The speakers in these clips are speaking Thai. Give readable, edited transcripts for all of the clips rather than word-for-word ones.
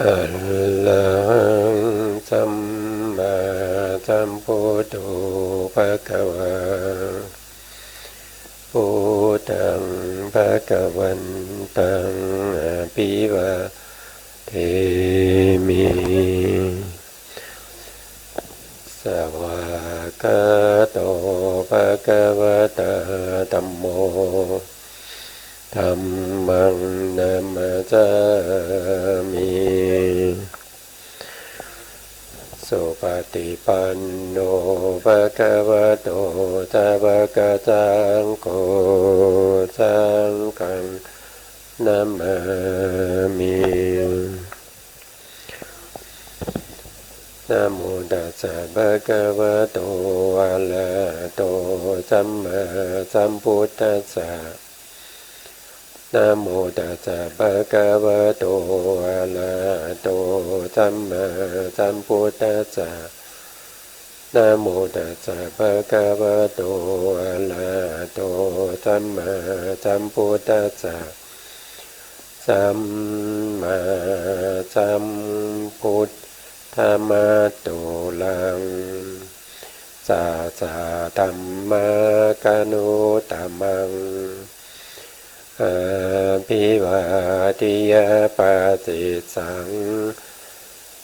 อะระหังสัมมาสัมพุทโธภะคะวาพุทธังภะคะวันตังอะภิวาเทมิสวากขาโตภะคะวะตาธัมโมธัมมังนัมมาสามิสุปฏิปันโนภะคะวะโตสาวกสังโฆสังฆังนัมมามินะโมตัสสะภะคะวะโตอะระหะโตสัมมาสัมพุทธัสสะนะโมตัสสะภะคะวะโตอะระหะโตสัมมาสัมพุทธัสสะนะโมตัสสะภะคะวะโตอะระหะโตสัมมาสัมพุทธัสสะสัมมาสัมพุทธะมะโตลังสาสะธัมมะกะโนตัมมังอาภิวาทิยาปัสสิสัง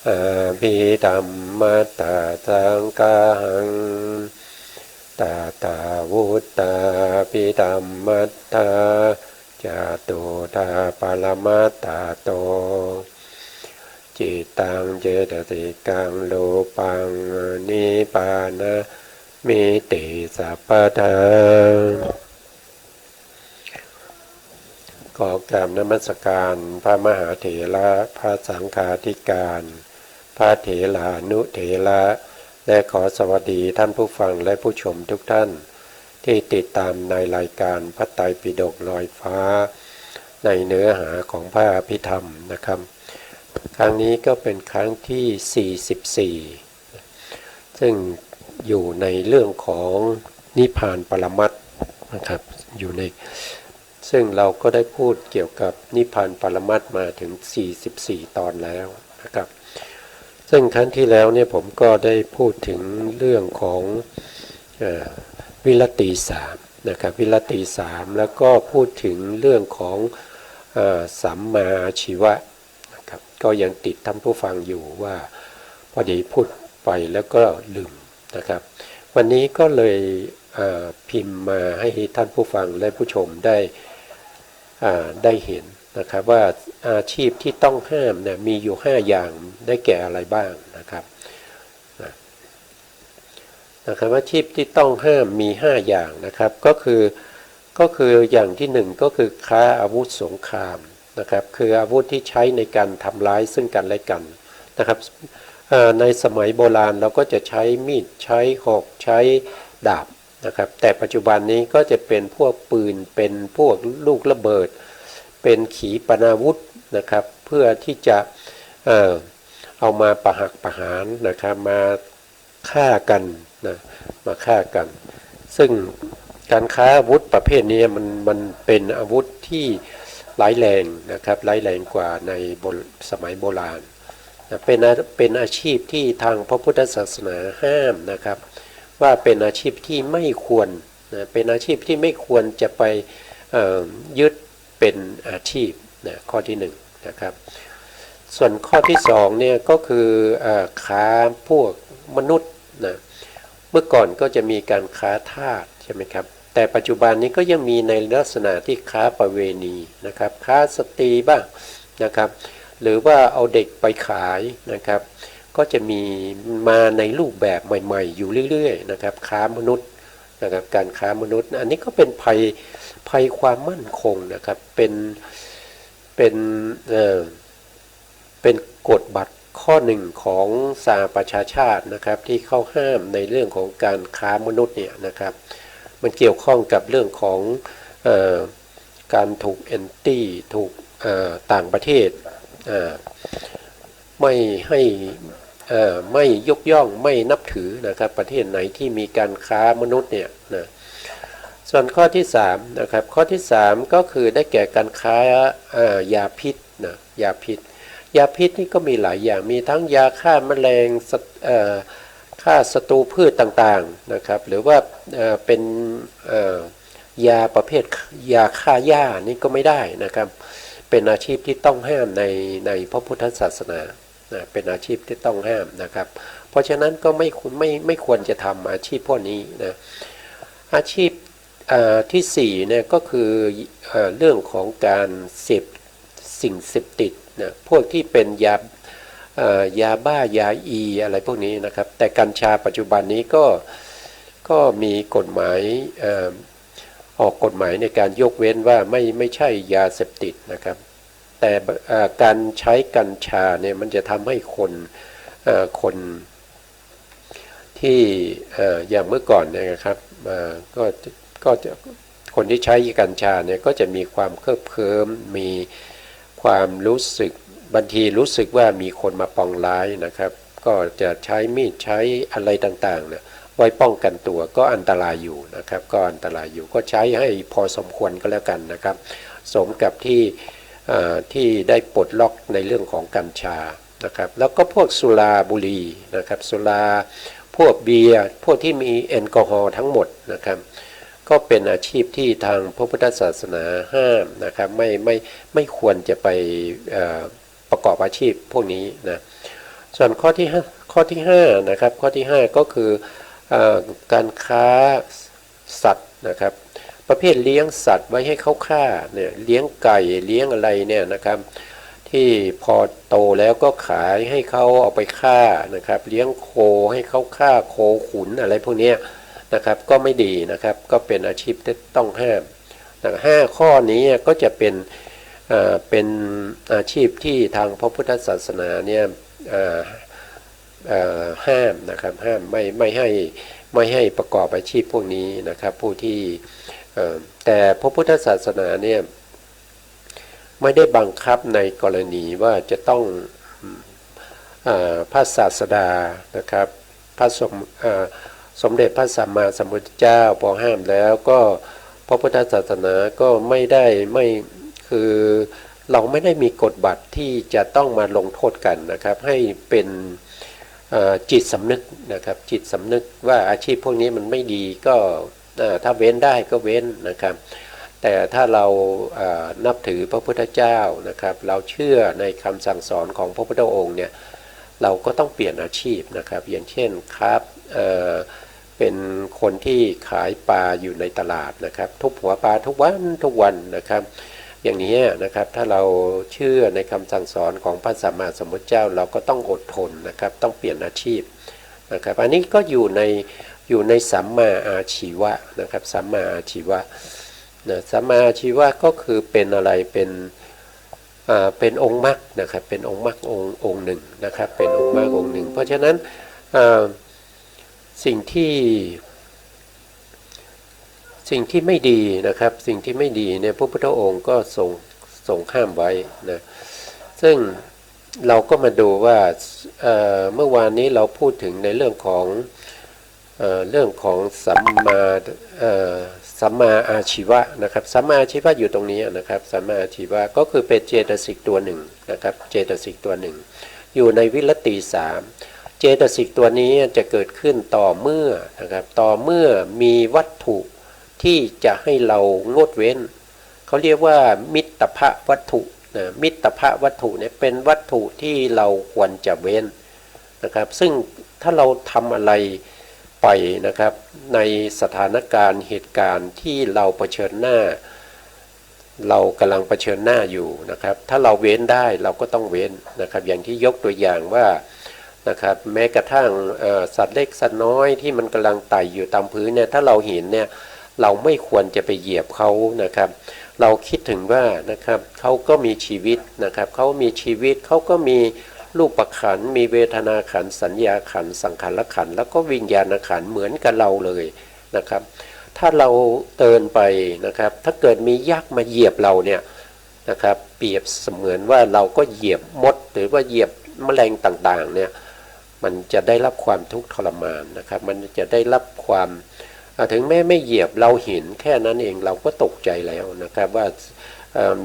อาภิธัมมัตตาสังฆังตาตาวุตตาภิธัมมัตตาจตุธาปรมัตตาโตจิตตังเจตสิกังโลปังนิพพานะมิติสัพพทาขอกราบนมัสการพระมหาเถระพระสังฆาธิการพระเถรานุเถระและขอสวัสดีท่านผู้ฟังและผู้ชมทุกท่านที่ติดตามในรายการพระไตรปิฎกลอยฟ้าในเนื้อหาของพระอภิธรรมนะครับครั้งนี้ก็เป็นครั้งที่44ซึ่งอยู่ในเรื่องของนิพพานปรมัตถ์นะครับอยู่ในซึ่งเราก็ได้พูดเกี่ยวกับนิพพานปรมัตถ์มาถึง44ตอนแล้วนะครับซึ่งครั้งที่แล้วเนี่ยผมก็ได้พูดถึงเรื่องของวิรติ3นะครับวิรติ3แล้วก็พูดถึงเรื่องของสัมมาชีวะนะครับก็ยังติดท่านผู้ฟังอยู่ว่าพอดีพูดไปแล้วก็ลืมนะครับวันนี้ก็เลยพิมพ์มาให้ท่านผู้ฟังและผู้ชมได้เห็นนะครับว่าอาชีพที่ต้องห้ามเนี่ยมีอยู่5อย่างได้แก่อะไรบ้างนะครับอาชีพที่ต้องห้ามมี5อย่างนะครับก็คืออย่างที่1ก็คือค้าอาวุธสงครามนะครับคืออาวุธที่ใช้ในการทำร้ายซึ่งกันและกันนะครับในสมัยโบราณเราก็จะใช้มีดใช้หอกใช้ดาบนะครับแต่ปัจจุบันนี้ก็จะเป็นพวกปืนเป็นพวกลูกระเบิดเป็นขีปนาวุธนะครับเพื่อที่จะเอามาประหักประหารนะครับมาฆ่ากันนะมาฆ่ากันซึ่งการค้าอาวุธประเภทนี้มันเป็นอาวุธที่ร้ายแรงนะครับร้ายแรงกว่าในสมัยโบราณนะเป็นอาชีพที่ทางพระพุทธศาสนาห้ามนะครับว่าเป็นอาชีพที่ไม่ควรนะเป็นอาชีพที่ไม่ควรจะไปยึดเป็นอาชีพนะข้อที่1นะครับส่วนข้อที่2เนี่ยก็คือค้าพวกมนุษย์นะเมื่อก่อนก็จะมีการค้าทาสใช่ไหมครับแต่ปัจจุบันนี้ก็ยังมีในลักษณะที่ค้าประเวณีนะครับค้าสตรีบ้างนะครับหรือว่าเอาเด็กไปขายนะครับก็จะมีมาในรูปแบบใหม่ๆอยู่เรื่อยๆนะครับค้ามนุษย์นะครับการค้ามนุษย์อันนี้ก็เป็นภัยความมั่นคงนะครับเป็นกฎบัตรข้อ1ของสหประชาชาตินะครับที่เข้าห้ามในเรื่องของการค้ามนุษย์เนี่ยนะครับมันเกี่ยวข้องกับเรื่องของการถูกแอนตี้ถูกต่างประเทศไม่ให้ไม่ยกย่องไม่นับถือนะครับประเทศไหนที่มีการค้ามนุษย์เนี่ยนะส่วนข้อที่3นะครับข้อที่3ก็คือได้แก่การค้ายาพิษนะ ยาพิษยาพิษนี่ก็มีหลายอย่างมีทั้งยาฆ่าแมลงฆ่าศัตรูพืชต่างๆนะครับหรือว่าเป็นยาประเภทยาฆ่าหญ้านี่ก็ไม่ได้นะครับเป็นอาชีพที่ต้องห้ามในพระพุทธศาสนาเป็นอาชีพที่ต้องห้ามนะครับเพราะฉะนั้นก็ไม่ควรจะทำอาชีพพวกนี้นะอาชีพที่สี่เนี่ยก็คือเรื่องของการเสพสิ่งเสพติดนะพวกที่เป็นยาบ้ายาอะไรพวกนี้นะครับแต่กัญชาปัจจุบันนี้ก็มีกฎหมายออกกฎหมายในการยกเว้นว่าไม่ใช่ยาเสพติดนะครับแต่การใช้กัญชาเนี่ยมันจะทำให้คนที่อย่างเมื่อก่อนนะครับก็จะคนที่ใช้กัญชาเนี่ยก็จะมีความเคลิบเคลิ้มมีความรู้สึกบางทีรู้สึกว่ามีคนมาปองร้ายนะครับก็จะใช้มีดใช้อะไรต่างๆเนี่ยไว้ป้องกันตัวก็อันตรายอยู่นะครับก็อันตรายอยู่ก็ใช้ให้พอสมควรก็แล้วกันนะครับสมกับที่ได้ปลดล็อกในเรื่องของกัญชานะครับแล้วก็พวกสุราบุหรี่นะครับสุราพวกเบียร์พวกที่มีแอลกอฮอล์ทั้งหมดนะครับก็เป็นอาชีพที่ทางพระพุทธศาสนาห้ามนะครับไม่ควรจะไปประกอบอาชีพพวกนี้นะส่วนข้อที่5นะครับข้อที่5ก็คือการค้าสัตว์นะครับประเภทเลี้ยงสัตว์ไว้ให้เขาฆ่าเนี่ยเลี้ยงไก่เลี้ยงอะไรเนี่ยนะครับที่พอโตแล้วก็ขายให้เขาเอาไปฆ่านะครับเลี้ยงโคให้เขาฆ่าโคขุนอะไรพวกนี้นะครับก็ไม่ดีนะครับก็เป็นอาชีพที่ต้องห้าม5ข้อนี้ก็จะเป็นอาชีพที่ทางพระพุทธศาสนาเนี่ยห้ามนะครับห้ามไม่ให้ประกอบอาชีพพวกนี้นะครับผู้ที่แต่พระพุทธศาสนาเนี่ยไม่ได้บังคับในกรณีว่าจะต้องพระศาสดานะครับพระสมเด็จพระสัมมาสัมพุทธเจ้าพอห้ามแล้วก็พระพุทธศาสนาก็ไม่คือเราไม่ได้มีกฎบัตรที่จะต้องมาลงโทษกันนะครับให้เป็นจิตสำนึกนะครับจิตสำนึกว่าอาชีพพวกนี้มันไม่ดีก็ถ้าเว้นได้ก็เว้นนะครับแต่ถ้าเรานับถือพระพุทธเจ้านะครับเราเชื่อในคำสั่งสอนของพระพุทธองค์เนี่ยเราก็ต้องเปลี่ยนอาชีพนะครับอย่างเช่นครับเป็นคนที่ขายปลาอยู่ในตลาดนะครับทุบหัวปลาทุกวันนะครับอย่างนี้นะครับถ้าเราเชื่อในคำสั่งสอนของพระสัมมาสัมพุทธเจ้าเราก็ต้องอดทนนะครับต้องเปลี่ยนอาชีพนะครับอันนี้ก็อยู่ในสัมมาอาชีวะนะครับสัมมาอาชีวะนะสัมมาอาชีวะก็คือเป็นอะไรเป็นองค์มรรคนะครับเป็นองค์มรรคองค์หนึ่งนะครับเป็นองค์มรรคองค์หนึ่งเพราะฉะนั้นสิ่งที่ไม่ดีนะครับสิ่งที่ไม่ดีเนี่ยพระพุทธองค์ก็ทรงห้ามไว้นะซึ่งเราก็มาดูว่าเมื่อวานนี้เราพูดถึงในเรื่องของสัมมาอาชีวะนะครับสัมมาอาชีวะอยู่ตรงนี้นะครับสัมมาอาชีวะก็คือเป็นเจตสิกตัวหนึ่งนะครับเจตสิกตัวหนึ่งอยู่ในวิรติ3เจตสิกตัวนี้จะเกิดขึ้นต่อเมื่อนะครับต่อเมื่อมีวัตถุที่จะให้เรางดเว้นเขาเรียกว่ามิตรภวัตถุนะมิตรภวัตถุเนี่ยเป็นวัตถุที่เราควรจะเว้นนะครับซึ่งถ้าเราทำอะไรไปนะครับในสถานการณ์เหตุการณ์ที่เราเผชิญหน้าเรากำลังเผชิญหน้าอยู่นะครับถ้าเราเว้นได้เราก็ต้องเว้นนะครับอย่างที่ยกตัวอย่างว่านะครับแม้กระทั่งสัตว์เล็กสัตว์น้อยที่มันกำลังไต่อยู่ตามพื้นเนี่ยถ้าเราเห็นเนี่ยเราไม่ควรจะไปเหยียบเขานะครับเราคิดถึงว่านะครับเขาก็มีชีวิตนะครับเขามีชีวิตเขาก็มีรูปขันธ์มีเวทนาขันธ์สัญญาขันธ์สังขารขันธ์แล้วก็วิญญาณขันธ์เหมือนกับเราเลยนะครับถ้าเราเดินไปนะครับถ้าเกิดมียักษ์มาเหยียบเราเนี่ยนะครับเปรียบเสมือนว่าเราก็เหยียบมดหรือว่าเหยียบแมลงต่างๆเนี่ยมันจะได้รับความทุกข์ทรมานนะครับมันจะได้รับความถึงแม้ไม่เหยียบเราเห็นแค่นั้นเองเราก็ตกใจแล้วนะครับว่า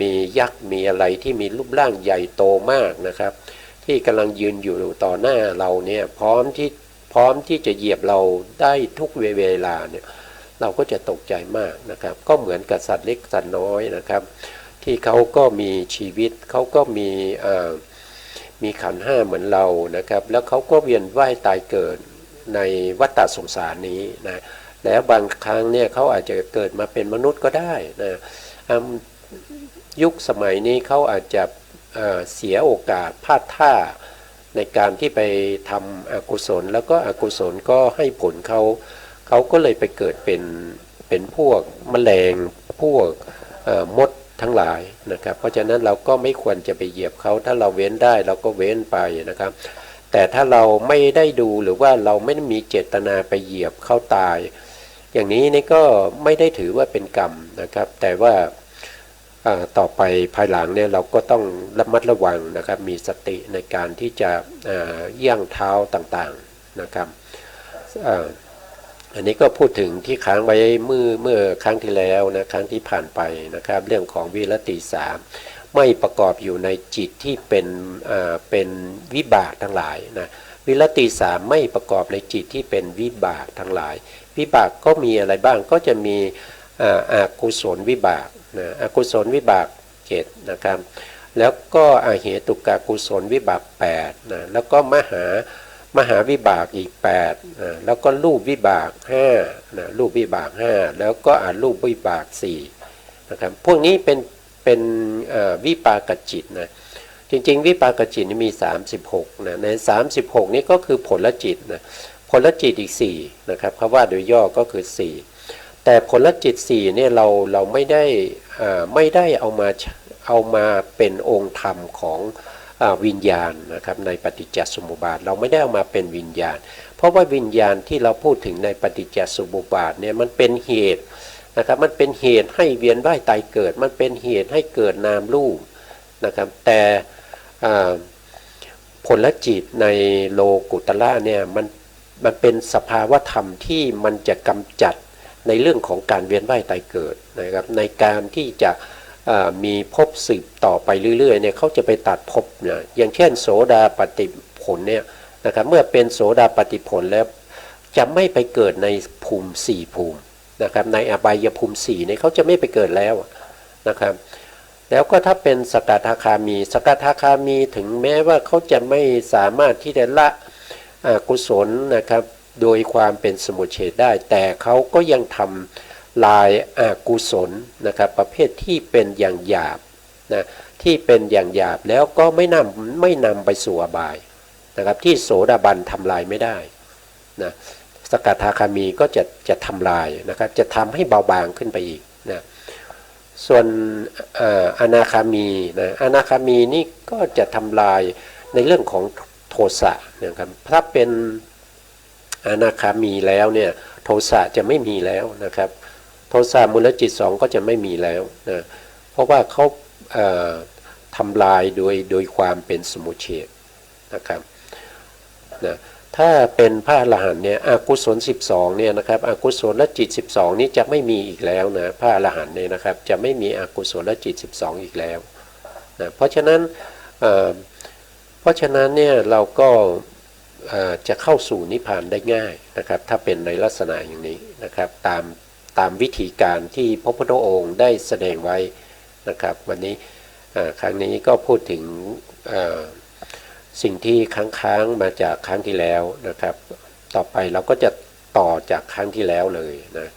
มียักษ์มีอะไรที่มีรูปร่างใหญ่โตมากนะครับที่กำลังยืนอยู่ต่อหน้าเราเนี่ยพร้อมที่จะเหยียบเราได้ทุกเวลาเนี่ยเราก็จะตกใจมากนะครับก็เหมือนกับสัตว์เล็กสัตว์น้อยนะครับที่เขาก็มีชีวิตเขาก็มีขันธ์ห้าเหมือนเรานะครับแล้วเขาก็เวียนว่ายตายเกิดในวัฏสงสารนี้นะแล้วบางครั้งเนี่ยเขาอาจจะเกิดมาเป็นมนุษย์ก็ได้นะยุคสมัยนี้เขาอาจจะเสียโอกาสพลาดท่าในการที่ไปทำอกุศลแล้วก็อกุศลก็ให้ผลเขาก็เลยไปเกิดเป็นพวกแมลงพวกมดทั้งหลายนะครับเพราะฉะนั้นเราก็ไม่ควรจะไปเหยียบเขาถ้าเราเว้นได้เราก็เว้นไปนะครับแต่ถ้าเราไม่ได้ดูหรือว่าเราไม่ได้มีเจตนาไปเหยียบเขาตายอย่างนี้นี่ก็ไม่ได้ถือว่าเป็นกรรมนะครับแต่ว่าต่อไปภายหลังเนี่ยเราก็ต้องระมัดระวังนะครับมีสติในการที่จะย่างเท้าต่างๆนะครับอันนี้ก็พูดถึงที่ค้างไว้เมื่อครั้งที่แล้วนะครั้งที่ผ่านไปนะครับเรื่องของวิรติสามไม่ประกอบอยู่ในจิตที่เป็นวิบากทั้งหลายนะวิรติสามไม่ประกอบในจิตที่เป็นวิบากทั้งหลายวิบากก็มีอะไรบ้างก็จะมีอกุศลวิบากนะอกุศลวิบาก7นะครับแล้วก็อเหตุกกุศลวิบาก8นะแล้วก็มหาวิบากอีก8นะแล้วก็รูปวิบาก5นะรูปวิบาก5แล้วก็รูปวิบาก4นะครับพวกนี้เป็นวิปากจิตนะจริงๆวิปากจิตนี่มี36นะใน36นี้ก็คือผลจิตนะผลจิตอีก4นะครับคำว่าโดยย่อก็คือ4แต่ผลจิต4เนี่ยเราไม่ได้เอามาเป็นองค์ธรรมของวิญญาณนะครับในปฏิจจสมุปบาทเราไม่ได้เอามาเป็นวิญญาณเพราะว่าวิญญาณที่เราพูดถึงในปฏิจจสมุปบาทเนี่ยมันเป็นเหตุนะครับมันเป็นเหตุให้เวียนว่ายตายเกิดมันเป็นเหตุให้เกิดนามรูปนะครับแต่ผลจิตในโลกุตระเนี่ยมันเป็นสภาวธรรมที่มันจะกำจัดในเรื่องของการเวียนว่ายตายเกิดนะครับในการที่จะมีภพสืบต่อไปเรื่อยๆเนี่ยเขาจะไปตัดภพนะอย่างเช่นโสดาปฏิผลเนี่ยนะครับเมื่อเป็นโสดาปฏิผลแล้วจะไม่ไปเกิดในภูมิ4ภูมินะครับในอบายภูมิ4เนี่ยเขาจะไม่ไปเกิดแล้วนะครับแล้วก็ถ้าเป็นสกทาคามีถึงแม้ว่าเขาจะไม่สามารถที่จะละกุศลนะครับโดยความเป็นสมุจเฉทได้แต่เขาก็ยังทำลายอกุศลนะครับประเภทที่เป็นอย่างหยาบนะที่เป็นอย่างหยาบแล้วก็ไม่นำไปสู่อบายนะครับที่โสดาบันทำลายไม่ได้นะสกทาคามีก็จะทำลายนะครับจะทำให้เบาบางขึ้นไปอีกนะส่วนอนาคามีนะอนาคามีนี่ก็จะทำลายในเรื่องของโทสะนะครับถ้าเป็นอนาคามีแล้วเนี่ยโทสะจะไม่มีแล้วนะครับโทสะมูลจิต2ก็จะไม่มีแล้วนะเพราะว่าเขาทำลายโดยความเป็นสมุจเฉทนะครับนะถ้าเป็นพระอรหันต์เนี่ยอกุศล12เนี่ยนะครับอกุศลจิต12นี้จะไม่มีอีกแล้วนะพระอรหันต์เนี่ยนะครับจะไม่มีอกุศลจิต12อีกแล้วนะเพราะฉะนั้นเนี่ยเราก็จะเข้าสู่นิพพานได้ง่ายนะครับถ้าเป็นในลักษณะอย่างนี้นะครับตามวิธีการที่พระพุทธองค์ได้แสดงไว้นะครับวันนี้ครั้งนี้ก็พูดถึงสิ่งที่ค้างมาจากครั้งที่แล้วนะครับต่อไปเราก็จะต่อจากครั้งที่แล้วเลยนะ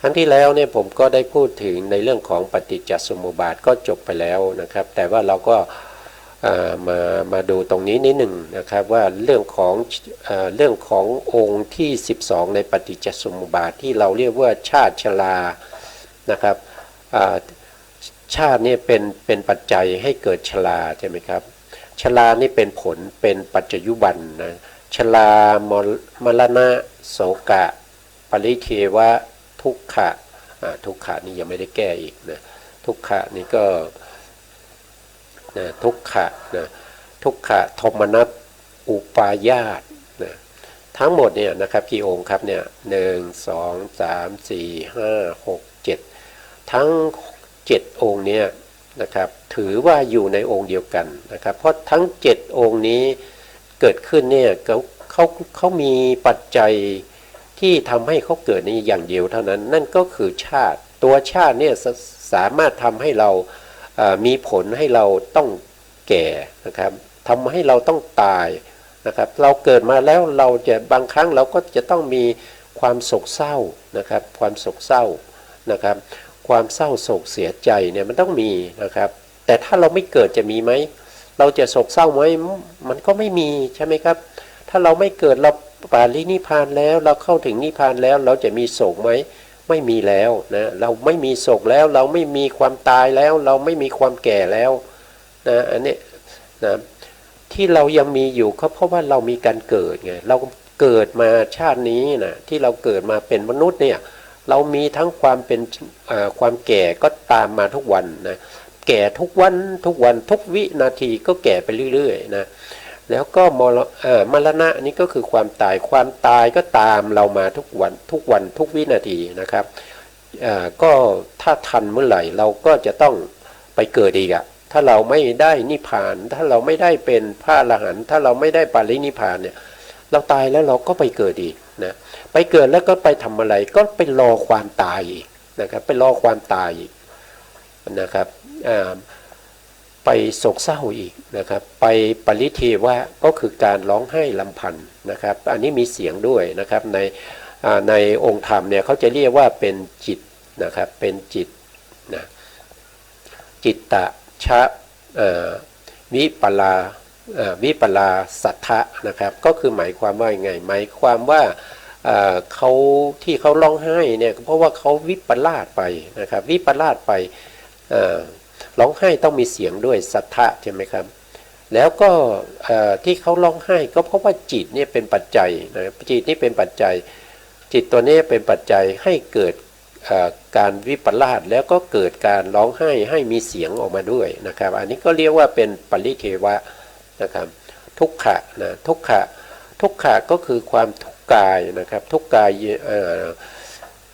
ครั้งที่แล้วเนี่ยผมก็ได้พูดถึงในเรื่องของปฏิจจสมุปบาทก็จบไปแล้วนะครับแต่ว่าเราก็มาดูตรงนี้นิดหนึ่งนะครับว่าเรื่องขององค์ที่12ในปฏิจจสมุปบาทที่เราเรียกว่าชาติชรานะครับชาตินี่เป็นปัจจัยให้เกิดชราใช่ไหมครับชรานี่เป็นผลเป็นปัจจยุบันนะชรามรณะโศกะปริเทวะทุกขะทุกขะนี่ยังไม่ได้แก้อีกนะทุกขะนี่ก็ทุกขะนะทุกขะโทมนัสอุปาญาตนะทั้งหมดเนี่ยนะครับกี่องค์ครับเนี่ย1 2 3 4 5 6 7ทั้ง7องค์เนี่ย นะครับถือว่าอยู่ในองค์เดียวกันนะครับเพราะทั้ง7องค์นี้เกิดขึ้นเนี่ยเขามีปัจจัยที่ทำให้เขาเกิดในอย่างเดียวเท่านั้นนั่นก็คือชาติตัวชาติเนี่ยสามารถทำให้เรามีผลให้เราต้องแก่นะครับทำให้เราต้องตายนะครับเราเกิดมาแล้วเราจะบางครั้งเราก็จะต้องมีความโศกเศร้านะครับความโศกเศร้านะครับความเศร้าโศกเสียใจเนี่ยมันต้องมีนะครับแต่ถ้าเราไม่เกิดจะมีไหมเราจะโศกเศร้าไหมมันก็ไม่มีใช่ไหมครับถ้าเราไม่เกิดเราปารินิพพานแล้วเราเข้าถึงนิพพานแล้วเราจะมีโศกไหมไม่มีแล้วนะเราไม่มีโศกแล้วเราไม่มีความตายแล้วเราไม่มีความแก่แล้วนะอันนี้นะที่เรายังมีอยู่ก็เพราะว่าเรามีการเกิดไงเราเกิดมาชาตินี้นะที่เราเกิดมาเป็นมนุษย์เนี่ยเรามีทั้งความเป็นความแก่ก็ตามมาทุกวันนะแก่ทุกวันทุกวินาทีก็แก่ไปเรื่อยๆนะแล้วก็มรณะนี่ก็คือความตายก็ตามเรามาทุกวันทุกวินาทีนะครับก็ถ้าทันเมื่อไหร่เราก็จะต้องไปเกิดอีกอะถ้าเราไม่ได้นิพพานถ้าเราไม่ได้เป็นพระอรหันต์ถ้าเราไม่ได้ปรินิพพานเนี่ยเราตายแล้วเราก็ไปเกิดอีกนะไปเกิดแล้วก็ไปทำอะไรก็ไปรอความตายอีกนะครับไปรอความตายอีกนะครับไปโศกเศร้าอีกนะครับไปปริเทวะก็คือการร้องไห้ลำพันธ์นะครับอันนี้มีเสียงด้วยนะครับในองค์ธรรมเนี่ยเขาจะเรียกว่าเป็นจิตนะครับเป็นจิตนะจิตตะชะวิปลาสัทธะนะครับก็คือหมายความว่าไงหมายความว่าเขาที่เขาร้องไห้เนี่ยเพราะว่าเขาวิปลาสไปนะครับวิปลาสไปร้องไห้ต้องมีเสียงด้วยสัทธะใช่ไหมครับแล้วก็ที่เขาร้องไห้ก็เพราะว่าจิตเนี่ยเป็นปัจจัยนะจิตนี่เป็นปัจจัยจิตตัวนี้เป็นปัจจัยให้เกิดการวิปลาสแล้วก็เกิดการร้องไห้ให้มีเสียงออกมาด้วยนะครับอันนี้ก็เรียกว่าเป็นปริเทวะนะครับทุกขะนะทุกขะก็คือความทุกข์กายนะครับทุกข์กาย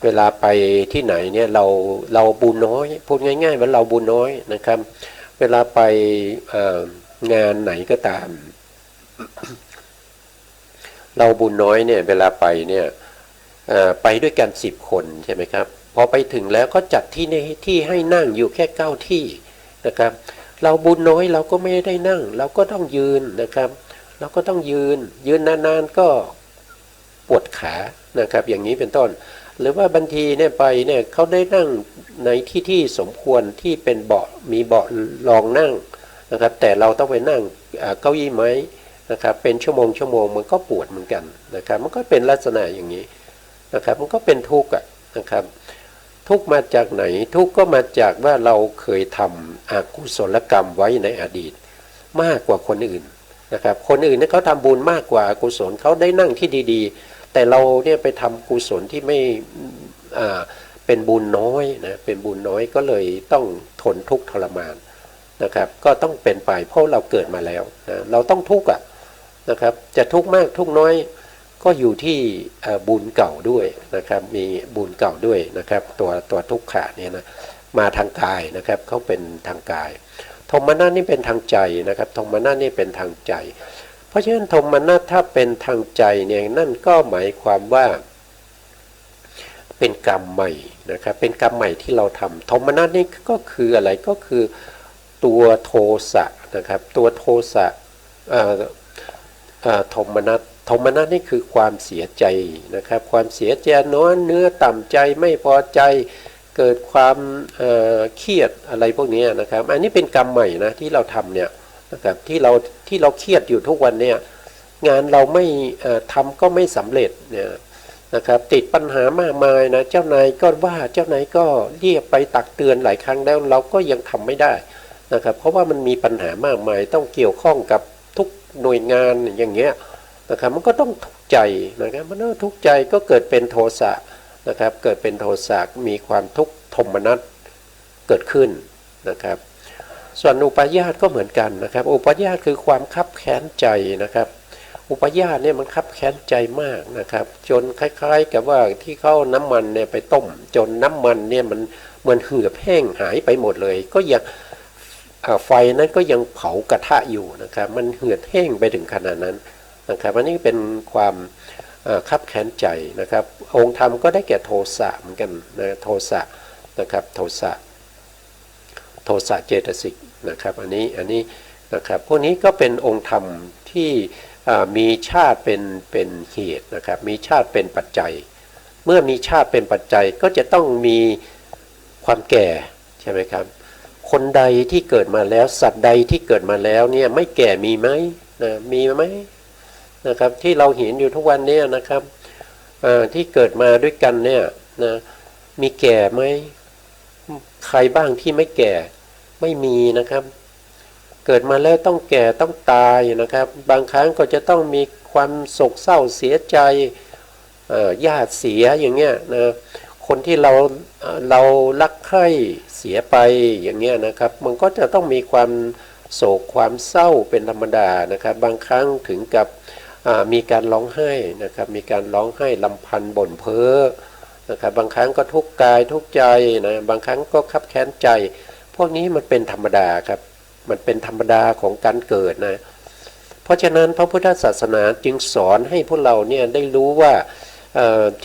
เวลาไปที่ไหนเนี่ยเราบุญน้อยพูดง่ายๆว่าเราบุญน้อยนะครับเวลาไปงานไหนก็ตามเราบุญน้อยเนี่ยเวลาไปเนี่ยไปด้วยกัน10 คนใช่ไหมครับพอไปถึงแล้วก็จัดที่ให้นั่งอยู่แค่9 ที่นะครับเราบุญน้อยเราก็ไม่ได้นั่งเราก็ต้องยืนนะครับเราก็ต้องยืนนานๆก็ปวดขานะครับอย่างนี้เป็นต้นหรือว่าบางทีเนี่ยไปเนี่ยเขาได้นั่งในที่สมควรที่เป็นเบาะมีเบาะรองนั่งนะครับแต่เราต้องไปนั่งเก้าอี้ไม้นะครับเป็นชั่วโมงมันก็ปวดเหมือนกันนะครับมันก็เป็นลักษณะอย่างนี้นะครับมันก็เป็นทุกข์นะครับทุกข์มาจากไหนทุกข์ก็มาจากว่าเราเคยทำอกุศลกรรมไว้ในอดีตมากกว่าคนอื่นนะครับคนอื่นเนี่ยเขาทำบุญมากกว่าอกุศลเขาได้นั่งที่ดีๆแต่เราเนี่ยไปทำกุศลที่ไม่เป็นบุญน้อยนะเป็นบุญน้อยก็เลยต้องทนทุกข์ทรมานนะครับก็ต้องเป็นไปเพราะเราเกิดมาแล้วนะเราต้องทุกข์นะครับจะทุกข์มากทุกข์น้อยก็อยู่ที่บุญเก่าด้วยนะครับมีบุญเก่าด้วยนะครับตัวทุกขะเนี่ยนะมาทางกายนะครับเขาเป็นทางกายโทมนัสนี่เป็นทางใจนะครับโทมนัสนี่เป็นทางใจเพราะฉะนั้นโทมนัสถ้าเป็นทางใจเนี่ยนั่นก็หมายความว่าเป็นกรรมใหม่นะครับเป็นกรรมใหม่ที่เราทำโทมนัสนี่ก็คืออะไรก็คือตัวโทสะนะครับตัวโทสะโทมนัสนี่คือความเสียใจนะครับความเสียใจน้อยเนื้อต่ำใจไม่พอใจเกิดความเครียดอะไรพวกนี้นะครับอันนี้เป็นกรรมใหม่นะที่เราทำเนี่ยนะครับที่เราเครียดอยู่ทุกวันเนี่ยงานเราไม่ทำก็ไม่สำเร็จเนี่ยนะครับติดปัญหามากมายนะเจ้านายก็ว่าเจ้านายก็เรียกไปตักเตือนหลายครั้งแล้วเราก็ยังทำไม่ได้นะครับเพราะว่ามันมีปัญหามากมายต้องเกี่ยวข้องกับทุกหน่วยงานอย่างเงี้ยนะครับมันก็ต้องทุกข์ใจนะครับมันทุกข์ใจก็เกิดเป็นโทสะนะครับเกิดเป็นโทสะมีความทุกข์โทมนัสเกิดขึ้นนะครับส่วนอุปาญาตก็เหมือนกันนะครับอุปาญาตคือความคับแค้นใจนะครับอุปาญาตเนี่ยมันคับแค้นใจมากนะครับจนคล้ายๆกับว่าที่เขาน้ำมันเนี่ยไปต้มจนน้ำมันเนี่ยมันเหมือนเหือดแห้งหายไปหมดเลยก็ยัง ไฟนั้นก็ยังเผากระทะอยู่นะครับมันเหือดแห้งไปถึงขนาดนั้นนะครับอันนี้เป็นความคับแค้นใจนะครับองค์ธรรมก็ได้แก่โทสะเหมือนกันนะโทสะนะครับโทสะเจตสิกนะครับอันนี้นะครับพวกนี้ก็เป็นองค์ธรรมที่มีชาติเป็นเหตุนะครับมีชาติเป็นปัจจัยเมื่อมีชาติเป็นปัจจัยก็จะต้องมีความแก่ใช่ไหมครับคนใดที่เกิดมาแล้วสัตว์ใดที่เกิดมาแล้วเนี่ยไม่แก่มีไหมนะมีไหมนะครับที่เราเห็นอยู่ทุกวันนี้นะครับที่เกิดมาด้วยกันเนี่ยนะมีแก่ไหมใครบ้างที่ไม่แก่ไม่มีนะครับเกิดมาแล้วต้องแก่ต้องตายนะครับบางครั้งก็จะต้องมีความโศกเศร้าเสียใจญาติเสียอย่างเงี้ยนะคนที่เรารักใคร่เสียไปอย่างเงี้ยนะครับมันก็จะต้องมีความโศกความเศร้าเป็นธรรมดานะครับบางครั้งถึงกับมีการร้องไห้นะครับมีการร้องไห้ลำพันบ่นเพ้อนะครับบางครั้งก็ทุกข์กายทุกข์ใจนะบางครั้งก็คับแค้นใจพวกนี้มันเป็นธรรมดาครับมันเป็นธรรมดาของการเกิดนะเพราะฉะนั้นพระพุทธศาสนาจึงสอนให้พวกเราเนี่ยได้รู้ว่า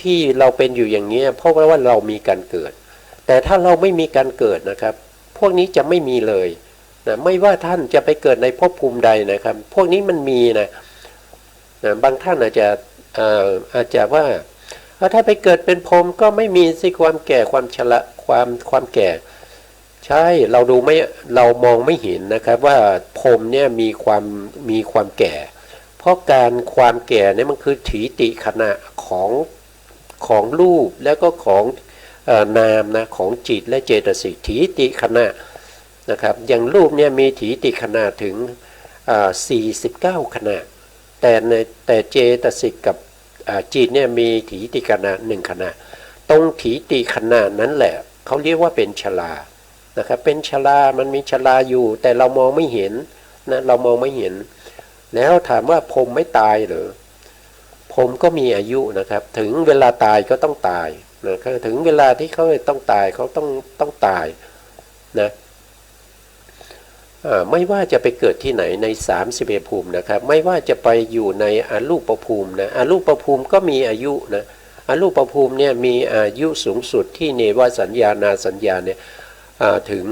ที่เราเป็นอยู่อย่างนี้เพราะว่าเรามีการเกิดแต่ถ้าเราไม่มีการเกิดนะครับพวกนี้จะไม่มีเลยนะไม่ว่าท่านจะไปเกิดในภพภูมิใดนะครับพวกนี้มันมีนะบางท่านอาจจะว่าถ้าไปเกิดเป็นพรหมก็ไม่มีสิความแก่ความชราความแก่ใช่เราดูไม่เรามองไม่เห็นนะครับว่าพรหมเนี่ยมีความแก่เพราะความแก่เนี่ยมันคือถีติขณะของรูปแล้วก็ของนามนะของจิตและเจตสิกถีติขณะนะครับอย่างรูปเนี่ยมีถีติขณะถึง49ขณะแต่เจตสิกกับจิตเนี่ยมีถีติขณะ1ขณะตรงถีติขณะนั้นแหละเขาเรียกว่าเป็นชรานะครับเป็นชรามันมีชราอยู่แต่เรามองไม่เห็นนะเรามองไม่เห็นแล้วถามว่าพรหมไม่ตายหรือพรหมก็มีอายุนะครับถึงเวลาตายก็ต้องตายนะถึงเวลาที่เขาต้องตายเขาต้องตายนะไม่ว่าจะไปเกิดที่ไหนใน31ภูมินะครับไม่ว่าจะไปอยู่ในอรูปภูมินะอรูปภูมิก็มีอายุนะอรูปภูมิเนี่ยมีอายุสูงสุดที่เนวสัญญานาสัญญาเนี่ยถึง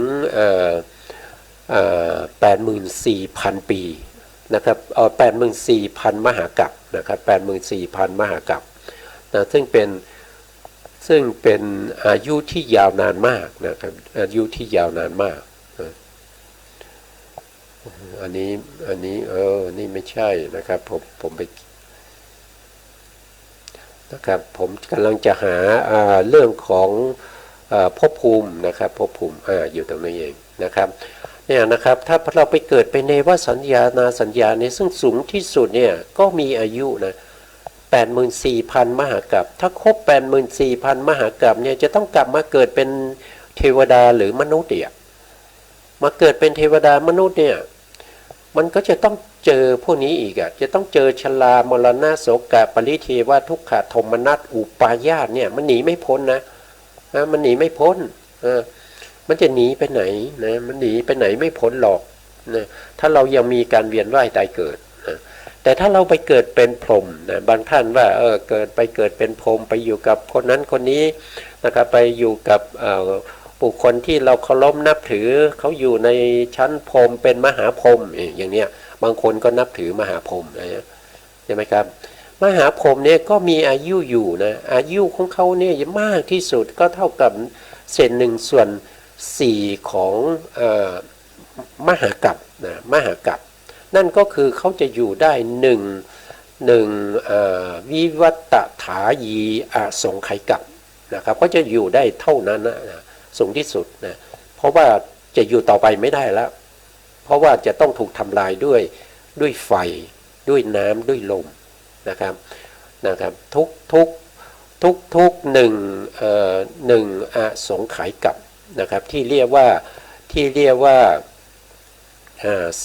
84,000 ปีนะครับ84,000 มหากัปนะครับ84,000 มหากัปนะซึ่งเป็นอายุที่ยาวนานมากนะครับอายุที่ยาวนานมากอันนี้นี่ไม่ใช่นะครับผมไปนะครับผมกำลังจะหาเรื่องของภพภูมินะครับภพภูมิอยู่ตรงนี้เองนะครับเนี่ยนะครับถ้าเราไปเกิดไปในวสัญญานาสัญญาเนี่ยซึ่งสูงที่สุดเนี่ยก็มีอายุนะ84,000 มหากัปถ้าครบ84,000 มหากัปเนี่ยจะต้องกลับมาเกิดเป็นเทวดาหรือมนุษย์เนี่ยมาเกิดเป็นเทวดามนุษย์เนี่ยมันก็จะต้องเจอพวกนี้อีกจะต้องเจอชรามรณะโศกะปริเทวะทุกขโทมนัสอุปาญาตเนี่ยมันหนีไม่พ้นนะมันหนีไม่พ้นมันจะหนีไปไหนนะมันหนีไปไหนไม่พ้นหรอกนะถ้าเรายังมีการเวียนว่ายตายเกิดนะแต่ถ้าเราไปเกิดเป็นพรหมนะบางท่านว่าเกิดเป็นพรหมไปอยู่กับคนนั้นคนนี้นะครับไปอยู่กับบุคคลที่เราเคารพนับถือเขาอยู่ในชั้นพรหมเป็นมหาพรหมอย่างเนี้ยบางคนก็นับถือมหาพรหมนะใช่ไหมครับมหาพรหมเนี่ยก็มีอายุอยู่นะอายุของเขาเนี่ยมากที่สุดก็เท่ากับ1/4ของมหากัปนะมหากัปนั่นก็คือเขาจะอยู่ได้หนึ่งวิวัตถายีอสงไขยกัปนะครับก็จะอยู่ได้เท่านั้นนะสูงที่สุดนะเพราะว่าจะอยู่ต่อไปไม่ได้แล้วเพราะว่าจะต้องถูกทำลายด้วยไฟด้วยน้ำด้วยลมนะครับทุกหนึ่งอสงไขยกัปนะครับที่เรียกว่า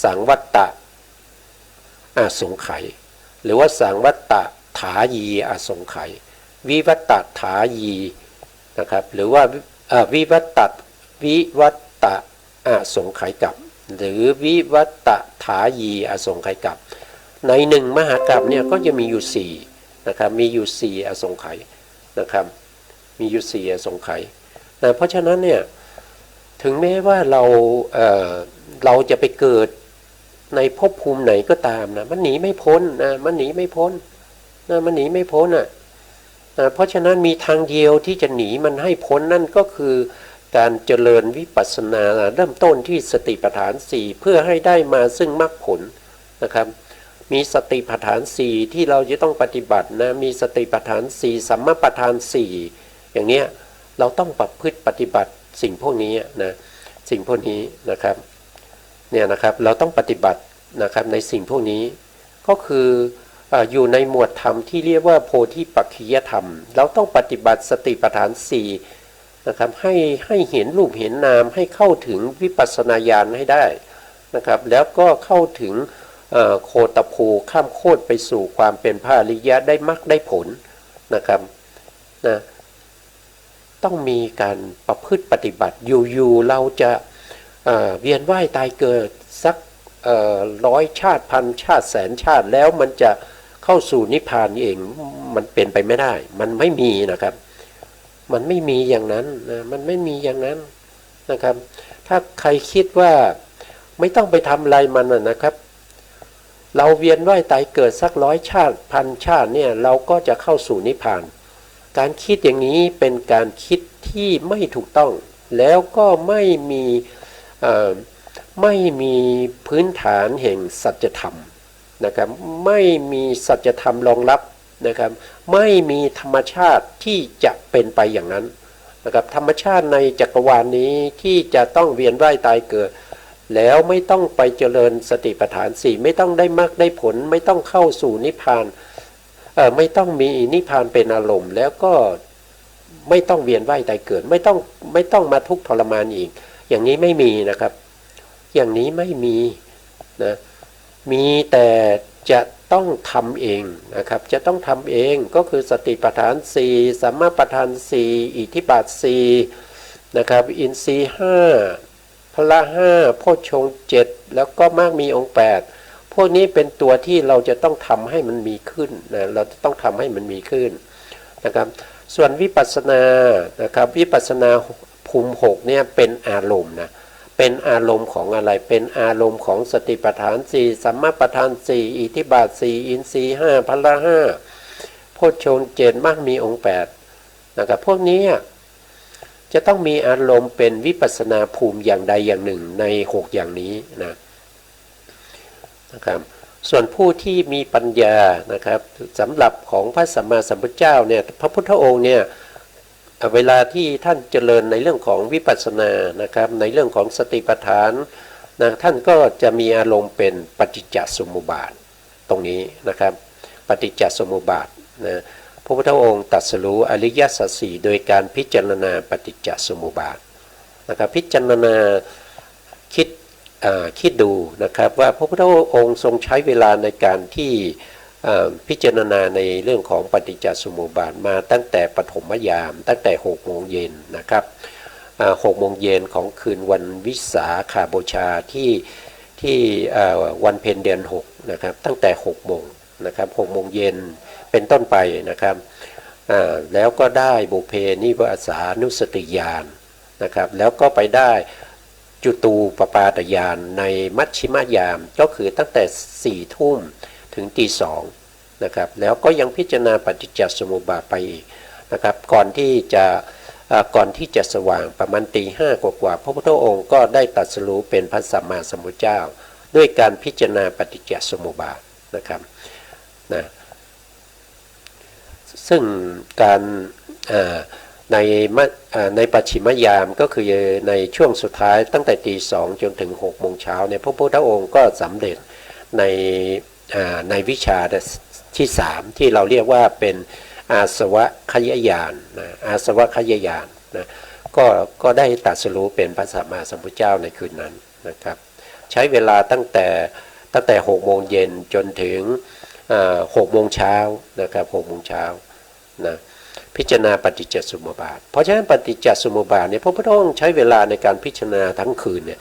สังวัตตะอสงไขยหรือว่าสังวัตตะถายีอสงไขยวิวัตตถายีนะครับหรือว่าวิวัตตะอสงไขยกัป หรือวิวัตถายีอสงไขยกัปในหนึ่งมหากัปเนี่ยก็จะมีอยู่สี่นะครับมีอยู่สี่อสงไขยนะครับมีอยู่สี่อสงไขยนะเพราะฉะนั้นเนี่ยถึงแม้ว่าเราจะไปเกิดในภพภูมิไหนก็ตามนะมันหนีไม่พ้นนะมันหนีไม่พ้นนะมันหนีไม่พ้นอ่ะเพราะฉะนั้นมีทางเดียวที่จะหนีมันให้พ้นนั่นก็คือการเจริญวิปัสสนาเริ่มต้นที่สติปัฏฐานสี่เพื่อให้ได้มาซึ่งมรรคผลนะครับมีสติปัฏฐานสี่ที่เราจะต้องปฏิบัตินะมีสติปัฏฐานสี่สัมมาปัฏฐานสี่อย่างเนี้ยเราต้องประพฤติปฏิบัติสิ่งพวกนี้นะสิ่งพวกนี้นะครับเนี่ยนะครับเราต้องปฏิบัตินะครับในสิ่งพวกนี้ก็คืออยู่ในหมวดธรรมที่เรียกว่าโพธิปักขิยธรรมเราต้องปฏิบัติสติปัฏฐานสี่นะครับให้เห็นรูปเห็นนามให้เข้าถึงวิปัสสนาญาณให้ได้นะครับแล้วก็เข้าถึงโคตภูข้ามโคตรไปสู่ความเป็นพระอริยะได้มรรคได้ผลนะครับนะต้องมีการประพฤติปฏิบัติอยู่เราจะเวียนว่ายตายเกิดสัก100 ชาติพันชาติแสนชาติแล้วมันจะเข้าสู่นิพพานเองมันเป็นไปไม่ได้มันไม่มีนะครับมันไม่มีอย่างนั้นนะมันไม่มีอย่างนั้นนะครับถ้าใครคิดว่าไม่ต้องไปทำอะไรมันนะครับเราเวียนว่ายตายเกิดสัก100 ชาติพันชาติเนี่ยเราก็จะเข้าสู่นิพพานการคิดอย่างนี้เป็นการคิดที่ไม่ถูกต้องแล้วก็ไม่มีพื้นฐานแห่งสัจธรรมนะครับไม่มีสัจธรรมรองรับนะครับไม่มีธรรมชาติที่จะเป็นไปอย่างนั้นนะครับธรรมชาติในจักรวาลนี้ที่จะต้องเวียนว่ายตายเกิดแล้วไม่ต้องไปเจริญสติปัฏฐานสี่ไม่ต้องได้มรรคได้ผลไม่ต้องเข้าสู่นิพพานไม่ต้องมีนิพพานเป็นอารมณ์แล้วก็ไม่ต้องเวียนว่ายตายเกิดไม่ต้องมาทุกข์ทรมานอีกอย่างนี้ไม่มีนะครับอย่างนี้ไม่มีนะมีแต่จะต้องทำเองนะครับจะต้องทำเองก็คือสติปัฏฐานสี่สัมมาปัฏฐานสี่อิทธิบาทสี่นะครับอินทรีย์ห้าพละห้าโพชฌงค์เจ็ดแล้วก็มากมีองค์8พวกนี้เป็นตัวที่เราจะต้องทำให้มันมีขึ้นนะเราจะต้องทำให้มันมีขึ้นนะครับส่วนวิปัสสนานะครับวิปัสสนาภูมิ6เนี่ยเป็นอารมณ์นะเป็นอารมณ์ของอะไรเป็นอารมณ์ของสติปัฏฐานสี่สัมมาปัฏฐานสี่อิทธิบาทสี่อินทรีย์ห้าพละห้าโพชฌงค์เจ็ดมากมีองค์8นะครับพวกนี้จะต้องมีอารมณ์เป็นวิปัสสนาภูมิอย่างใดอย่างหนึ่งใน6อย่างนี้นะครับส่วนผู้ที่มีปัญญานะครับสำหรับของพระสัมมาสัมพุทธเจ้าเนี่ยพระพุทธองค์เนี่ยเวลาที่ท่านเจริญในเรื่องของวิปัสสนานะครับในเรื่องของสติปัฏฐานนะท่านก็จะมีอารมณ์เป็นปฏิจจสมุปบาทตรงนี้นะครับปฏิจจสมุปบาทนะพระพุทธองค์ตรัสรู้อริยสัจสี่โดยการพิจารณาปฏิจจสมุปบาทนะครับพิจารณาคิดดูนะครับว่าพระพุทธองค์ทรงใช้เวลาในการที่พิจารณาในเรื่องของปฏิจจสมุปบาทมาตั้งแต่ปฐมยามตั้งแต่6 โมงเย็นนะครับ6 โมงเย็นของคืนวันวิสาขบูชาที่วันเพ็ญเดือน6นะครับตั้งแต่6 โมงนะครับ6 โมงเย็นเป็นต้นไปนะครับแล้วก็ได้บุพเพนิวาสานุสติญาณนะครับแล้วก็ไปได้จุตูปปาตญาณในมัชชิมยามก็คือตั้งแต่4 ทุ่มถึงตี 2นะครับแล้วก็ยังพิจารณาปฏิจจสมุปบาทไปอีกนะครับก่อนที่จะสว่างประมาณตี 5กว่าพระพุทธองค์ก็ได้ตรัสรู้เป็นพระสัมมาสัมพุทธเจ้าด้วยการพิจารณาปฏิจจสมุปบาทนะครับนะซึ่งการในปัจฉิมยามก็คือในช่วงสุดท้ายตั้งแต่ตี 2จนถึง6 โมงเช้าเนี่ยพระพุทธองค์ก็สำเร็จในวิชาที่3ที่เราเรียกว่าเป็นอาสวะขยญาณอาสวะขยญาณก็ได้ตรัสรู้เป็นพระสัมมาสัมพุทธเจ้าในคืนนั้นนะครับใช้เวลาตั้งแต่6 โมงเย็นจนถึง6 โมงเช้านะครับ6 โมงเช้านะพิจารณาปฏิจจสมุปบาทเพราะฉะนั้นปฏิจจสมุปบาทเนี่ยพระพุทธองค์ใช้เวลาในการพิจารณาทั้งคืนเนี่ย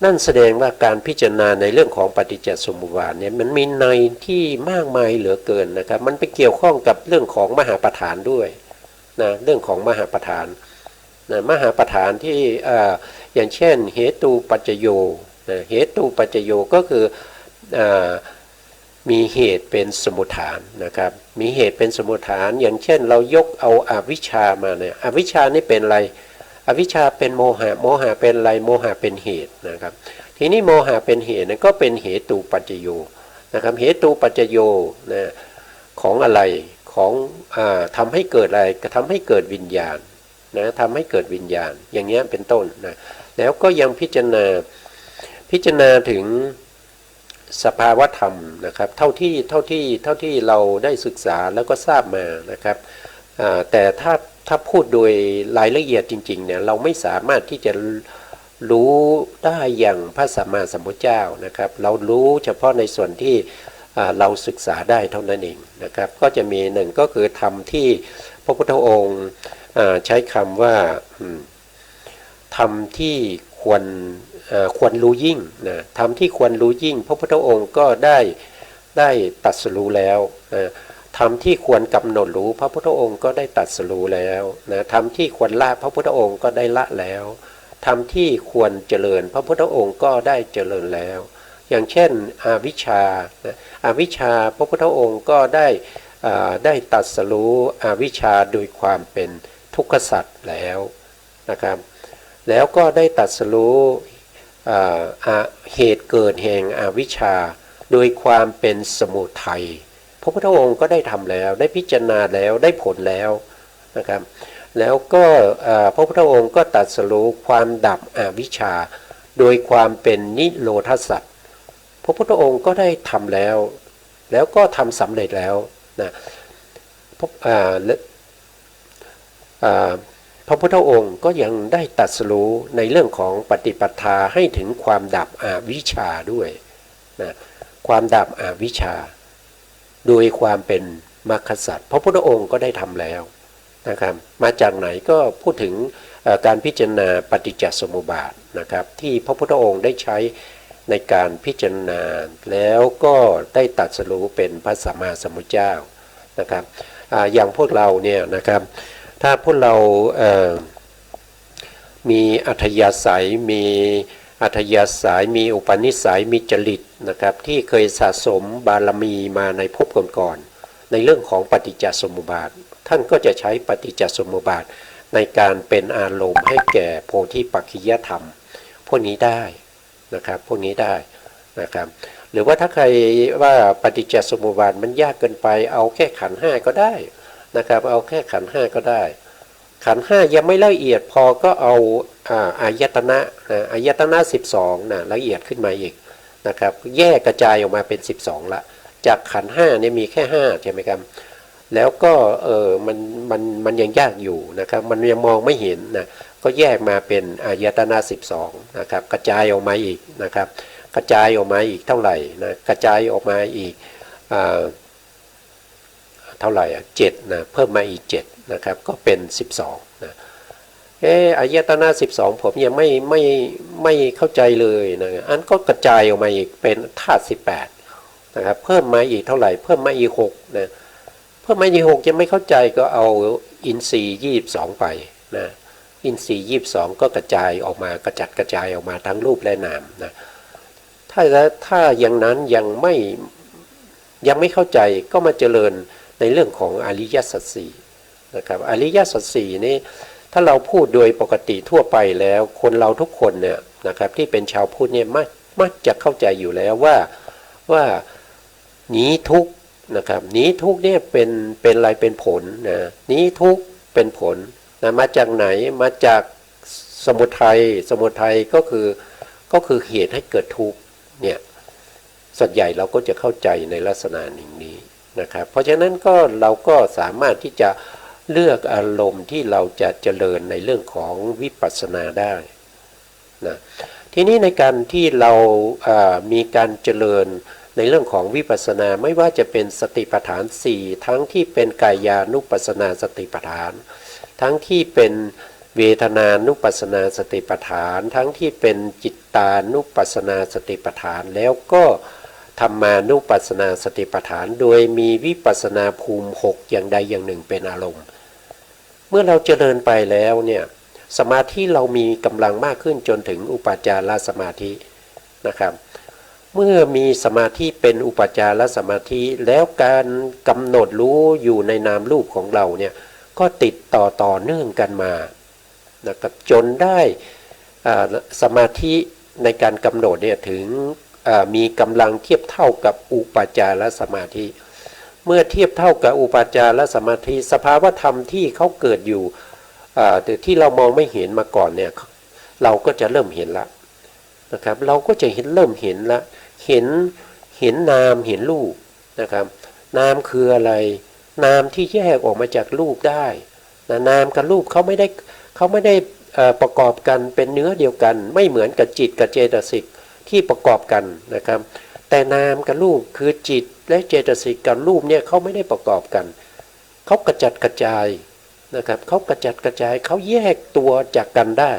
นั่นแสดงว่าการพิจารณาในเรื่องของปฏิจจสมุปบาทเนี่ยมันมีในที่มากมายเหลือเกินนะครับมันไปเกี่ยวข้องกับเรื่องของมหาประธานด้วยนะเรื่องของมหาประธานนะมหาประธานที่อย่างเช่นเหตุปัจจโยนะเหตุปัจจโยก็คืออมีเหตุเป็นสมุฏฐานนะครับมีเหตุเป็นสมุฏฐานอย่างเช่นเรายกเอาอวิชชามาเนี่ยอวิชชานี่เป็นอะไรอวิชชาเป็นโมหะโมหะเป็นอะไรโมหะเป็นเหตุนะครับทีนี้โมหะเป็นเหตุนั้นก็เป็นเหตุปัจจโยนะครับเหตุปัจจโยนะของอะไรของทำให้เกิดอะไรทำให้เกิดวิญญาณนะทำให้เกิดวิญญาณอย่างเงี้ยเป็นต้นนะแล้วก็ยังพิจารณาถึงสภาวธรรมนะครับเท่าที่เราได้ศึกษาแล้วก็ทราบมานะครับแต่ถ้าพูดโดยรายละเอียดจริงๆเนี่ยเราไม่สามารถที่จะรู้ได้อย่างพระสัมมาสัมพุทธเจ้านะครับเรารู้เฉพาะในส่วนที่เราศึกษาได้เท่านั้นเองนะครับก็จะมีหนึ่งก็คือธรรมที่พระพุทธองค์ใช้คำว่าธรรมที่ควรรู้ยิ่งนะธรรมที่ควรรู้ยิ่งพระพุทธองค์ก็ได้ตรัสรู้แล้วนะธรรมที่ควรกำหนดรู้พระพุทธองค์ก็ได้ตรัสรู้แล้วนะธรรมที่ควรละพระพุทธองค์ก็ได้ละแล้วธรรมที่ควรเจริญพระพุทธองค์ก็ได้เจริญแล้วอย่างเช่นอวิชชาอวิชชาพระพุทธองค์ก็ได้ตรัสรู้อวิชชาโดยความเป็นทุกขสัจแล้วนะครับแล้วก็ได้ตรัสรู้เหตุเกิดแห่งอวิชชาโดยความเป็นสมุทัยพระพุทธองค์ก็ได้ทำแล้วได้พิจารณาแล้วได้ผลแล้วนะครับแล้วก็พระพุทธองค์ก็ตรัสรู้ความดับอวิชชาโดยความเป็นนิโรธสัจพระพุทธองค์ก็ได้ทำแล้วก็ทำสำเร็จแล้วนะพระพุทธองค์ก็ยังได้ตรัสรู้ในเรื่องของปฏิปทาให้ถึงความดับอวิชชาด้วยนะความดับอวิชชาโดยความเป็นมรรคสัจพระพุทธองค์ก็ได้ทำแล้วนะครับมาจากไหนก็พูดถึงการพิจารณาปฏิจจสมุปบาทนะครับที่พระพุทธองค์ได้ใช้ในการพิจารณาแล้วก็ได้ตรัสรู้เป็นพระสัมมาสัมพุทธเจ้านะครับอย่างพวกเราเนี่ยนะครับถ้าพวกเรามีอัธยาศัยมีอุปนิสัยมีจริตนะครับที่เคยสะสมบารมีมาในภพก่อนๆในเรื่องของปฏิจจสมุปบาทท่านก็จะใช้ปฏิจจสมุปบาทในการเป็นอารมณ์ให้แก่โพธิปักขิยธรรมพวกนี้ได้นะครับพวกนี้ได้นะครับหรือว่าถ้าใครว่าปฏิจจสมุปบาทมันยากเกินไปเอาแค่ขันธ์ห้าก็ได้นะครับเอาแค่ขันธ์ห้าก็ได้ขันธ์ห้ายังไม่ละเอียดพอก็เอาอายตนะอายตนะ12นะละเอียดขึ้นมาอีกนะครับแยกกระจายออกมาเป็น12ละจากขันธ์ห้าเนี่ยมีแค่5ใช่ไหมครับแล้วก็มันยังยากอยู่นะครับมันยังมองไม่เห็นนะก็แยกมาเป็นอายตนะ12นะครับกระจายออกมาอีกนะครับกระจายออกมาอีกเท่าไหร่นะกระจายออกมาอีกเท่าไหร่7นะเพิ่มมาอีก7นะครับก็เป็น12นะอายตนะ12ผมยังไม่เข้าใจเลยนะอันก็กระจายออกมาอีกเป็นธาตุ18นะครับเพิ่มมาอีกเท่าไหร่เพิ่มมาอีก6นะเพิ่มมาอีก6ยังไม่เข้าใจก็เอาอินทรีย์22ไปนะอินทรีย์22ก็กระจายออกมากระจัดกระจายออกมาทั้งรูปและนามนะถ้าอย่างนั้นยังไม่เข้าใจก็มาเจริญในเรื่องของอริยสัจสี่นะครับอริยสัจสี่นี่ถ้าเราพูดโดยปกติทั่วไปแล้วคนเราทุกคนเนี่ยนะครับที่เป็นชาวพุทธเนี่ยมักจะเข้าใจอยู่แล้วว่าหนีทุกข์นะครับหนีทุกข์เนี่ยเป็นอะไรเป็นผลนะหนีทุกข์เป็นผลนะมาจากไหนมาจากสมุทัยก็คือเหตุให้เกิดทุกข์เนี่ยส่วนใหญ่เราก็จะเข้าใจในลักษณะนี้นะครับเพราะฉะนั้นเราก็สามารถที่จะเลือกอารมณ์ที่เราจะเจริญในเรื่องของวิปัสสนาได้นะทีนี้ในการที่เรามีการเจริญในเรื่องของวิปัสสนาไม่ว่าจะเป็นสติปัฏฐาน4ทั้งที่เป็นกายานุปัสสนาสติปัฏฐานทั้งที่เป็นเวทนานุปัสสนาสติปัฏฐานทั้งที่เป็นจิต ตานุปัสสนาสติปัฏฐานแล้วก็ธรรมานุปัสสนาสติปัฏฐานโดยมีวิปัสสนาภูมิ6อย่างใดอย่างหนึ่งเป็นอารมณ์เมื่อเราเจริญไปแล้วเนี่ยสมาธิเรามีกำลังมากขึ้นจนถึงอุปจารสมาธินะครับเมื่อมีสมาธิเป็นอุปจารสมาธิแล้วการกำหนดรู้อยู่ในนามรูปของเราเนี่ยก็ติดต่อเนื่องกันมานะครับจนได้สมาธิในการกำหนดเนี่ยถึงมีกำลังเทียบเท่ากับอุปจารสมาธิเมื่อเทียบเท่ากับอุปจารสมาธิสภาวธรรมที่เขาเกิดอยู่ที่เรามองไม่เห็นมาก่อนเนี่ยเราก็จะเริ่มเห็นละนะครับเราก็จะเริ่มเห็นละเห็นนามเห็นรูปนะครับนามคืออะไรนามที่แยกออกมาจากรูปได้นามกับรูปเขาไม่ได้ประกอบกันเป็นเนื้อเดียวกันไม่เหมือนกับจิตกับเจตสิกที่ประกอบกันนะครับแต่นามกับรูปคือจิตและเจตสิกกับรูปเนี่ยเขาไม่ได้ประกอบกันเขากระจัดกระจายนะครับเขากระจัดกระจายเขาแยกตัวจากกันได้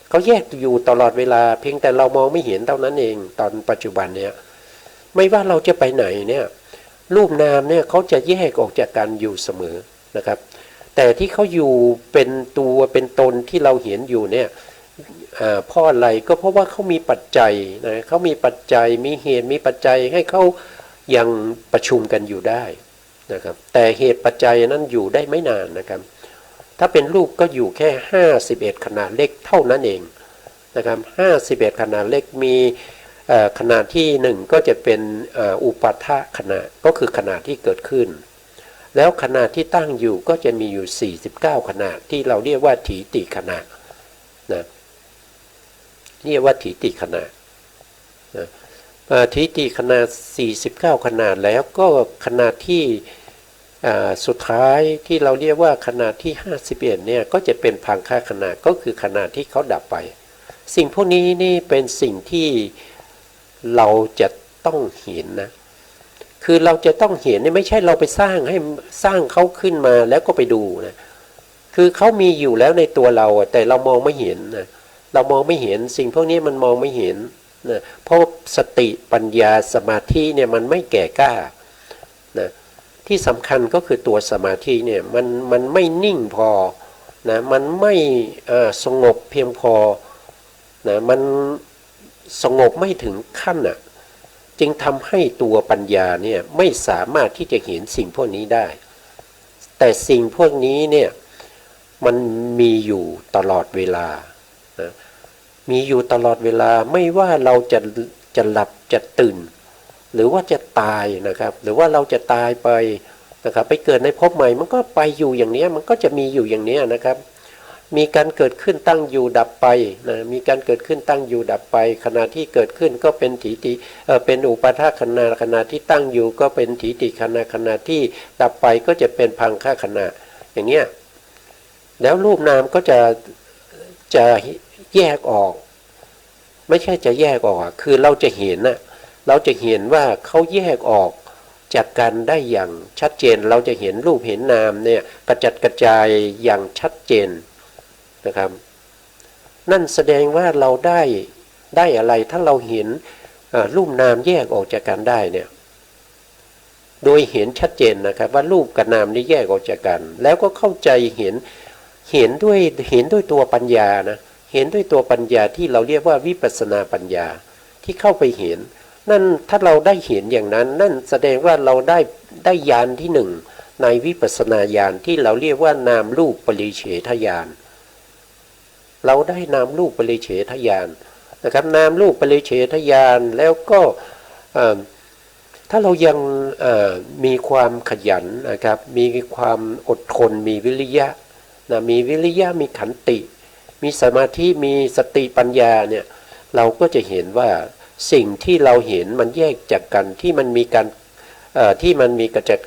เขาแยกอยู่ตลอดเวลาเพียงแต่เรามองไม่เห็นเท่านั้นเองตอนปัจจุบันเนี่ยไม่ว่าเราจะไปไหนเนี่ยรูปนามเนี่ยเขาจะแยกออกจากกันอยู่เสมอนะครับแต่ที่เขาอยู่เป็นตัวเป็นตนที่เราเห็นอยู่เนี่ยเพราะอะไรก็เพราะว่าเขามีปัจจัยนะเขามีปัจจัยมีเหตุมีปัจจัยให้เขายังประชุมกันอยู่ได้นะครับแต่เหตุปัจจัยนั้นอยู่ได้ไม่นานนะครับถ้าเป็นรูปก็อยู่แค่51ขนาดเล็กเท่านั้นเองนะครับ51ขนาดเล็กมีขนาดที่1ก็จะเป็นอุปาทะขณะก็คือขนาดที่เกิดขึ้นแล้วขนาดที่ตั้งอยู่ก็จะมีอยู่49ขนาดที่เราเรียกว่าถีติขณะนะเรียกว่าถีติขณะนะถีติขณะ49ขนาดแล้วก็ขนาดที่สุดท้ายที่เราเรียกว่าขนาดที่51เนี่ยก็จะเป็นพังคขณะก็คือขนาดที่เขาดับไปสิ่งพวกนี้นี่เป็นสิ่งที่เราจะต้องเห็นนะคือเราจะต้องเห็นนี่ไม่ใช่เราไปสร้างเขาขึ้นมาแล้วก็ไปดูนะคือเขามีอยู่แล้วในตัวเราแต่เรามองไม่เห็นนะเรามองไม่เห็นสิ่งพวกนี้มันมองไม่เห็นนะเพราะสติปัญญาสมาธิเนี่ยมันไม่แก่กล้านะที่สำคัญก็คือตัวสมาธิเนี่ยมันไม่นิ่งพอนะมันไม่สงบเพียงพอนะมันสงบไม่ถึงขั้นจึงทำให้ตัวปัญญาเนี่ยไม่สามารถที่จะเห็นสิ่งพวกนี้ได้แต่สิ่งพวกนี้เนี่ยมันมีอยู่ตลอดเวลานะมีอยู่ตลอดเวลาไม่ว่าเราจะหลับจะตื่นหรือว่าจะตายนะครับหรือว่าเราจะตายไปนะครับไปเกิดในภพใหม่มันก็ไปอยู่อย่างนี้มันก็จะมีอยู่อย่างนี้นะครับมีการเกิดขึ้นตั้งอยู่ดับไปนะมีการเกิดขึ้นตั้งอยู่ดับไปขณะที่เกิดขึ้นก็เป็นถีติเป็นอุปาทขณะขณะที่ตั้งอยู่ก็เป็นถีติขณะขณะที่ดับไปก็จะเป็นพังคขณะอย่างเงี้ยแล้วรูปนามก็จะแยกออกไม่ใช่จะแยกออกคือเราจะเห็นนะเราจะเห็นว่าเขาแยกออกจากกันได้อย่างชัดเจนเราจะเห็นรูปเห็นนามเนี่ยกระจัดกระจายอย่างชัดเจนนะครับนั่นแสดงว่าเราได้อะไรถ้าเราเห็นรูปนามแยกออกจากกันได้เนี่ยโดยเห็นชัดเจนนะครับว่ารูปกับนามนี่แยกออกจากกันแล้วก็เข้าใจเห็นด้วยตัวปัญญานะเห็นด้วยตัวปัญญาที่เราเรียกว่าวิปัสสนาปัญญาที่เข้าไปเห็นนั่นถ้าเราได้เห็นอย่างนั้นนั่นแสดงว่าเราได้ญาณที่หนึ่งในวิปัสสนาญาณที่เราเรียกว่านามรูปปริเฉทญาณเราได้นามรูปปริเฉทญาณนะครับนามรูปปริเฉทญาณแล้วก็ถ้าเรายังมีความขยันนะครับมีความอดทนมีวิริยะนะมีวิริยะมีขันติมีสมาธิมีสติปัญญาเนี่ยเราก็จะเห็นว่าสิ่งที่เราเห็นมันแยกจากกันที่มันมีการที่มันมีกระจัด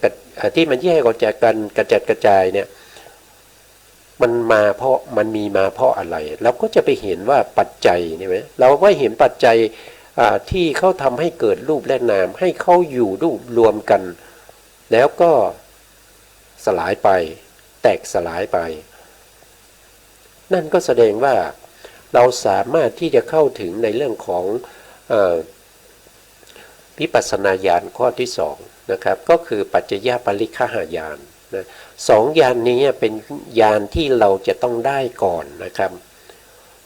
ที่มันแยกออกจากกันกระจัดกระจายเนี่ยมันมาเพราะมันมีมาเพราะอะไรเราก็จะไปเห็นว่าปัจจัยนี่ไหมเราว่าเห็นปัจจัยที่เขาทำให้เกิดรูปและนามให้เขาอยู่รวมกันแล้วก็สลายไปแตกสลายไปนั่นก็แสดงว่า เราสามารถที่จะเข้าถึงในเรื่องของวิปัสสนาญาณข้อที่สองนะครับก็คือปัจจยปริฆหญาณนะสองญาณนี้เป็นญาณที่เราจะต้องได้ก่อนนะครับ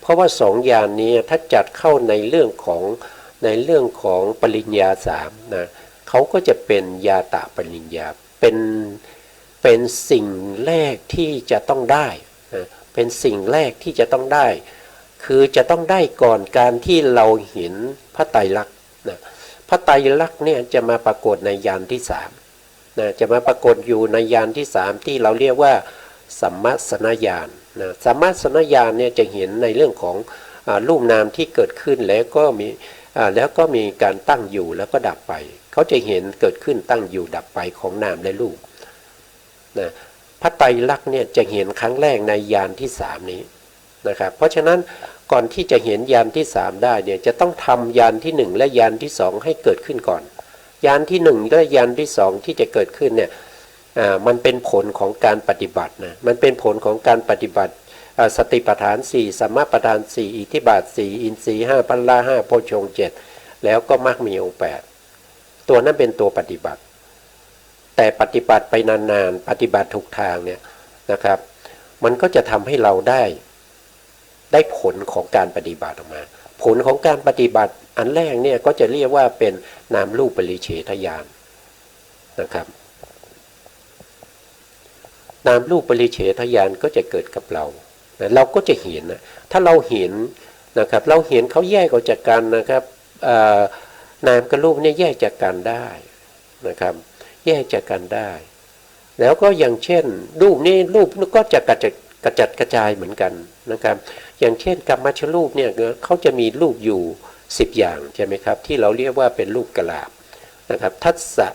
เพราะว่าสองญาณนี้ถ้าจัดเข้าในเรื่องของปริญญาสามนะเขาก็จะเป็นญาตะปริญญาเป็นสิ่งแรกที่จะต้องได้นะเป็นสิ่งแรกที่จะต้องได้คือจะต้องได้ก่อนการที่เราเห็นพระไตรลักษณ์นะพระไตรลักษณ์เนี่ยจะมาปรากฏในญาณที่สามนะจะมาปรากฏอยู่ในญาณที่สามที่เราเรียกว่าสัมมัสสนญาณนะสัมมัสสนญาณเนี่ยจะเห็นในเรื่องของรูปนามที่เกิดขึ้นแล้วก็มีการตั้งอยู่แล้วก็ดับไปเขาจะเห็นเกิดขึ้นตั้งอยู่ดับไปของนามและรูปนะพระไตรลักษณ์เนี่ยจะเห็นครั้งแรกในญาณที่สามนี้นะครับเพราะฉะนั้นก่อนที่จะเห็นญาณที่สามได้เนี่ยจะต้องทำญาณที่หนึ่งและญาณที่สองให้เกิดขึ้นก่อนญาณที่หนึ่งและญาณที่สองที่จะเกิดขึ้นเนี่ยมันเป็นผลของการปฏิบัตินะมันเป็นผลของการปฏิบัติสติปัฏฐาน4สัมมาปัฏฐาน4อิทธิบาท4อินทรีย์5ปัญญา5โพชฌงค์7แล้วก็มรรคมีองค์8ตัวนั้นเป็นตัวปฏิบัติแต่ปฏิบัติไปนานๆปฏิบัติถูกทางเนี่ยนะครับมันก็จะทำให้เราได้ผลของการปฏิบัติออกมาผลของการปฏิบัติอันแรกเนี่ยก็จะเรียกว่าเป็นนามรูปปริเฉทญาณนะครับนามรูปปริเฉทญาณก็จะเกิดกับเราก็จะเห็นนะถ้าเราเห็นนะครับเราเห็นเขาแยกออกจากกันนะครับนามกับรูปเนี่ยแยกจากกันได้นะครับแยกจากกันได้แล้วก็อย่างเช่นรูปก็จะกระจัดกระจายเหมือนกันนะครับอย่างเช่นกรรมชรูปเนี่ยเขาจะมีรูปอยู่10อย่างใช่ไหมครับที่เราเรียกว่าเป็นรูปกลาบนะครับทัสสะ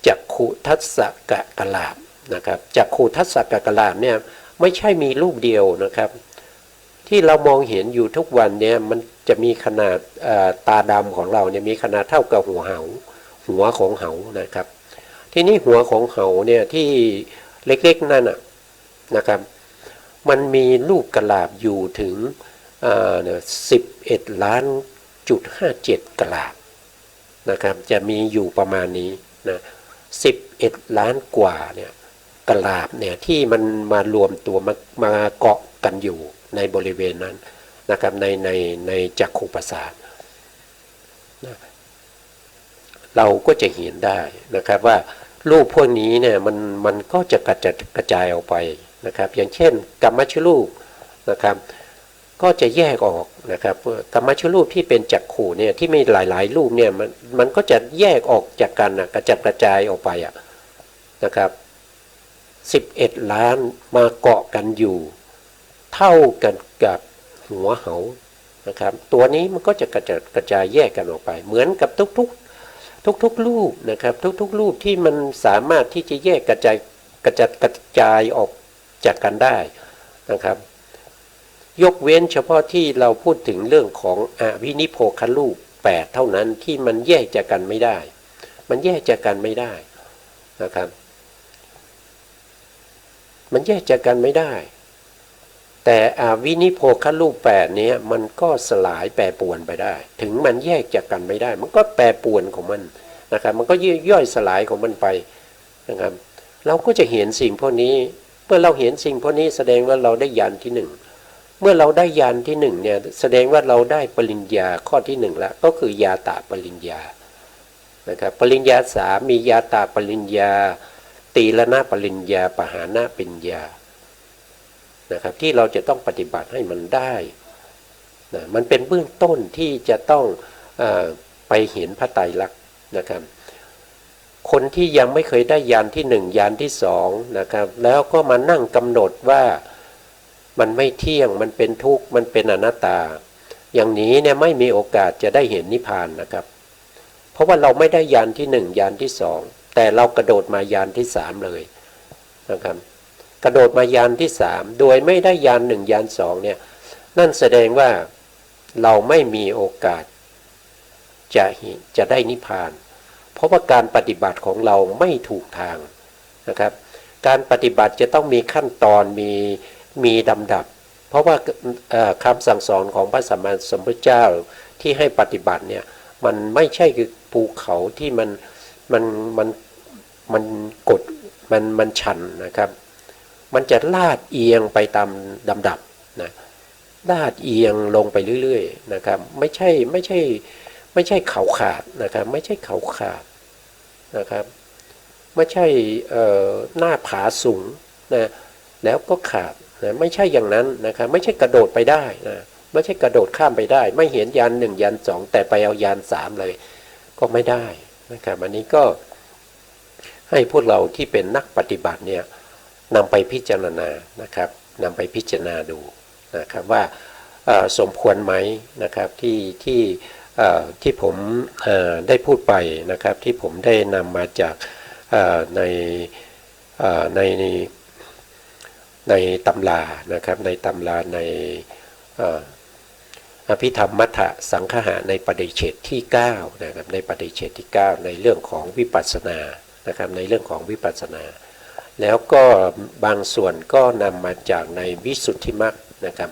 จักขุทัสสะกะกลาบนะครับจักขุทัสสะกะกลาบเนี่ยไม่ใช่มีรูปเดียวนะครับที่เรามองเห็นอยู่ทุกวันเนี่ยมันจะมีขนาดตาดำของเราเนี่ยมีขนาดเท่ากับหัวของเหานะครับทีนี้หัวของเหาเนี่ยที่เล็กๆนั่นนะครับมันมีลูกกะลาบอยู่ถึง11.57 ล้านกะลาบนะครับจะมีอยู่ประมาณนี้นะ11 ล้านกว่าเนี่ยกะลาบเนี่ยที่มันมารวมตัวมาเกาะกันอยู่ในบริเวณนั้นนะครับในจักขุประสาทนะเราก็จะเห็นได้นะครับว่ารูปพวกนี้เนี่ยมันก็จะกระจายออกไปนะครับอย่างเช่นกรรมชรูปนะครับก็จะแยกออกนะครับกรรมชรูปที่เป็นจักขุเนี่ยที่มีหลายๆรูปเนี่ยมันก็จะแยกออกจากกันกระจายออกไปนะครับ11 ล้านมาเกาะกันอยู่เท่ากันกับหัวเหานะครับตัวนี้มันก็จะกระจายแยกกันออกไปเหมือนกับทุกรูปนะครับทุกรูปที่มันสามารถที่จะแยกกระจายออกจากกันได้นะครับยกเว้นเฉพาะที่เราพูดถึงเรื่องของอวินิโพครูป8เท่านั้นที่มันแยกจากกันไม่ได้มันแยกจากกันไม่ได้นะครับมันแยกจากกันไม่ได้แต่อวินิโพครูป8นี้มันก็สลายแปรปรวนไปได้ถึงมันแยกจากกันไม่ได้มันก็แปรปรวนของมันนะครับมันก็ย่อยสลายของมันไปนะครับเราก็จะเห็นสิ่งพวกนี้เมื่อเราเห็นสิ่งพวกนี้แสดงว่าเราได้ญาณที่หนึ่งเมื่อเราได้ญาณที่หนึ่งเนี่ยแสดงว่าเราได้ปริญญาข้อที่หนึ่งแล้วก็คือยาตะปริญญานะครับปริญญา3มียาตะปริญญาตีรณปริญญาปหานะปริญญานะครับที่เราจะต้องปฏิบัติให้มันได้นะมันเป็นเบื้องต้นที่จะต้องไปเห็นพระไตรลักษณ์นะครับคนที่ยังไม่เคยได้ญาณที่หนึ่งญาณที่สองนะครับแล้วก็มานั่งกำหนดว่ามันไม่เที่ยงมันเป็นทุกข์มันเป็นอนัตตาอย่างนี้เนี่ยไม่มีโอกาสจะได้เห็นนิพพานนะครับเพราะว่าเราไม่ได้ญาณที่หนึ่งญาณที่สองแต่เรากระโดดมาญาณที่สามเลยนะครับกระโดดมาญาณที่สามโดยไม่ได้ญาณหนึ่งญาณสองเนี่ยนั่นแสดงว่าเราไม่มีโอกาสจะได้นิพพานเพราะว่าการปฏิบัติของเราไม่ถูกทางนะครับการปฏิบัติจะต้องมีขั้นตอนมีลำดับ เพราะว่าคำสั่งสอนของพระสัมมาสัมพุทธเจ้าที่ให้ปฏิบัติเนี่ยมันไม่ใช่คือภูเขาที่มันมันมันกดมันชันนะครับมันจะลาดเอียงไปตามลำดับนะลาดเอียงลงไปเรื่อยๆนะครับไม่ใช่เขาขาดนะครับไม่ใช่เขาขาดนะครับไม่ใช่หน้าผาสูงนะแล้วก็ขาดนะไม่ใช่อย่างนั้นนะครับไม่ใช่กระโดดไปได้นะไม่ใช่กระโดดข้ามไปได้ไม่เห็นยาน1ยาน2แต่ไปเอายาน3เลยก็ไม่ได้นะครับอันนี้ก็ให้พวกเราที่เป็นนักปฏิบัติเนี่ยนำไปพิจารณานะครับนำไปพิจารณาดูนะครับว่าสมควรไหมนะครับที่ผมได้พูดไปนะครับที่ผมได้นำมาจากในในตำรานะครับในตำราในอภิธรรมมัทธสังคหะในปฏิเฉดที่9นะครับในปฏิเฉดที่9ในเรื่องของวิปัสสนานะครับในเรื่องของวิปัสสนาแล้วก็บางส่วนก็นำมาจากในวิสุทธิมรรคนะครับ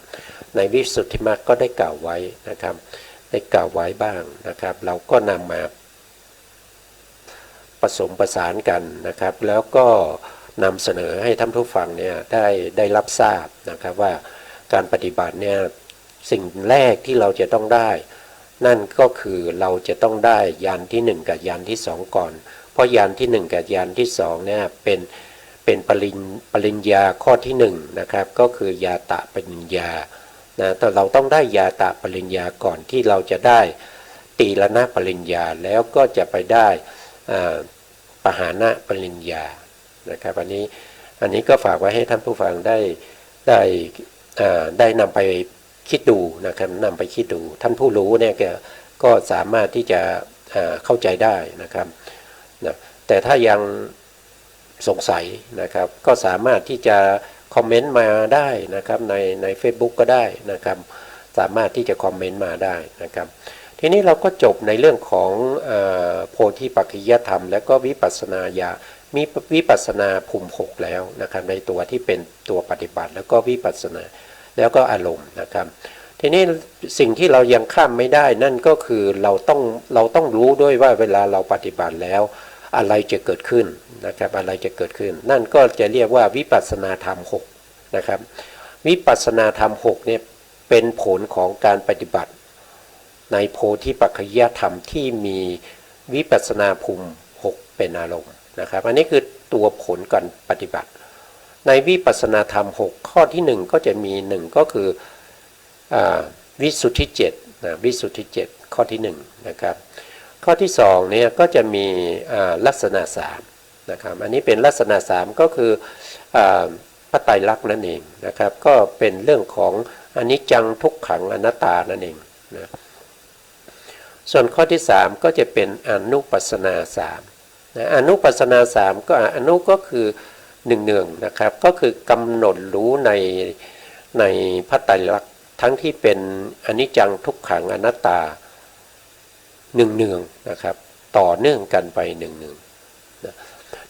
ในวิสุทธิมรรคก็ได้กล่าวไว้นะครับได้กล่าวไว้บ้างนะครับเราก็นำมาผสมประสานกันนะครับแล้วก็นำเสนอให้ท่านผู้ฟังเนี่ยได้รับทราบนะครับว่าการปฏิบัติเนี่ยสิ่งแรกที่เราจะต้องได้นั่นก็คือเราจะต้องได้ยานที่1กับยานที่2ก่อนเพราะยานที่1กับยานที่2เนี่ยเป็นปริญญาข้อที่1นะครับก็คือยาตะปริญญานะแต่เราต้องได้ยาตะปริญญาก่อนที่เราจะได้ตีรณปริญญาแล้วก็จะไปได้ปหานะปริญญานะครับอันนี้ก็ฝากไว้ให้ท่านผู้ฟังได้นำไปคิดดูนะครับนำไปคิดดูท่านผู้รู้เนี่ยก็สามารถที่จะเข้าใจได้นะครับนะแต่ถ้ายังสงสัยนะครับก็สามารถที่จะคอมเมนต์มาได้นะครับใน Facebook ก็ได้นะครับสามารถที่จะคอมเมนต์มาได้นะครับทีนี้เราก็จบในเรื่องของโพธิปัจจยธรรมและก็วิปัสสนาญามีวิปัสสนาภูมิ6แล้วนะครับในตัวที่เป็นตัวปฏิบัติแล้วก็วิปัสสนาแล้วก็อารมณ์นะครับทีนี้สิ่งที่เรายังข้ามไม่ได้นั่นก็คือเราต้องรู้ด้วยว่าเวลาเราปฏิบัติแล้วอะไรจะเกิดขึ้นนะครับอะไรจะเกิดขึ้นนั่นก็จะเรียกว่าวิปัสสนาธรรม6นะครับวิปัสสนาธรรม6เนี่ยเป็นผลของการปฏิบัติในโพธิปัจจยธรรมที่มีวิปัสสนาภูมิ6เป็นอารมณ์นะครับอันนี้คือตัวผลการปฏิบัติในวิปัสสนาธรรม6ข้อที่1ก็จะมี1ก็คือวิสุทธิ7นะวิสุทธิ7ข้อที่1นะครับข้อที่2เนี่ยก็จะมีลักษณะ3นะครับอันนี้เป็นลักษณะ3ก็คือพระไตรลักษณ์นั่นเองนะครับก็เป็นเรื่องของอนิจจังทุกขังอนัตตานั่นเองนะส่วนข้อที่3ก็จะเป็นอนุปัสสนา3นะอนุปัสสนา3ก็อนุก็คือเนืองๆนะครับก็คือกำหนดรู้ในพระไตรลักษณ์ทั้งที่เป็นอนิจจังทุกขังอนัตตาเนืองๆนะครับต่อเนื่องกันไปเนืองๆนะ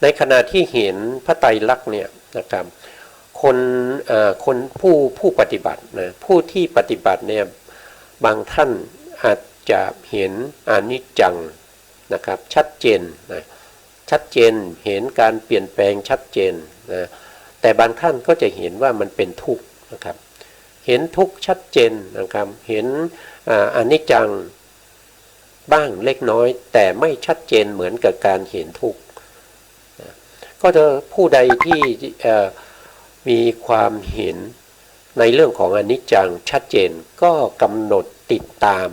ในขณะที่เห็นพระไตรลักษณ์เนี่ยนะครับคนผู้ปฏิบัตินะผู้ที่ปฏิบัติเนี่ยบางท่านอาจจะเห็นอนิจจังนะครับชัดเจนนะชัดเจนเห็นการเปลี่ยนแปลงชัดเจนนะแต่บางท่านก็จะเห็นว่ามันเป็นทุกข์นะครับเห็นทุกข์ชัดเจนนะครับเห็นอนิจจังบ้างเล็กน้อยแต่ไม่ชัดเจนเหมือนกับการเห็นทุกข์ก็จะผู้ใดที่มีความเห็นในเรื่องของอนิจจังชัดเจนก็กำหนดติดตาม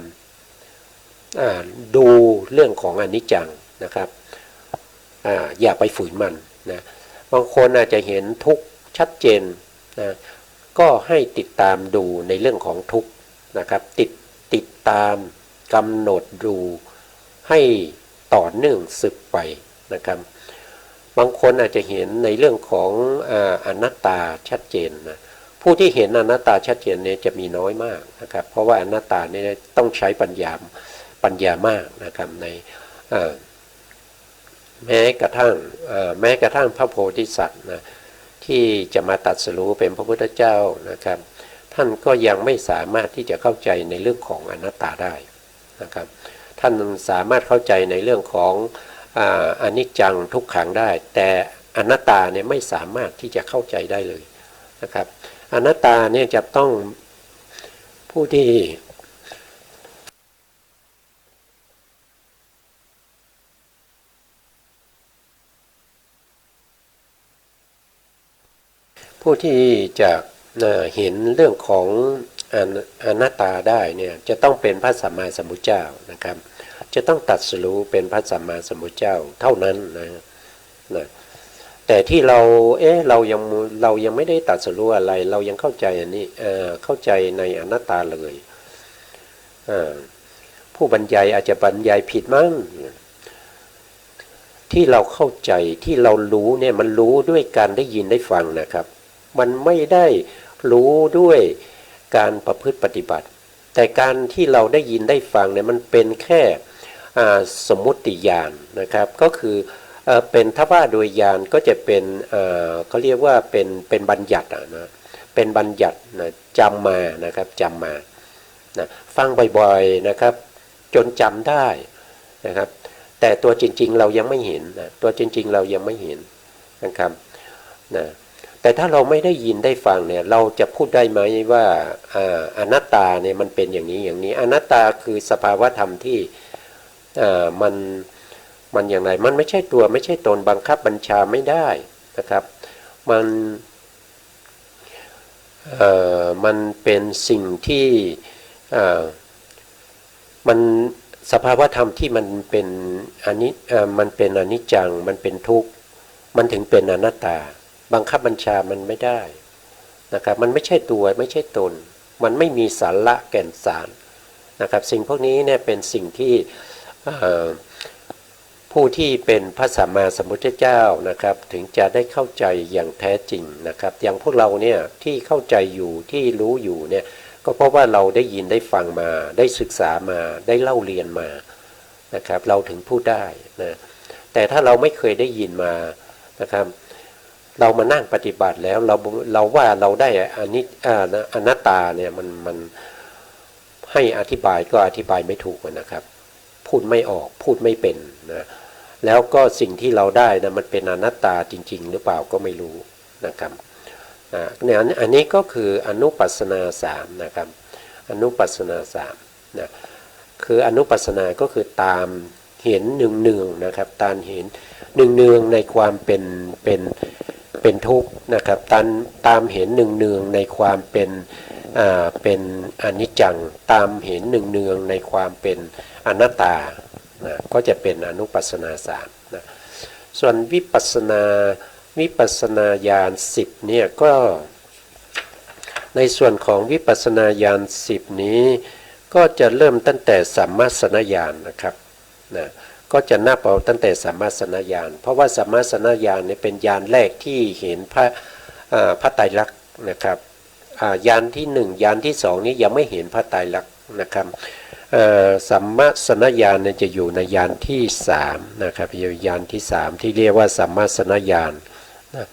ดูเรื่องของอนิจจังนะครับอย่าไปฝืนมันนะบางคนอาจจะเห็นทุกข์ชัดเจนนะก็ให้ติดตามดูในเรื่องของทุกข์นะครับติดตามกำหนดดูให้ต่อเนื่องสืบไปนะครับบางคนอาจจะเห็นในเรื่องของอนัตตาชัดเจนนะผู้ที่เห็นอนัตตาชัดเจนเนี่ยจะมีน้อยมากนะครับเพราะว่าอนัตตาเนี่ยต้องใช้ปัญญามากนะครับในแม้กระทั่งพระโพธิสัตว์นะที่จะมาตรัสรู้เป็นพระพุทธเจ้านะครับ ท่านก็ยังไม่สามารถที่จะเข้าใจในเรื่องของอนัตตาได้นะครับท่านสามารถเข้าใจในเรื่องของอนิจจังทุกขังได้แต่อนัตตาเนี่ยไม่สามารถที่จะเข้าใจได้เลยนะครับอนัตตาเนี่ยจะต้องผู้ที่จะเห็นเรื่องของอนัตตาได้เนี่ยจะต้องเป็นพระสัมมาสัมพุทธเจ้านะครับจะต้องตรัสรู้เป็นพระสัมมาสัมพุทธเจ้าเท่านั้นนะแต่ที่เรายังไม่ได้ตรัสรู้อะไรเรายังเข้าใจอันนี้เข้าใจในอนัตตาเลยผู้บรรยายอาจจะบรรยายผิดมั้งที่เราเข้าใจที่เรารู้เนี่ยมันรู้ด้วยการได้ยินได้ฟังนะครับมันไม่ได้รู้ด้วยการประพฤติปฏิบัติแต่การที่เราได้ยินได้ฟังเนี่ยมันเป็นแค่สมมุติญาณนะครับก็คือเป็นถ้าว่าโดยญาณก็จะเป็นเขาเรียกว่าเป็นบัญญัตินะเป็นบัญญัตินะจำมานะครับจำมานะฟังบ่อยๆนะครับจนจำได้นะครับแต่ตัวจริงๆเรายังไม่เห็นนะตัวจริงๆเรายังไม่เห็นนะครับนะแต่ถ้าเราไม่ได้ยินได้ฟังเนี่ยเราจะพูดได้ไหมว่าอนัตตาเนี่ยมันเป็นอย่างนี้อย่างนี้อนัตตาคือสภาวธรรมที่มันอย่างไรมันไม่ใช่ตัวไม่ใช่ตนบังคับบัญชาไม่ได้นะครับมันเป็นสิ่งที่มันสภาวธรรมที่มันเป็นมันเป็นอนิจจังมันเป็นทุกข์มันถึงเป็นอนัตตาบังคับบัญชามันไม่ได้นะครับมันไม่ใช่ตัวไม่ใช่ตนมันไม่มีสาระแก่นสารนะครับสิ่งพวกนี้เนี่ยเป็นสิ่งที่ผู้ที่เป็นพระสัมมาสัมพุทธเจ้านะครับถึงจะได้เข้าใจอย่างแท้จริงนะครับอย่างพวกเราเนี่ยที่เข้าใจอยู่ที่รู้อยู่เนี่ยก็เพราะว่าเราได้ยินได้ฟังมาได้ศึกษามาได้เล่าเรียนมานะครับเราถึงพูดได้นะแต่ถ้าเราไม่เคยได้ยินมานะครับเรามานั่งปฏิบัติแล้วเราว่าเราได้อนัตตาเนี่ยมันให้อธิบายก็อธิบายไม่ถูกนะครับพูดไม่ออกพูดไม่เป็นนะแล้วก็สิ่งที่เราได้นะมันเป็นอนัตตาจริงๆหรือเปล่าก็ไม่รู้นะครับเนี่ยอันนี้ก็คืออนุปัสสนา3นะครับอนุปัสสนา3นะคืออนุปัสสนาก็คือตามเห็นเนืองๆนะครับตามเห็นเนืองๆในความเป็นทุกข์นะครับตามเห็นเนืองๆในความเป็นอนิจจังตามเห็นเนืองๆในความเป็นอนัตตานะก็จะเป็นอนุปัสสนา3นะส่วนวิปัสสนาญาณ10เนี่ยก็ในส่วนของวิปัสสนาญาณ10นี้ก็จะเริ่มตั้งแต่สัมมาสนญาณนะครับนะก็จะนับเอาตั้งแต่สัมมาสนญาณเพราะว่าสัมมาสนญาณเนี่ยเป็นญาณแรกที่เห็นพระไตรลักษณ์นะครับญาณที่1ญาณที่2นี้ยังไม่เห็นพระไตรลักษณ์นะครับสัมมาสนญาณเนี่ยจะอยู่ในญาณที่3นะครับญาณที่3ที่เรียกว่าสัมมาสนญาณนะ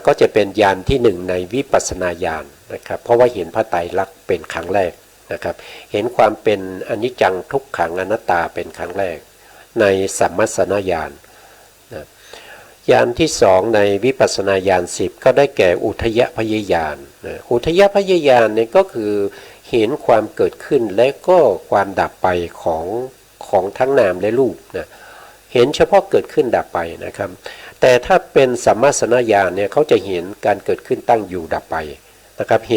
ก็จะเป็นญาณที่1ในวิปัสสนาญาณนะครับเพราะว่าเห็นพระไตรลักษณ์เป็นครั้งแรกนะครับเห็นความเป็นอนิจจังทุกขังอนัตตาเป็นครั้งแรกในสัมมาสนญาณนะญาณที่2ในวิปัสสนาญาณ10ก็ได้แก่อุทยพยญาณนะอุทยพยญาณเนี่ยก็คือเห็นความเกิดขึ้นและก็ความดับไปของทั้งนามและรูปนะเห็นเฉพาะเกิดขึ้นดับไปนะครับแต่ถ้าเป็นสัมมาสนญาณเนี่ยเขาจะเห็นการเกิดขึ้นตั้งอยู่ดับไปนะครับเ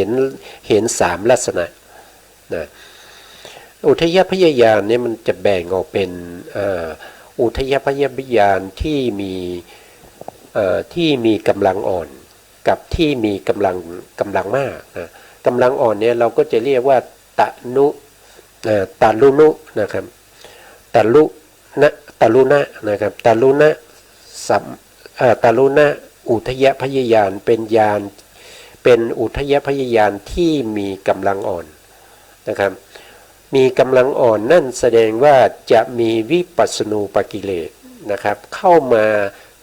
ห็น3ลักษณะนะอุทยพยญาณเนี่ยมันจะแบ่งออกเป็นอุทยพยญาณที่มีกำลังอ่อนกับที่มีกำลังมากนะกำลังอ่อนเนี่ยเราก็จะเรียกว่าตาลุนุนะครับตาลุนะนะครับตาลุนะอุทยพยญาณเป็นอุทยพยญาณที่มีกำลังอ่อนนะครับมีกำลังอ่อนนั่นแสดงว่าจะมีวิปัสสนูปกิเลสนะครับเข้ามา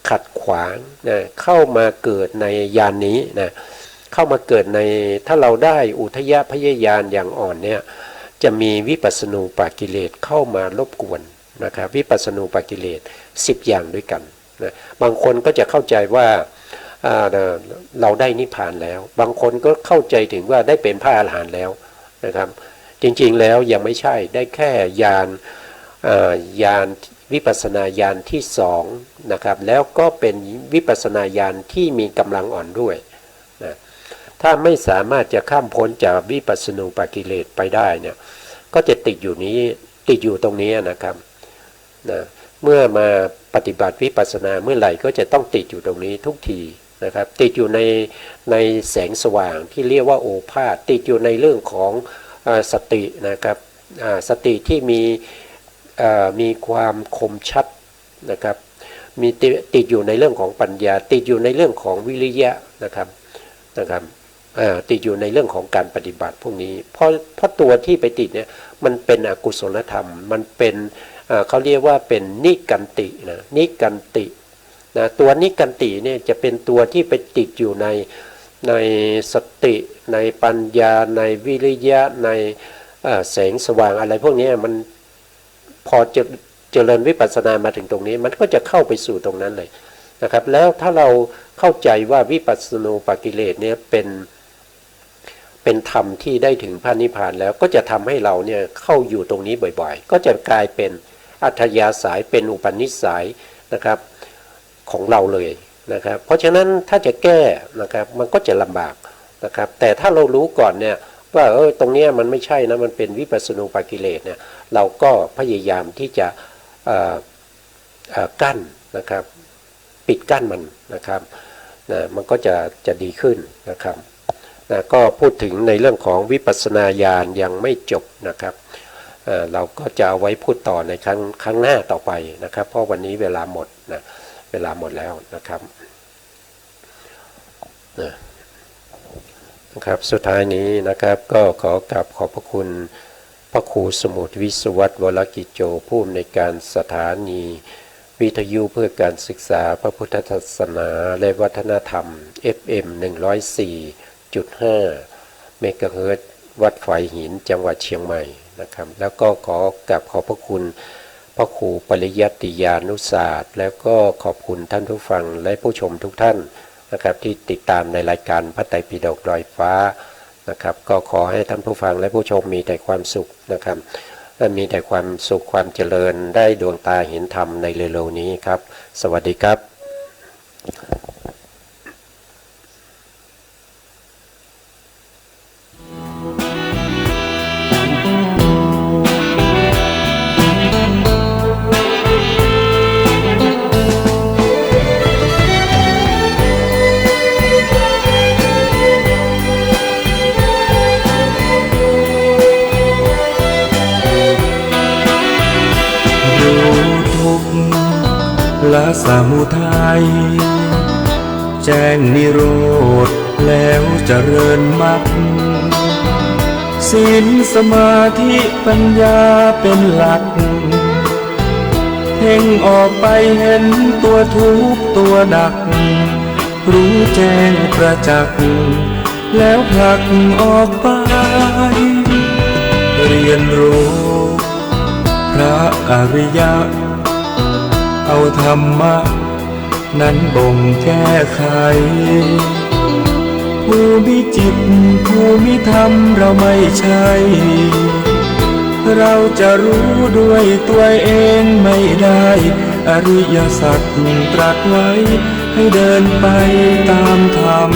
ขัดขวางนะเข้ามาเกิดในญาณนี้นะ เข้ามาเกิดในถ้าเราได้อุทยพยญาณอย่างอ่อนเนี่ยจะมีวิปัสสนูปกิเลสเข้ามารบกวนนะครับวิปัสสนูปกิเลส10อย่างด้วยกันนะบางคนก็จะเข้าใจว่าเราได้นิพพานแล้วบางคนก็เข้าใจถึงว่าได้เป็นพระอรหันต์แล้วนะครับจริงๆแล้วยังไม่ใช่ได้แค่ญาณวิปัสสนาญาณที่2นะครับแล้วก็เป็นวิปัสสนาญาณที่มีกำลังอ่อนด้วยนะถ้าไม่สามารถจะข้ามพ้นจากวิปัสสนูปกิเลสไปได้เนี่ยก็จะติดอยู่ตรงนี้นะครับนะเมื่อมาปฏิบัติวิปัสสนาเมื่อไหร่ก็จะต้องติดอยู่ตรงนี้ทุกทีนะครับติดอยู่ในแสงสว่างที่เรียกว่าโอภาสติดอยู่ในเรื่องของสตินะครับสติที่มีความคมชัดนะครับมีติดอยู่ในเรื่องของปัญญาติดอยู่ในเรื่องของวิริยะนะครับติดอยู่ในเรื่องของการปฏิบัติพวกนี้เพราะตัวที่ไปติดเนี่ยมันเป็นอกุศลธรรมมันเป็นเขาเรียกว่าเป็นนิกันตินะนิกันตินะตัวนิกันติเนี่ยจะเป็นตัวที่ไปติดอยู่ในสติในปัญญาในวิริยะในแสงสว่างอะไรพวกนี้มันพอจะเจริญวิปัสสนามาถึงตรงนี้มันก็จะเข้าไปสู่ตรงนั้นเลยนะครับแล้วถ้าเราเข้าใจว่าวิปัสสนูปกิเลสเนี่ยเป็นธรรมที่ได้ถึงพระนิพพานแล้วก็จะทำให้เราเนี่ยเข้าอยู่ตรงนี้บ่อยๆก็จะกลายเป็นอัธยาศัยเป็นอุปนิสัยนะครับของเราเลยนะครับเพราะฉะนั้นถ้าจะแก้นะครับมันก็จะลำบากนะครับแต่ถ้าเรารู้ก่อนเนี่ยว่าตรงนี้มันไม่ใช่นะมันเป็นวิปัสสนูปกิเลสเนี่ยเราก็พยายามที่จะกั้นนะครับปิดกั้นมันนะครับมันก็จะดีขึ้นนะครับก็พูดถึงในเรื่องของวิปัสสนาญาณยังไม่จบนะครับเราก็จะเอาไว้พูดต่อในครั้งหน้าต่อไปนะครับเพราะวันนี้เวลาหมดแล้วนะครับสุดท้ายนี้นะครับก็ขอกราบขอบพระคุณพระครูสมุทรวิศวัตรวรกิจโจผู้อำนวยการสถานีวิทยุเพื่อการศึกษาพระพุทธศาสนาและวัฒนธรรม FM 104.5 เมกะเฮิรตซ์วัดฝายหินจังหวัดเชียงใหม่นะครับแล้วก็ขอกราบขอบพระคุณพระครูปริยัติยานุศาสตร์แล้วก็ขอบคุณท่านผู้ฟังและผู้ชมทุกท่านนะครับที่ติดตามในรายการพระไตรปิฎกลอยฟ้านะครับก็ขอให้ท่านผู้ฟังและผู้ชมมีแต่ความสุขนะครับมีแต่ความสุขความเจริญได้ดวงตาเห็นธรรมในเร็วๆนี้ครับสวัสดีครับละสมุทัยแจ้งนิโรธแล้วเจริญมรรคศีลสมาธิปัญญาเป็นหลักเพ่งออกไปเห็นตัวทุกข์ตัวดักรู้แจ้งประจักษ์แล้วผลักออกไปเรียนรู้พระอริยะเอาธรรมะนั้นบ่งแก้ไขผู้มีจิตผู้มีธรรมเราไม่ใช่เราจะรู้ด้วยตัวเองไม่ได้อริยสัจตรัสไว้ให้เดินไปตามธรรม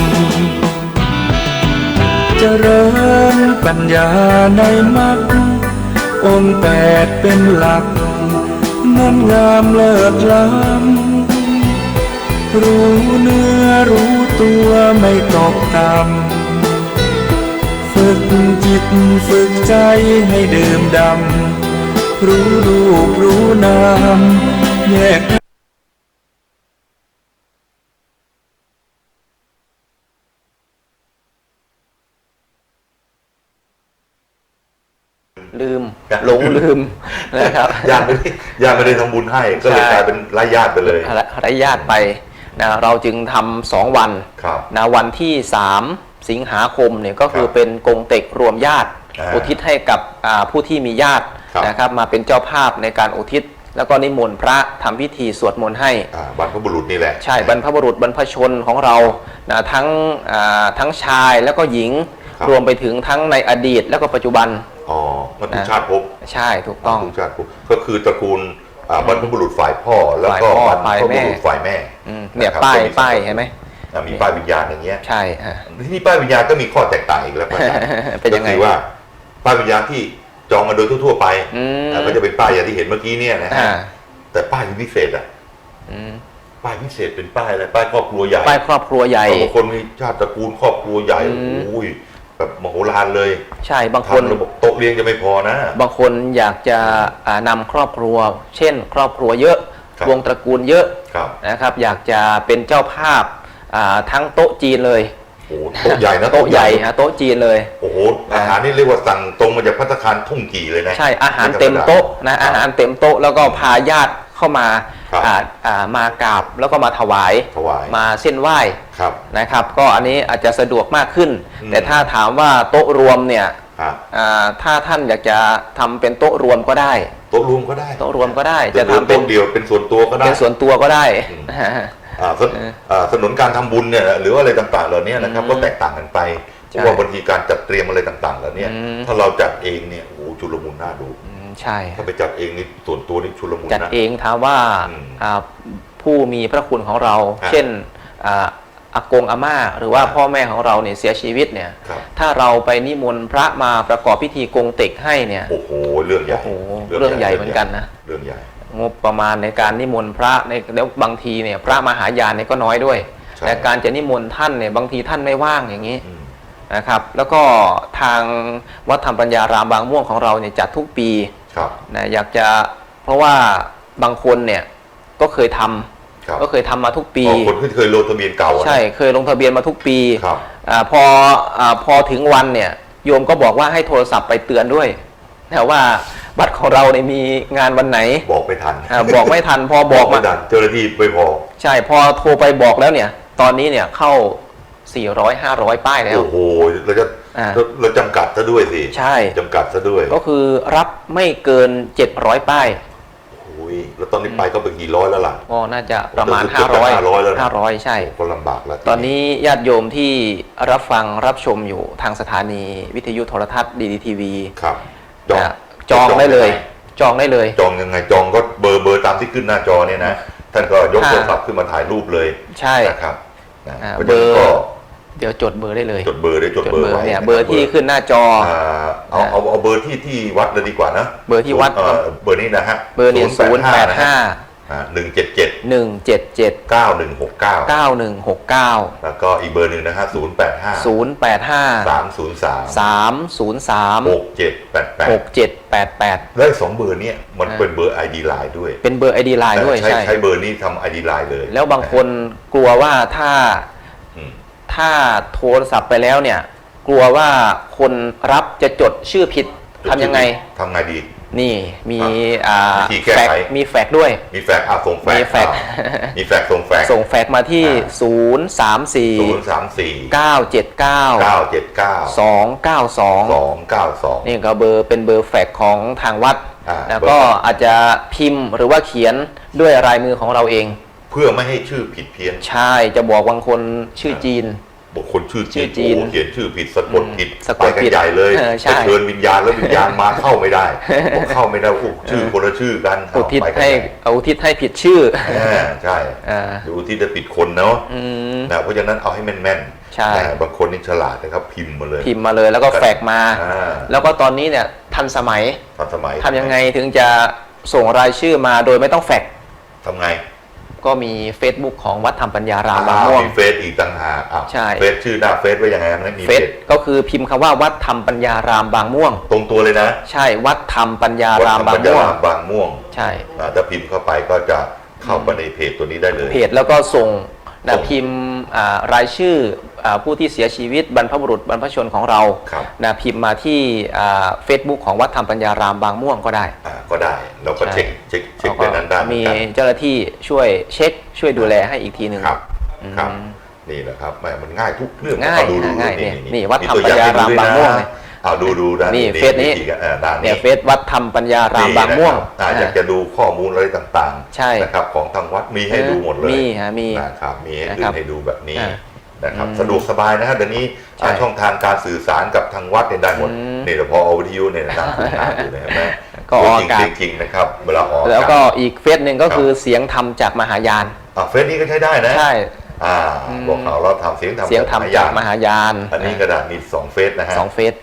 เจริญปัญญาในมรรคองค์8เป็นหลักงดงามเลิศล้ำรู้เนื้อรู้ตัวไม่ตกต่ำฝึกจิตฝึกใจให้ดื่มด่ำรู้รูปรู้นามแยกลืมหลงลืมนะครับญาติไม่ได้ทำบุญให้ก็เลยกลายเป็นไร้ญาติไปเลยไร้ญาติไปนะเราจึงทำ2 วันนะวันที่3 สิงหาคมเนี่ยก็คือ ครับ เป็นกงเต็กรวมญาติ อ่า อุทิศให้กับผู้ที่มีญาติ ครับ นะครับมาเป็นเจ้าภาพในการอุทิศ แล้วก็นิมนต์พระทำพิธีสวดมนต์ให้ บรรพบุรุษนี่แหละ ใช่บรรพบุรุษบรรพชนของเรานะทั้งชายแล้วก็หญิง ครับ รวมไปถึงทั้งในอดีตแล้วก็ปัจจุบัน อ๋อมันทุกชาติภพ ใช่ถูกต้อง ทุกชาติภพก็คือตระกูลบรรพบุรุษฝ่ายพ่อแล้วก็ ฝ่ายพ่อบ รรพบุรุษ ฝ่า ฝ่าย ย แม่ แม่ เนี่ย นะครับ ป้าย ก็มี ป้ายเห็นไหม มีป้ายวิญญาณอย่างเงี้ย ใช่ฮะ ที่นี่ป้ายวิญญาณก็มีข้อแตกต่างอีกแล้ว เป็นยังไง ก็คือว่าป้ายวิญญาณที่จองกันโดยทั่วๆไป อืม ก็จะเป็นป้ายอย่างที่เห็นเมื่อกี้เนี่ยนะฮะ อ่า แต่ป้ายที่พิเศษอ่ะ อืม ป้ายพิเศษเป็นป้ายอะไรป้ายครอบครัวใหญ่ ป้ายครอบครัวใหญ่ บางคนมีชาติตระกูลครอบครัวใหญ่ อืม โอ้ยแบบมโหฬารเลย ใช่บางคน ทำระบบโต๊ะเลี้ยงจะไม่พอนะ บางคนอยากจะนำครอบครัว เช่น ครอบครัวเยอะ ครับ วงตระกูลเยอะ ครับ นะครับ อยากจะเป็นเจ้าภาพทั้งโต๊ะจีนเลย โอ้โหโต๊ะใหญ่นะ โต๊ะใหญ่ฮะโต๊ะจีนเลย โอ้โหอาหารนี่เรียกว่าสั่งตรงมาจากภัตตาคารทุ่งกี่เลยนะ ใช่อาหารเต็มโต๊ะนะอาหารเต็มโต๊ะแล้วก็พาญาติเข้ามา ครับ มากราบแล้วก็มาถวาย ถวาย มาเส้นไหว้ ครับ นะครับ ก็อันนี้อาจจะสะดวกมากขึ้น อืม แต่ถ้าถามว่าโต๊ะรวมเนี่ย ครับ ถ้าท่านอยากจะทำเป็นโต๊ะรวมก็ได้ โต๊ะรวมก็ได้ โต๊ะรวมก็ได้ จะ จะทำ ทำเป็นเดียวเป็นส่วนตัวก็ได้ เป็นส่วนตัวก็ได้ อืม สนุนการทำบุญเนี่ยหรือว่าอะไรต่างๆเหล่านี้นะครับ อืม ก็แตกต่างกันไปเพ ใช่ ราะว่าบางทีการจัดเตรียมอะไรต่างๆเหล่านี้ อืม ถ้าเราจัดเองเนี่ยโอ้โหชุลมุนน่าดู ใช่ ถ้าไปจัดเองนี่ส่วนตัวนี่ชุลมุน จัด นะ เองถามว่า อืม ผู้มีพระคุณของเรา ครับ เช่นอากงอาม่าหรือว่า ครับ พ่อแม่ของเราเนี่ยเสียชีวิตเนี่ย ครับ ถ้าเราไปนิมนต์พระมาประกอบพิธีกงเต็กให้เนี่ย โอ้โหเรื่องใหญ่ โอ้โหเรื่องใหญ่เหมือนกันนะ เรื่องใหญ่ งบประมาณในการนิมนต์พระในแล้วบางทีเนี่ยพระมหายานเนี่ยก็น้อยด้วย ใช่ แต่การจะนิมนต์ท่านเนี่ยบางทีท่านไม่ว่างอย่างนี้ อืม นะครับแล้วก็ทางวัดธรรมปัญญารามบางม่วงของเราเนี่ยจัดทุกปี ครับ นะอยากจะเพราะว่าบางคนเนี่ยก็เคยทำ ครับ ก็เคยทำมาทุกปี อ๋อคนที่เคยลงทะเบียนเก่าอะนะ ใช่เคยลงทะเบียนมาทุกปี ครับ พอถึงวันเนี่ยโยมก็บอกว่าให้โทรศัพท์ไปเตือนด้วยแต่ว่าวัดของเราเนี่ยมีงานวันไหน บอกไม่ทัน บอกไม่ทันพอบอก ไม่ มา ทันเจ้าหน้าที่ไม่พอ ใช่พอโทรไปบอกแล้วเนี่ยตอนนี้เนี่ยเข้า 400-500 ป้ายแล้ว โอ้โหเราจะ อ่า เราจำกัดซะด้วยสิ ใช่ จำกัดซะด้วย ก็คือรับไม่เกิน 700 ป้าย โอ้ยแล้วตอนนี้ไปก็ไปกี่ร้อยแล้วล่ะ ก็น่าจะประมาณ เกือบจะ500แล้วนะ 500 ใช่ ก็ลำบากแล้ว ตอนนี้ญาติโยมที่รับฟังรับชมอยู่ทางสถานีวิทยุโทรทัศน์ DDTV ครับ จองได้เลย จองได้เลย จองยังไงจองก็เบอร์ตามที่ขึ้นหน้าจอเนี่ยนะท่านก็ยกโทรศัพท์ขึ้นมาถ่ายรูปเลย ใช่ นะครับนะ เบ เพราะฉะ อ นั้น ร์ ก็ เดี๋ยวจดเบอร์ได้เลย จดเบอร์ได้จดเบอร์ไว้ เนี่ย ะค เบอร์ที่ขึ้นหน้าจอ เอาเบอร์ที่วัดเลยดีกว่านะ เบอร์ที่วัด เบอร์นี้นะฮะ เบอร์เนี่ย177 085 177 9169 9169 แล้วก็อีกเบอร์หนึ่งนะฮะ085 085 303 303 6788 6788 แล้วสองเบอร์เนี้ยมันเป็นเบอร์ ID Line ด้วย เป็นเบอร์ ID Line ด้วยใช่ ใช้เบอร์นี้ทำ ID Line เลย แล้วบางคนกลัวว่าอืม ถ้าโทรศัพท์ไปแล้วเนี่ย กลัวว่าคนรับจะจดชื่อผิดทำยังไง ทำไงดี นี่มี วิธีแก้ แฟก ไข มีแฟกด้วย มีแฟกซ์ส่งแฟก มี ซ์ แฟกซ์ มีแฟกซ์ส่งแฟกซ์ ส่งแฟกซ์มาที่ 034 034 979 979 292 292 นี่ก็เป็นเบอร์แฟกซ์ของทางวัด แล้ว เบอร์ ก็อาจจะพิมพ์หรือว่าเขียนด้วยลายมือของเราเอง เพื่อไม่ให้ชื่อผิดเพี้ยน ใช่จะบอกบางคนชื่อจีน บุคคลชื่อ ชื่ จี อน จีน โอ้เขียนชื่อผิดสะกดผิด สะกดผิด ไปกันใหญ่เลย ใช่ จะเชิญวิญญาณแล้ววิญญาณมาเข้าไม่ได้บอกเข้าไม่ได้อุ๊ยชื่อคนละชื่อกัน อุทิศ ไปกัน ให้ ญ่ อุทิศให้ผิดชื่อ ใช่ อ่า หรืออุทิศจะผิดคนเนาะ อืม นะเพราะฉะนั้นเอาให้แม่น ใช่ บางคนนี่ฉลาดนะครับพิมพ์มาเลย พิมพ์มาเลยแล้วก็แฟกซ์มา อ่า แล้วก็ตอนนี้เนี่ยทันสมัย ทันสมัย ทำยังไงถึงจะส่งรายชื่อมาโดยไม่ต้องแฟกซ์ ทำไง ก็มี Facebook ของวัดธรรมปัญญารามบางม่วง มีเฟซอีกต่างหากอ้าว ใช่ เฟซชื่อหน้าเฟซไว้ยังไงไม่มี เฟซก็คือพิมพ์คำว่าวัดธรรมปัญญารามบางม่วง ตรงตัวเลยนะ ใช่วัดธรรมปัญญาราม วั บา ด ง ธรร ม่วง ปัญญารามบางม่วง ใช่ ถ้าพิมพ์เข้าไปก็จะเข้าไปในเพจตัวนี้ได้เลย เพจแล้วก็ส่ง ส่ง พิมพ์รายชื่อผู้ที่เสียชีวิตบรรพบุรุษบรรพชนของเรา ครับ พิมพ์มาที่เฟซบุ๊กของวัดธรรมปัญญารามบางม่วงก็ได้ ก็ได้เราก็ ใช่ เช็คในนั้นได้เหมือน มี กัน เจ้าหน้าที่ช่วยเช็คช่วยดูแลให้อีกทีหนึ่ง ครับครับ อืม นี่แหละครับแหมมันง่ายทุกเรื่อง ง่าย ดู ง่าย นี่ นี่วัดธรรมปัญญารามบางม่วง เอาดูนะ นี่เฟซนี้ ด้าน เนี่ นี้ ยเฟซวัดธรรมปัญญารามบางม่วง อยากจะดูข้อมูลอะไรต่าง ใช่ ๆนะครับของทางวัดมีให้ดูหมดเลย มีฮะมี นะครับมีให้ นะครับ ให้ดูแบบนี้ อ่า นะครับสะดวกสบายนะฮะเดี๋ยวนี้ ใช่ ช่องทางการสื่อสารกับทางวัดเนี่ยได้หมด อืม นี่เราพอเอาวิทยุเนี่ยนะอ่านอยู่นะเห็นไหม ก็ออกอากาศ จริงๆนะครับเวลาออก แล้วก็อีกเฟซหนึ่งก็คือเสียงธรรมจากมหายาน เฟซนี้ก็ใช้ได้นะ ใช่ บอกเขาเราทำเสียงธรรม เสียงธรรมจากมหายาน อันนี้กระดาษมี2เฟซนะฮะ สองเฟซ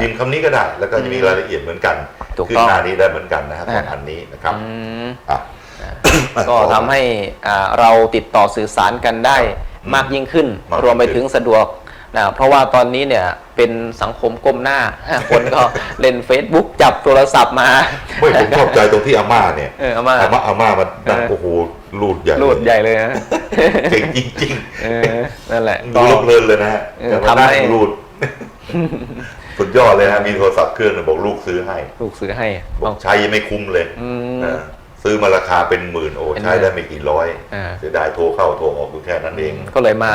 พิมพ์คำนี้ก็ได้แล้วก็จะมีรายละเอียดเหมือนกัน ถูก ขึ้น ต้อง หน้านี้ได้เหมือนกันนะครับสองอันนี้นะครับ อืม อ่ะ ก็ทำให้เราติดต่อสื่อสารกันได้มากยิ่งขึ้น มากยิ่งขึ้น รวมไปถึงสะดวกนะเพราะว่าตอนนี้เนี่ยเป็นสังคมก้มหน้า คนก็เล่น Facebook จับโทรศัพท์มา ไม่ผมชอบใจตรงที่อาม่าเนี่ย อาม่า มันดังโอ้โหรูดใหญ่ รูดใหญ่เลยนะ เก่งจริง นั่นแหละ ๆดูแล้วเพลินเลยนะฮะ ทำให้ นั่งรูด สุดยอดเลยนะมีโทรศัพท์เครื่องหนึ่งบอกลูกซื้อให้ ลูกซื้อให้ บอกใช้ยังไม่คุ้มเลย ม ซื้อมาราคาเป็นหมื่นโอ้ เป็น ใช้ได้ไม่กี่ร้อย อ่า เสียดายโทรเข้าโทรออกดูแค่นั้นเอง ก็เลยมา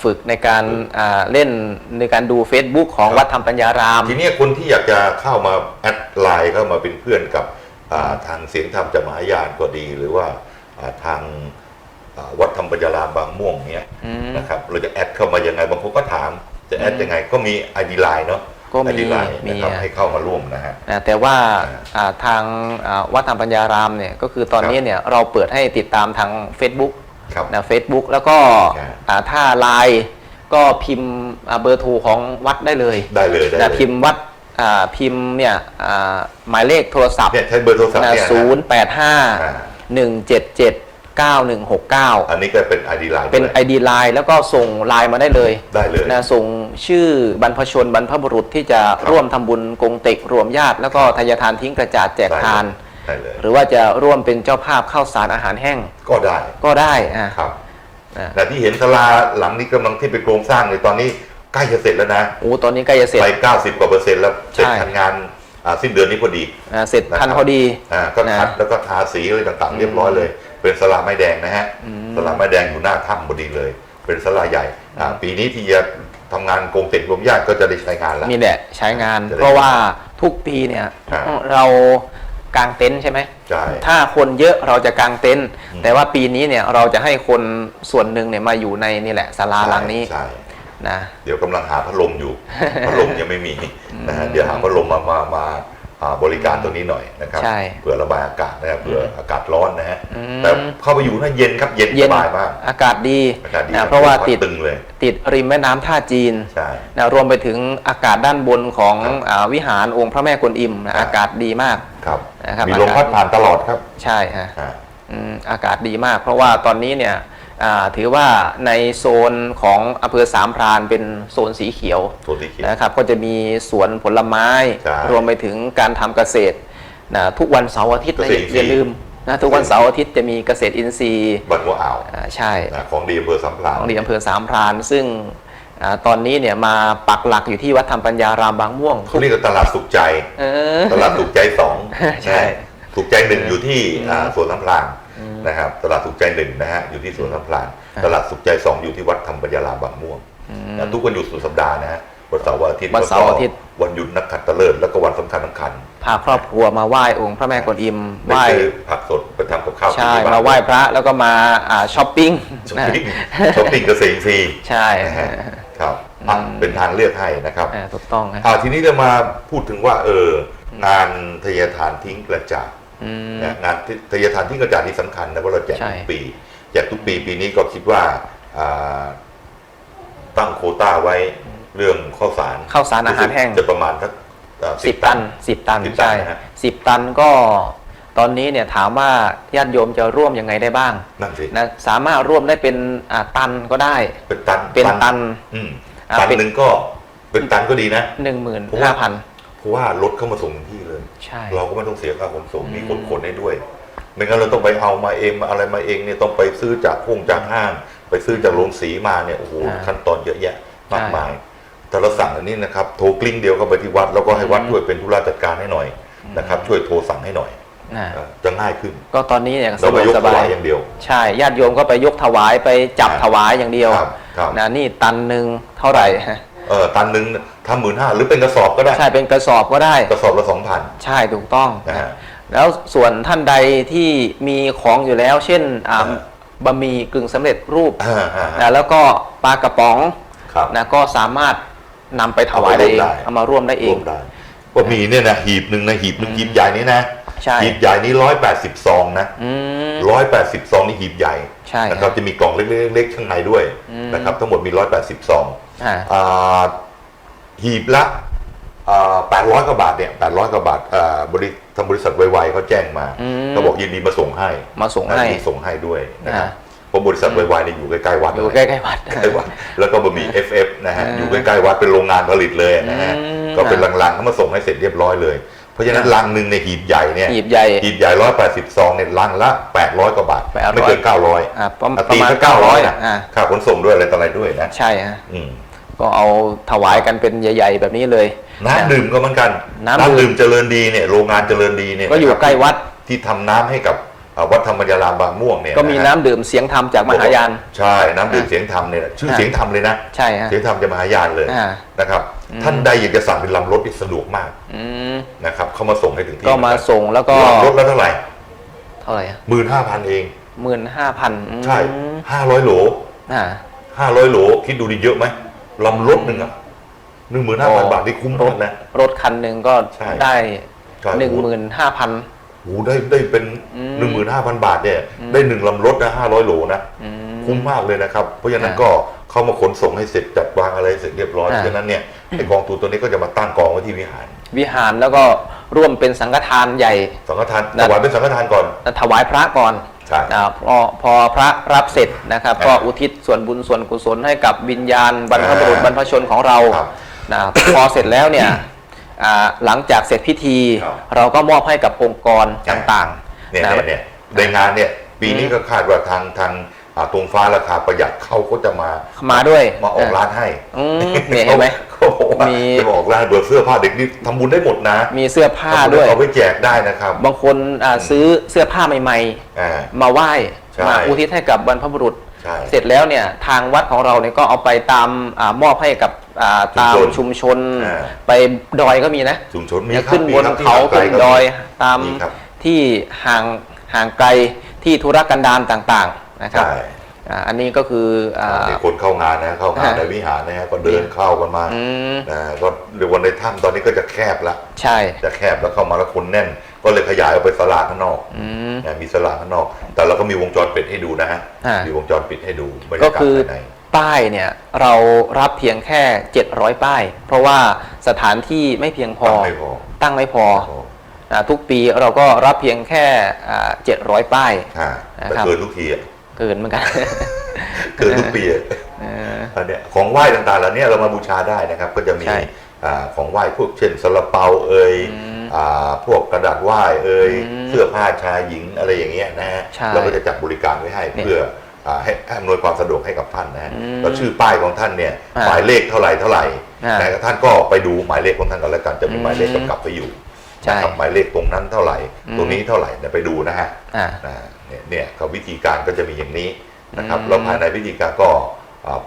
ฝึกในการเล่นในการดู Facebook ของ ครับ วัดธรรมปัญญาราม ทีนี้คนที่อยากจะเข้ามาแอดไลน์เข้ามาเป็นเพื่อนกับทางเสียงธรรมจากมหายานก็ดี หรือว่าทางวัดธรรมปัญญารามบางม่วงเนี้ย อืม นะครับเราจะแอดเข้ามายังไงบางคนก็ถามจะแอดยังไงก็มี ID Line เนาะ ก็มี ID Line นะครับ มี ให้เข้ามาร่วมนะฮะ แต่ว่าทางวัดธรรมปัญญารามเนี่ยก็คือตอนนี้เนี่ยเราเปิดให้ติดตามทาง Facebook ครับ นะ Facebook แล้วก็ ครับ ถ้าไลน์ก็พิมพ์เบอร์โทรของวัดได้เลย ได้เลยได้ นะ เลย พิมพ์วัดพิมพ์เนี่ยหมายเลขโทรศัพท์ เนี่ยใช้เบอร์โทรศัพท์ นะ เนี่ยนะ 085 177 9169 อันนี้ก็เป็น ID Line เป็น ด้วย ID Line แล้วก็ส่งไลน์มาได้เลย ได้เลย นะส่งชื่อบรรพชนบรรพบุรุษที่จะร่วมทำบุญกงเต็กรวมญาติ แล้วก็ทายทานทิ้งกระจาดแจกทาน ได้เลย หรือว่าจะร่วมเป็นเจ้าภาพข้าวสารอาหารแห้ง ก็ได้ ก็ได้ ครับ อ่า แต่ที่เห็นศาลาหลังนี้กำลังที่เป็นโครงสร้างในตอนนี้ใกล้จะเสร็จแล้วนะ โอ้ตอนนี้ใกล้จะเสร็จ ไป 90 กว่า%แล้วเสร็จ ใช่ ทันงานสิ้นเดือนนี้พอดี เสร็จทันพอดี ก็คัด นะ แล้วก็ทาสีอะไรต่างๆ เรียบร้อยเลย เป็นศาลาไม้แดงนะฮะศาลาไม้แดงอยู่หน้าถ้ำพอดีเลย เป็นศาลาใหญ่ปีนี้ที่จะทำงานโกงเต็กรวมญาติก็จะได้ใช้งานแล้ว นี่แหละใช้งาน จะได้ เพราะว่าทุกปีเนี่ย ครับ เรากางเต็นท์ใช่ไหม ใช่ ถ้าคนเยอะเราจะกางเต็นท์แต่ว่าปีนี้เนี่ยเราจะให้คนส่วนหนึ่งเนี่ยมาอยู่ในนี่แหละศาลาหลังนี้ ใช่ นะ เดี๋ยวกำลังหาพัดลมอยู่ พัดลมยังไม่มีนะฮะเดี๋ยวหาพัดลมมาบริการตรงนี้หน่อยนะครับ ใช่ เผื่อระบายอากาศนะครับเผื่ออากาศร้อนนะฮะ อืม แต่เข้าไปอยู่น่าเย็นครับเย็น เย็ ส น บายมาก อากาศดี อากาศดี นะเพราะว่าติด ตึงเลย ริมแม่น้ำท่าจีน ใช่ นะรวมไปถึงอากาศด้านบนของ ครับ วิหารองค์พระแม่กวนอิมนะ ครับ อากาศดีมาก ครับ นะครับ มีลมพัดผ่านตลอดครับ ใช่ฮะ อ่า อากาศดีมาก เพราะว่าตอนนี้เนี่ยถือว่าในโซนของอำเภอสามพรานเป็นโซนสีเขียว โซนสีเขียว นะครับก็จะมีสวนผลไม้ ใช่ รวมไปถึงการทำเกษตรนะทุกวันเสาร์อาทิตย์นะ เกษตรอินทรีย์ อย่าลืมนะทุกวันเสาร์อาทิตย์จะมีเกษตรอินทรีย์ บันหัวอ่าว ใช่ ของดีอำเภอสำปรา ของดีอำเภอสามพรานซึ่งตอนนี้เนี่ยมาปักหลักอยู่ที่วัดธรรมปัญญารามบางม่วง เขาเรียกว่าตลาดสุขใจ เออ ตลาดสุขใจสอง ใช่ นะสุขใจหนึ่งอยู่ที่สวนน้ำพลางนะครับตลาดสุขใจหนึ่งนะฮะอยู่ที่สวนน้ำพลางตลาดสุขใจสองอยู่ที่วัดธรรมปัญญารามบางม่วงนะทุกวันหยุดสุดสัปดาห์นะฮะวันเสาร์วันอาทิตย์ วันเสาร์อาทิตย์ วันหยุดนักขัตฤกษ์แล้วก็วันสำคัญ พาครอบครัวมาไหว้องค์พระแม่กวนอิม ๆ ไห ไป ว้ ซื้อผักสดไปทำกับข้าว ใช่ ที่บ้น มาไหว้พระแล้วก็มาช้อปปิ้ง ช้อปปิ้งช้อปปิ้งเกษตรฟรี ใช่ นะฮะครับเป็นทางเลือกให้นะครับ ถูกต้องฮะ ทีนี้เรามาพูดถึงว่างานทายทานทิ้งกระจาดนะงานทายทานทิ้งกระจาดที่สำคัญนะเพราะเราแจก ใช่ ทุกปีแจกทุกปีปีนี้ก็คิดว่าตั้งโควต้าไว้เรื่องข้าวสาร ข้าวสารอาหารแห้ง จะประมาณสัก 10 ตัน 10 ตัน 10 ใช่ นะฮะ 10 ตันก็ตอนนี้เนี่ยถามว่าญาติโยมจะร่วมยังไงได้บ้าง นั่นสิ นะสามารถร่วมได้เป็นตันก็ได้ เป็นตัน เป็นตัน อืมตันหนึ่งก็เป็นตันก็ดีนะ 15,000 เพราะว่ารถเข้ามาส่งถึงที่เลย ใช่ เราก็ไม่ต้องเสียค่าขนส่งมีคนขนให้ด้วย ไม่งั้นเราต้องไปเอามาเองมาอะไรมาเองเนี่ยต้องไปซื้อจากจากห้าง ไปซื้อจากโรงสีมาเนี่ยโอ้โหขั้นตอนเยอะแยะมากมายแต่เราสั่งอันนี้นะครับโทรกลิ้งเดียวเข้าไปที่วัดแล้วก็ให้วัดช่วยเป็นธุระจัดการให้หน่อยนะครับช่วยโทรสั่งให้หน่อย จะง่ายขึ้น ก็ตอนนี้เนี่ย เรา สะด ไป วก ยก ส ถ บาว าย ย อย่างเดียว ใช่ญาติโยมก็ไปยกถวายไปจับถวายอย่างเดียว ครับ นะนี่ตันหนึ่งเท่าไหร่ ตันหนึ่งทำ15,000หรือเป็นกระสอบก็ได้ ใช่เป็นกระสอบก็ได้ กระสอบละ2,000 ใช่ถูกต้อง นะฮะ แล้วส่วนท่านใดที่มีของอยู่แล้ว เช่นบะหมี่กึ่งสำเร็จรูปนะแล้วก็ปลากระป๋อง ครับ นะก็สามารถนำไปถวายได้เองเอามาร่วมได้เอง ว่ามีเนี่ยนะหีบหนึ่งหีบใหญ่นี้นะ ใช่ หีบใหญ่นี้180 ซองนะ 180 ซองนี่หีบใหญ่ ใช่ นะครับจะมีกล่องเล็กๆข้างในด้วยนะครับทั้งหมดมี180 ซอง หีบละ800 กว่าบาทเนี่ย800 กว่าบาททางบริษัทไวๆเขาแจ้งมาเขาบอกยินดีมาส่งให้ มาส่งให้ ยินดีส่งให้ด้วยนะครับเพราะบริษัทไวๆเนี่ยอยู่ใกล้ๆวัด อยู่ใกล้ๆวัด ใกล้วัดแล้วก็บะหมี่ FF นะฮะอยู่ใกล้ๆวัดเป็นโรงงานผลิตเลยนะฮะก็เป็นลังๆเขามาส่งให้เสร็จเรียบร้อยเลยเพราะฉะนั้นลังหนึ่งในหีบใหญ่เนี่ย หีบใหญ่180 ซองเนี่ยลังละ800 กว่าบาท 800 ไม่เกิน ประมาณ 900 900 นะค่าขนส่งด้วยอะไรต่ออะไรด้วยนะ ใช่ฮะ อืม ก็เอาถวายกันเป็นใหญ่ ๆ แบบนี้เลย น้ำดื่มก็เหมือนกัน น้ำดื่ม น้ำดื่มเจริญดีเนี่ยโรงงานเจริญดีเนี่ย ก็อยู่ใกล้วัด ที่ทำน้ำให้กับวัดธรรมยารามบางม่วงเนี่ย ก็มีน้ำดื่มเสียงธรรมจากมหายาน ใช่น้ำดื่มเสียงธรรมเนี่ยชื่อเสียงธรรมเลยนะ ใช่ฮะ เสียงธรรมจากมหายานเลยนะครับท่านใดอยากจะสั่งเป็นลำรถนี่สะดวกมากนะครับเข้ามาส่งให้ถึงที่ ก็มาส่งแล้วก็ ลำรถแล้วเท่าไหร่ 15,000 เอง 15,000 ใช่500 โหล500 โหลคิดดูดิเยอะไหมลำรถหนึ่งอะ15,000 บาทนี่คุ้มมากนะ รถคันหนึ่งก็ ใช่ ได้ ใช่ 15,000 โอ้ได้เป็น 15,000 บาทเนี่ยได้1ลำรถนะ500 โหลนะคุ้มมากเลยนะครับเพราะฉะนั้นก็เข้ามาขนส่งให้เสร็จจัดวางอะไรเสร็จเรียบร้อยเพราะฉะนั้นเนี่ยไอกองทุนตัวนี้ก็จะมาตั้งกองไว้ที่วิหารแล้วก็ร่วมเป็นสังฆทานใหญ่ สังฆทานถวายเป็นสังฆทานก่อน ถวายพระก่อน ใช่ พอพระรับเสร็จนะครับก็อุทิศส่วนบุญส่วนกุศลให้กับวิญญาณบรรพบุรุษบรรพชนของเรานะพอเสร็จแล้วเนี่ยหลังจากเสร็จพิธี เราก็มอบให้กับองค์กรต่างๆ เนี่ยในงานเนี่ยปีนี้ก็คาดว่าทางตรงฟ้าราคาประหยัดเขาก็จะมาด้วยมาออกร้านให้เนี่ยเห็นไหม เขาบอกว่าจะออกร้านเบอร์เสื้อผ้าเด็กนี่ทำบุญได้หมดนะมีเสื้อผ้าด้วยเอาไปแจกได้นะครับบางคนซื้อเสื้อผ้าใหม่ๆมาไหว้มาอุทิศให้กับบรรพบุรุษเสร็จแล้วเนี่ยทางวัดของเราเนี่ยก็เอาไปตามมอบให้กับตามชุมชนไปดอยก็มีนะชุมชนมีขึ้นบนเขาขึ้นดอยตามที่ห่างไกลที่ธุรกันดารต่างๆนะครับอันนี้ก็คือคนเข้างานนะเข้างานในวิหารนะฮะก็เดินเข้ากันมาก็เดี๋ยววันในถ้ำตอนนี้ก็จะแคบแล้วใช่จะแคบแล้วเข้ามาแล้วคนแน่นก็เลยขยายออกไปศาลาข้างนอกมีศาลาข้างนอกแต่เราก็มีวงจรปิดให้ดูนะฮะมีวงจรปิดให้ดูบรรยากาศภายในป้ายเนี่ยเรารับเพียงแค่700ป้ายเพราะว่าสถานที่ไม่เพียงพอตั้งไม่พอทุกปีเราก็รับเพียงแค่700ป้ายแต่เกินทุกทีเกินเหมือนกันเกินทุกปีอันเนี้ยของไหว้ต่างๆเหล่านี้เรามาบูชาได้นะครับก็จะมีของไหว้พวกเช่นซาลาเปาพวกกระดาษไหว้เสื้อผ้าชายหญิงอะไรอย่างเงี้ยนะฮะเราก็จะจัดบริการไว้ให้เพื่อให้อำนวยความสะดวกให้กับท่านนะฮะแล้วชื่อป้ายของท่านเนี่ยหมายเลขเท่าไหร่นะท่านก็ไปดูหมายเลขของท่านกันแล้วกันจะมีหมายเลขกำกับไปอยู่นะครับหมายเลขตรงนั้นเท่าไหร่ตรงนี้เท่าไหร่เนี่ยไปดูนะฮะเนี่ยก็วิธีการก็จะมีอย่างนี้นะครับแล้วภายในพิธีการก็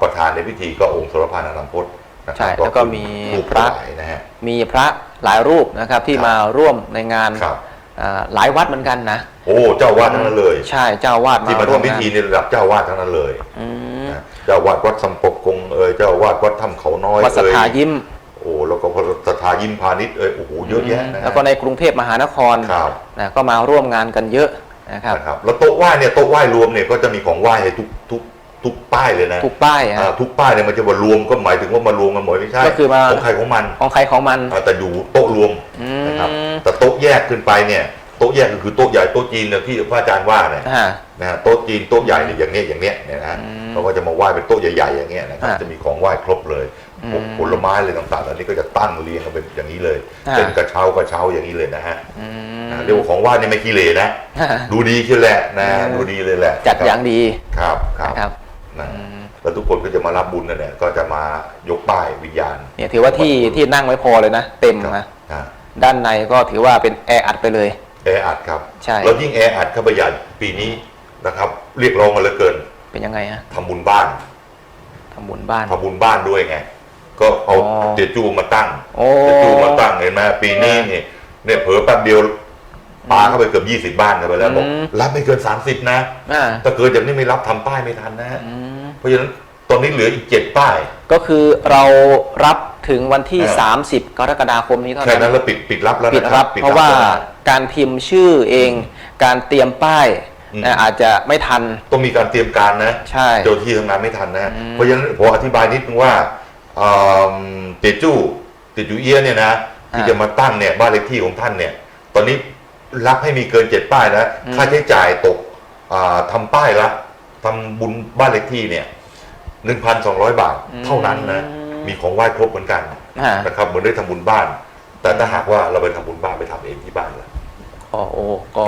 ประธานในพิธีก็องค์สรพานารามพจน์นะครับแล้วก็มีพระนะฮะมีพระหลายรูปนะครับที่มาร่วมในงานหลายวัดเหมือนกันนะโอ้เจ้าวาดทั้งนั้นเลยใช่เจ้าวาดที่มาทำพิธีในระดับเจ้าวาดทั้งนั้นเลยเจ้าวาดวัดสัมปกงเจ้าวาดวัดถ้ำเขาน้อยวัดสัทธายิ้มโอ้แล้วก็สัทธายิ้มพาณิชย์โอ้โหเยอะแยะนะแล้วก็ในกรุงเทพมหานครก็มาร่วมงานกันเยอะนะครับแล้วโต๊ะไหว้เนี่ยโต๊ะไหว้รวมเนี่ยก็จะมีของไหว้ให้ทุกป้ายเลยนะทุกป้ายทุกป้ายเนี่ยมันจะมารวมก็หมายถึงว่ามารวมกันหมดไม่ใช่ก็คือมาของใครของมันแต่อยู่โต๊ะรวมนะครับแต่โต๊ะแยกขึ้นไปเนี่ยโต๊ะแยกก็คือโต๊ะใหญ่โต๊ะจีนที่พระอาจารย์ว่าเนี่ยนะฮะโต๊ะจีนโต๊ะใหญ่เนี่ยอย่างเนี้ยเนี่ยนะเขาก็จะมาไหว้เป็นโต๊ะใหญ่ๆอย่างเงี้ยนะครับจะมีของไหว้ครบเลยผลไม้เลยต่างๆเหล่านี้ก็จะตั้งเรียงกันเป็นอย่างนี้เลยเป็นกระเช้าอย่างนี้เลยนะฮะเรียกว่าของไหว้เนี่ยไม่ขี้เหร่นะดูดีขึ้นแหละนะดูดีเลยแหละจัดอย่างดีครับแล้วทุกคนก็จะมารับบุญนั่นแหละก็จะมายกป้ายวิญญาณเนี่ยถือว่าที่นั่งไม่พอเลยนะเต็มนะด้านในก็ถือว่าเป็นแออัดไปเลย แออัดครับ ใช่ แล้วยิ่งแออัดเข้าไปใหญ่ปีนี้นะครับ เรียกร้องมาเหลือเกิน เป็นยังไงฮะ ทำบุญบ้าน ทำบุญบ้าน ทำบุญบ้านด้วยไงก็เอาเจจูมาตั้ง โอ้ เจจูมาตั้งเห็นไหมปีนี้เนี่ยเผลอแป๊บเดียวปาเข้าไปเกือบ20 บ้านกันไปแล้วบอกรับไม่เกิน30นะ อ่า ถ้าเกินจากนี้ไม่รับทำป้ายไม่ทันนะฮะ อืม เพราะฉะนั้นตอนนี้เหลืออีก7 ป้าย ก็คือเรารับถึงวันที่ 30 กรกฎาคมนี้เท่า แค่ นั้ นั้น น แล้วปิดรับแล้ว ปิด นะค รั รั บบ ปิด เพราะว่า แล้วนะ การพิมพ์ชื่อเอง การเตรียมป้ายอาจจะไม่ทัน ต้องมีการเตรียมการนะ ใช่ เจ้าที่ทำงานไม่ทันนะ เพราะฉะนั้นผมอธิบายนิดนึงว่าเตจูเอียเนี่ยนะที่จะมาตั้งเนี่ยบ้านเลขที่ของท่านเนี่ยตอนนี้รับให้มีเกิน7 ป้ายแล้วค่าใช้จ่ายตกทำป้ายละทำบุญบ้านเลขที่เนี่ย 1,200 บาทเท่านั้นนะมีของไหว้ครบเหมือนกันนะครับเหมือนได้ทำบุญบ้าน แต่ถ้าหากว่าเราไปทำบุญบ้านไปทำเองที่บ้านล่ะ โอ้ก็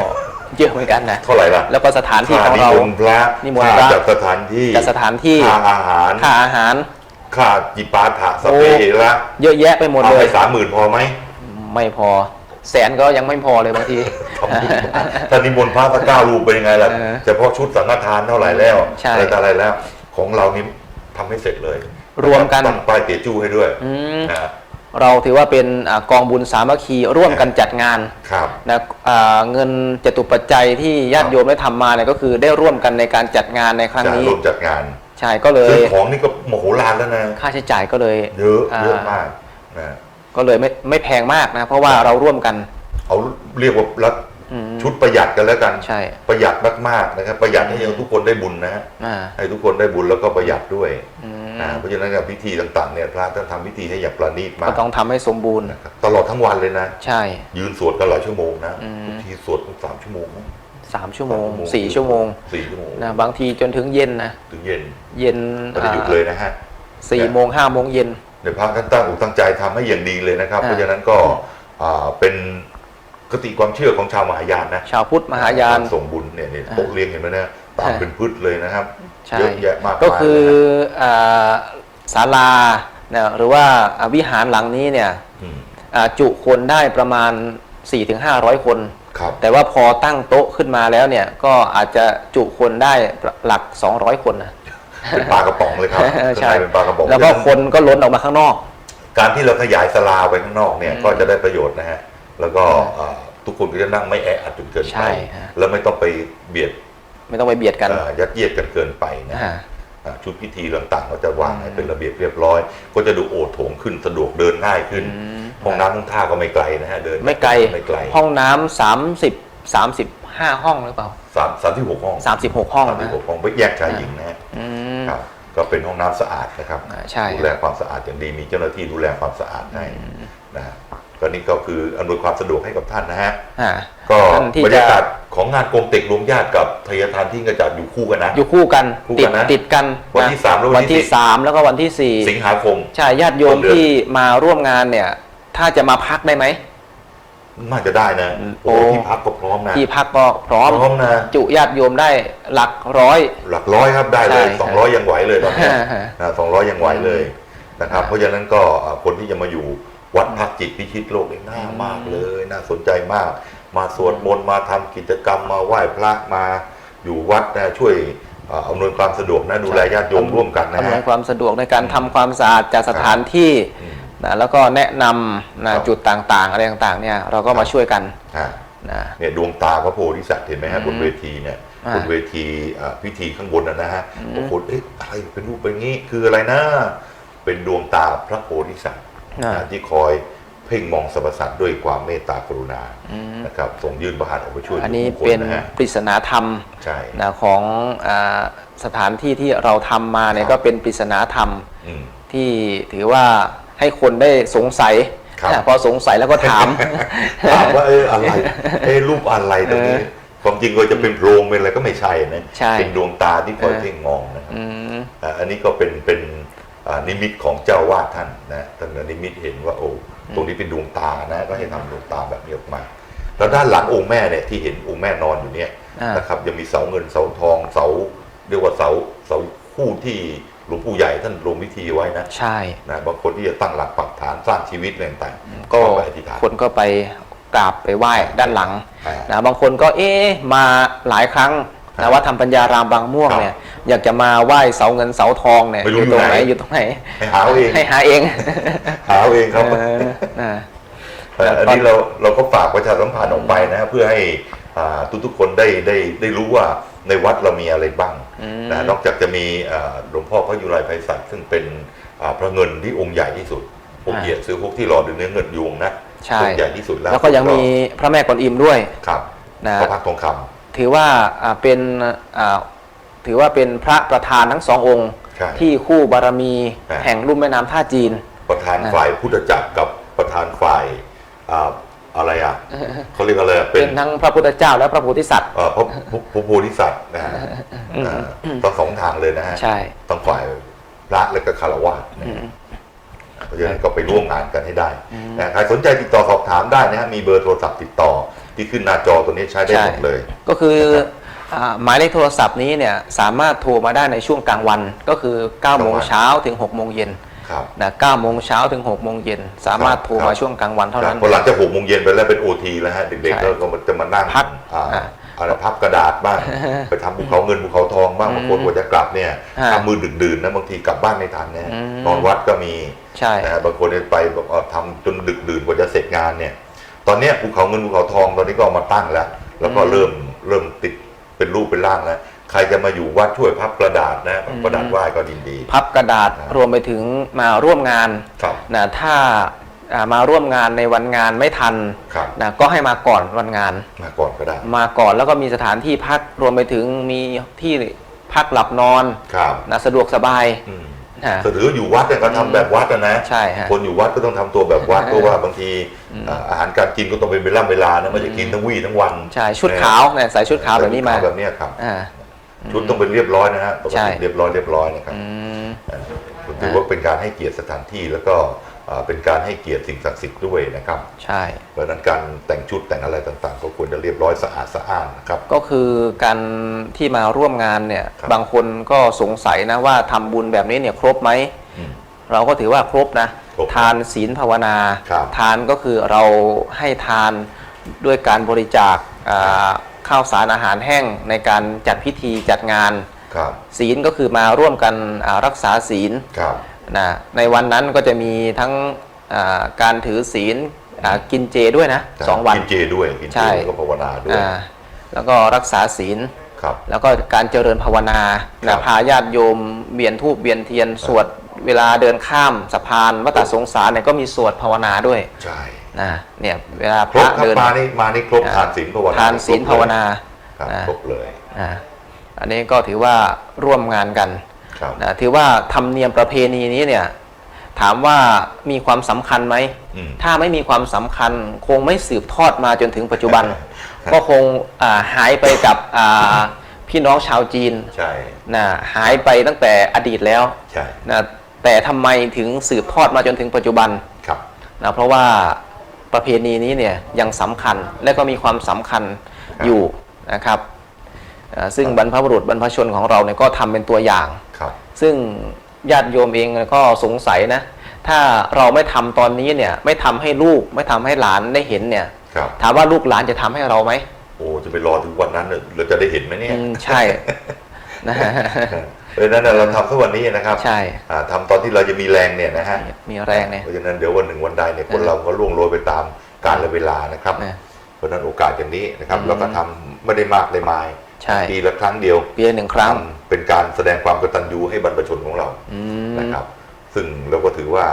เยอะเหมือนกันนะ เท่าไหร่ล่ะ แล้วก็สถานที่ของเรา นิมนต์พระ นิมนต์พระ ค่าจัดสถานที่ จัดสถานที่ ค่าอาหาร ค่าอาหาร ค่าจิปาถะสเปละ เยอะแยะไปหมด เอา เล ไป ย 30,000พอไหม ไม่พอแสนก็ยังไม่พอเลยบางที ทำบุญบ้านถ้านิมนต์พระสัก9 รูปเป็นยังไงล่ะเฉพาะชุดสังฆทานเท่าไหร่แล้ว ใช่ อะไรต่ออะไรแล้ว ของเรานี่ทำให้เสร็จเลย รวมกัน ตั้งป้ายเตี๋ยจู้ให้ด้วยนะ เราถือว่าเป็นกองบุญสามัคคีร่วมกันจัดงาน ครับ นะเงินจตุปัจจัยที่ญาติโยมได้ทำมาเนี่ยก็คือได้ร่วมกันในการจัดงานในครั้ง จะ นี้ ร่วมจัดงาน ใช่ก็เลย ซื้อของนี่ก็มโหฬารแล้วนะ ค่าใช้จ่ายก็เลย เยอะมากนะ ก็เลยไม่แพงมากนะเพราะว่าเราร่วมกัน เอาเรียกว่ารัดชุดประหยัดกันแล้วกัน ใช่ ประหยัดมากๆนะครับประหยัดให้ทุกคนได้บุญนะฮะ อ่า ให้ทุกคนได้บุญแล้วก็ประหยัดด้วย อืม เพราะฉะนั้นพิธีต่างๆเนี่ยพระท่านทำพิธีให้อย่างประณีตมา ก็ ก ต้องทำให้สมบูรณ์ นะครับตลอดทั้งวันเลยนะ ใช่ ยืนสวดกันหลายชั่วโมงนะ อืม บางทีสวดตั้ง3 ชั่วโมงนะ 3 ชั่วโมง 4 ชั่วโมง 4 ชั่วโมง นะบางทีจนถึงเย็นนะ ถึงเย็น เย็น ไม่ได้หยุดเลยนะฮะ 4 โมง 5 โมงเย็น เดี๋ยวพระท่านตั้งอกตั้งใจทำให้อย่างดีเลยนะครับ อ่า เพราะฉะนั้นก็เป็นคติความเชื่อของชาวมหายานนะ ชาวพุทธมหายาน กรส่งบุญเนี่ยโต๊ะเรียงเห็นไหมเนี่ยตามเป็นพืชเลยนะครับ ใช่ เยอะแยะมากมาย ก็คือ เลยนะ ศาลาเนี่ยหรือว่าวิหารหลังนี้เนี่ย ม จุคนได้ประมาณ 4-500 คน ครับ แต่ว่าพอตั้งโต๊ะขึ้นมาแล้วเนี่ยก็อาจจะจุคนได้หลัก 200 คนนะ เป็นปลากระป๋องเลยครับ ใช่ ข้างในเป็นปลากระป๋อง แล้วก็คนก็ล้นออกมาข้างนอก การที่เราขยายศาลาไปข้างนอกเนี่ยก็จะได้ประโยชน์นะฮะแล้วก็ทุกคนก็จะนั่งไม่แออัดจนเกิน ใช่ ไป ฮะ แล้วไม่ต้องไปเบียด ไม่ต้องไปเบียดกัน ยัดเยียดกันเกินไปนะ อ่า ชุดพิธีต่างๆก็จะวางให้เป็นระเบียบเรียบร้อย ก็จะดูโอโถงขึ้นสะดวกเดินง่ายขึ้นห้องน้ำห้องท่าก็ไม่ไกลนะฮะเดิน ไม่ไกล ไม่ไกล ห้องน้ำ35 ห้องหรือเปล่า 36 ห้อง 36 ห้องนะ 36 ห้องไม่แยกชายหญิงนะฮะ อืม ครับก็เป็นห้องน้ำสะอาดนะครับ ใช่ ดูแลความสะอาดอย่างดีมีเจ้าหน้าที่ดูแลความสะอาดให้นะฮะก็นี่ก็คืออำนวยความสะดวกให้กับท่านนะฮะ อ่า ก็ ท่านที่ บรรยากาศ จะ ของงานกรมเต็กรวมญาติกับทายทานที่กระจัดอยู่คู่กันนะ อยู่คู่กัน คู่กันนะ ติดกัน วันที่ ะ 3และวั วัน นที่ ที่ 3 แล้วก็วันที่ สิงหาคม 4 ใช่ญาติโยม ต้นเดือน ที่มาร่วมงานเนี่ย ถ้าจะมาพักได้ไหม น่าจะได้นะ โอ้ โอ้ที่พักก็พร้อมนะ ที่พักก็พร้อม พร้อมนะ จุญาติโยมได้หลักร้อย หลักร้อยครับได้เลย ใช่ 200 ยังไหวเลยตอนนี้ ฮะ นะ200 ยังไหวเลยนะครับเพราะฉะนั้นก็คนที่จะมาอยู่วัดพักจิตพิชิตโลกนี่น่ามากเลยน่าสนใจมาก มาสวดมนต์มาทำกิจกรรมมาไหว้พระมาอยู่วัดนะช่วยอำนวยความสะดวกนะดูแลญาติโยมร่วมกันนะ อำนว ฮะ ยความสะดวกในการทำความสะอาดจัดสถานที่นะแล้วก็แนะนำนะครับ จุดต่างๆอะไรต่างๆเนี่ยเราก็มาช่วยกัน อ่า นะ เนี่ยดวงตาพระโพธิสัตว์เห็นไหมฮะบนเวทีเนี่ย อ่า บนเวทีพิธีข้างบนนะฮะบางคนเอ๊ะอะไรเป็นรูปเป็นงี้คืออะไรนะเป็นดวงตาพระโพธิสัตว์ ที่คอยเพ่งมองสรรพสัตว์ด้วยความเมตตากรุณานะครับส่งยื่นพระหัตถ์ออกไปช่วย อันนี้ ทุกคน เป็น นะฮะ ปริศนาธรรม ใช่ นะของสถานที่ที่เราทำมาเนี่ย ครับ ก็เป็นปริศนาธรรม อืม ที่ถือว่าให้คนได้สงสัย ครับ นะพอสงสัยแล้วก็ถาม ถามว่าอะไรรูปอะไรตรงนี้ความจริงก็จะเป็นโพรงเป็นอะไรก็ไม่ใช่นะ ใช่ เป็นดวงตาที่คอยเพ่งมองนะครับ อืม อันนี้ก็เป็นนิมิตของเจ้าวาดท่านนะท่านนิมิตเห็นว่าโอ้ตรงนี้เป็นดวงตานะก็ให้ทำดวงตาแบบนี้ออกมา แล้วด้านหลังองค์แม่เนี่ยที่เห็นองค์แม่นอนอยู่เนี่ย อ่าน นะครับยังมีเสาเงินเสาทองเสาเรียกว่าเสาคู่ที่หลวงปู่ใหญ่ท่านลงพิธีไว้นะ ใช่ นะบางคนที่จะตั้งหลักปักฐานสร้างชีวิตอะไรต่างๆ ก็ ไปอธิษฐาน คนก็ไป กราบไปไหว้ด้านหลัง อ่า นะบางคนก็มาหลายครั้งนะว่าทำปัญญารามบางม่วงเนี่ยอยากจะมาไหว้เสาเงินเสาทองเนี่ย ไม่ อ รู้ ยู่ตรงไหน อยู่ไหน อยู่ตรงไหน ให้หาเอาเอง ให้หาเอง หาเอาเองครับ นะ อันนี้เราก็ฝากประชาสัมพันธ์ออกไปนะเพื่อให้ทุกๆคนได้รู้ว่าในวัดเรามีอะไรบ้างนะนอกจากจะมีหลวงพ่อพระยุไรไพศาลซึ่งเป็นพระเงินที่องค์ใหญ่ที่สุดองค์เหยียดซื้อพวกที่หล่อด้วยเนื้อเงินยวงนะ ใช่ องค์ใหญ่ที่สุดแล้ว แล้วก็ยังมีพระแม่กวนอิมด้วย ครับ นะ พระพักตร์ทองค ถือว่าเป็นถือว่าเป็นพระประธานทั้งสององค์ ใช่ ที่คู่บารมี ใช่ แห่งลุ่มแม่น้ำท่าจีน ำประธานฝ่ายพุทธจักรกับประธานฝ่ายอะไรเขาเรียกอะไรเป็ เป็น นทั้งพระพุทธเจ้าและพระโพธิสัตว์ พระโพธิสัตว์นะฮะต้องสองทางเลยนะฮะ ใช่ ต้องฝ่ายพระและก็คารวะนะฮะเพราะฉะนั้นก็ไปร่วมงานกันให้ได้นะใครสนใจติดต่อสอบถามได้นะฮะมีเบอร์โทรศัพท์ติดต่อที่ขึ้นหน้าจอตัวนี้ใช้ได้หมดเลย ก็คือ นะครับ หมายเลขโทรศัพท์นี้เนี่ยสามารถโทรมาได้ในช่วงกลางวันก็คือ9โมงเช้าถึง6โมงเย็น ครับ นะ9โมงเช้าถึง6โมงเย็นสามารถโทร ครั มา บ ช่วงกลางวันเท่านั้น พอหลังจาก6โมงเย็นไปแล้วเป็น OT แล้วฮะเด็ก ใช่ ๆก็จะมานั่ง พัก อะไรพับกระดาษบ้าง ไปทำภูเขาเงินภูเขาทองบ้างบางคนกว่าจะกลับเนี่ย ฮะ ทำมือดึกดื่นนะบางทีกลับบ้านไม่ทันนะ อืม นอนวัดก็มี ใช่ นะฮะบางคนไปแบบทำจนดึกดื่นกว่าจะเสร็จงานเนี่ยตอนเนี้ยภูเขาเงินภูเขาทองตอนนี้ก็เอามาตั้งแล้ว แล้วก็เริ่มติดเป็นรูปเป็นร่างแล้วใครจะมาอยู่วัดช่วยพับกระดาษนะกระดาษไหว้ก็ยินดี พับกระดาษรวมไปถึงมาร่วมงาน ครับ นะถ้ามาร่วมงานในวันงานไม่ทัน ครับ นะก็ให้มาก่อนวันงาน มาก่อนก็ได้ มาก่อนแล้วก็มีสถานที่พักรวมไปถึงมีที่พักหลับนอน ครับ นะสะดวกสบาย อืม นะ แต่ถือว่าอยู่วัดเนี่ยก็ทำแบบวัดนะ ใช่ฮะ คนอยู่วัดก็ต้องทำตัวแบบวัดเพราะว่าบางทีอาหารการกินก็ต้องเป็นเวลานะไม่จะกินทั้งวี่ทั้งวัน ใช่ชุดขาวเนี่ยใส่ชุดขาวแบบนี้มา แบบเนี้ยครับ อ่า ชุดต้องเป็นเรียบร้อยนะฮะปก ใช่ ติเรียบร้อยนะครับ อืม ผมถือว่าเป็นการให้เกียรติสถานที่แล้วก็เป็นการให้เกียรติสิ่งศักดิ์สิทธิ์ด้วยนะครับ ใช่ เพราะฉะนั้นการแต่งชุดแต่งอะไรต่างๆ ก็ควรจะเรียบร้อยสะอาดสะอ้านนะครับ ก็คือการที่มาร่วมงานเนี่ย ครับ บางคนก็สงสัยนะว่าทำบุญแบบนี้เนี่ยครบไหม อืม เราก็ถือว่าครบนะ ครบ ทานศีลภาวนา ครับ ทานก็คือเราให้ทานด้วยการบริจาคข้าวสารอาหารแห้งในการจัดพิธีจัดงาน ครับ ศีลก็คือมาร่วมกันรักษาศีล ครับ นะในวันนั้นก็จะมีทั้งการถือศีลกินเจด้วยนะ2 วัน กินเจด้วยกิน ใช่ เจแล้วก็ภาวนาด้วย แล้วก็รักษาศีล ครับ แล้วก็การเจริญภาวนา ครั นะ บ พาญาติโยมเวียนธูปเวียนเทียนสวดเวลาเดินข้ามสะพานวัฏสงสารเนี่ยก็มีสวดภาวนาด้วย ใช่ นะเนี่ยเวลา ค พ รบ ระ ครับ เดิน มานี่ครบทานศีลภาวนา ทานศีลภาวนา ครับ นะ ครบเลย อันนี้ก็ถือว่าร่วมงานกัน ครับ นะถือว่าธรรมเนียมประเพณีนี้เนี่ยถามว่ามีความสำคัญไหม อืม ถ้าไม่มีความสำคัญคงไม่สืบทอดมาจนถึงปัจจุบัน ก็คงหายไปกับพี่น้องชาวจีน ใช่ นะหายไปตั้งแต่อดีตแล้ว ใช่ นะแต่ทำไมถึงสืบทอดมาจนถึงปัจจุบัน ครับ นะเพราะว่าประเพณีนี้เนี่ยยังสำคัญและก็มีความสำคัญอยู่นะครับซึ่งบรรพบุรุษบรรพชนของเราเนี่ยก็ทำเป็นตัวอย่าง ครับ ซึ่งญาติโยมเองก็สงสัยนะถ้าเราไม่ทำตอนนี้เนี่ยไม่ทำให้ลูกไม่ทำให้หลานได้เห็นเนี่ย ครับ ถามว่าลูกหลานจะทำให้เราไหม โอ้จะไปรอถึงวันนั้นเนี่ยเราจะได้เห็นไหมเนี่ย ใช่นะ เพราะฉะนั้นน่ะเราทำสักวันนี้นะครับ ใช่ ทำตอนที่เราจะมีแรงเนี่ยนะฮะ มีแรงเนี่ย เพราะฉะนั้นเดี๋ยววันหนึ่งวันใดเนี่ยคนเราก็ล่วงโรยไปตามกาลและเวลานะครับ นะ เพราะฉะนั้นโอกาสอย่างนี้นะครับเราก็ทำไม่ได้มากได้มาย ใช่ ปีละครั้งเดียว ปีละ1 ครั้ง ทำเป็นการแสดงความกตัญญูให้บรรพชนของเรา อืม นะครับ ซึ่งเราก็ถือว่า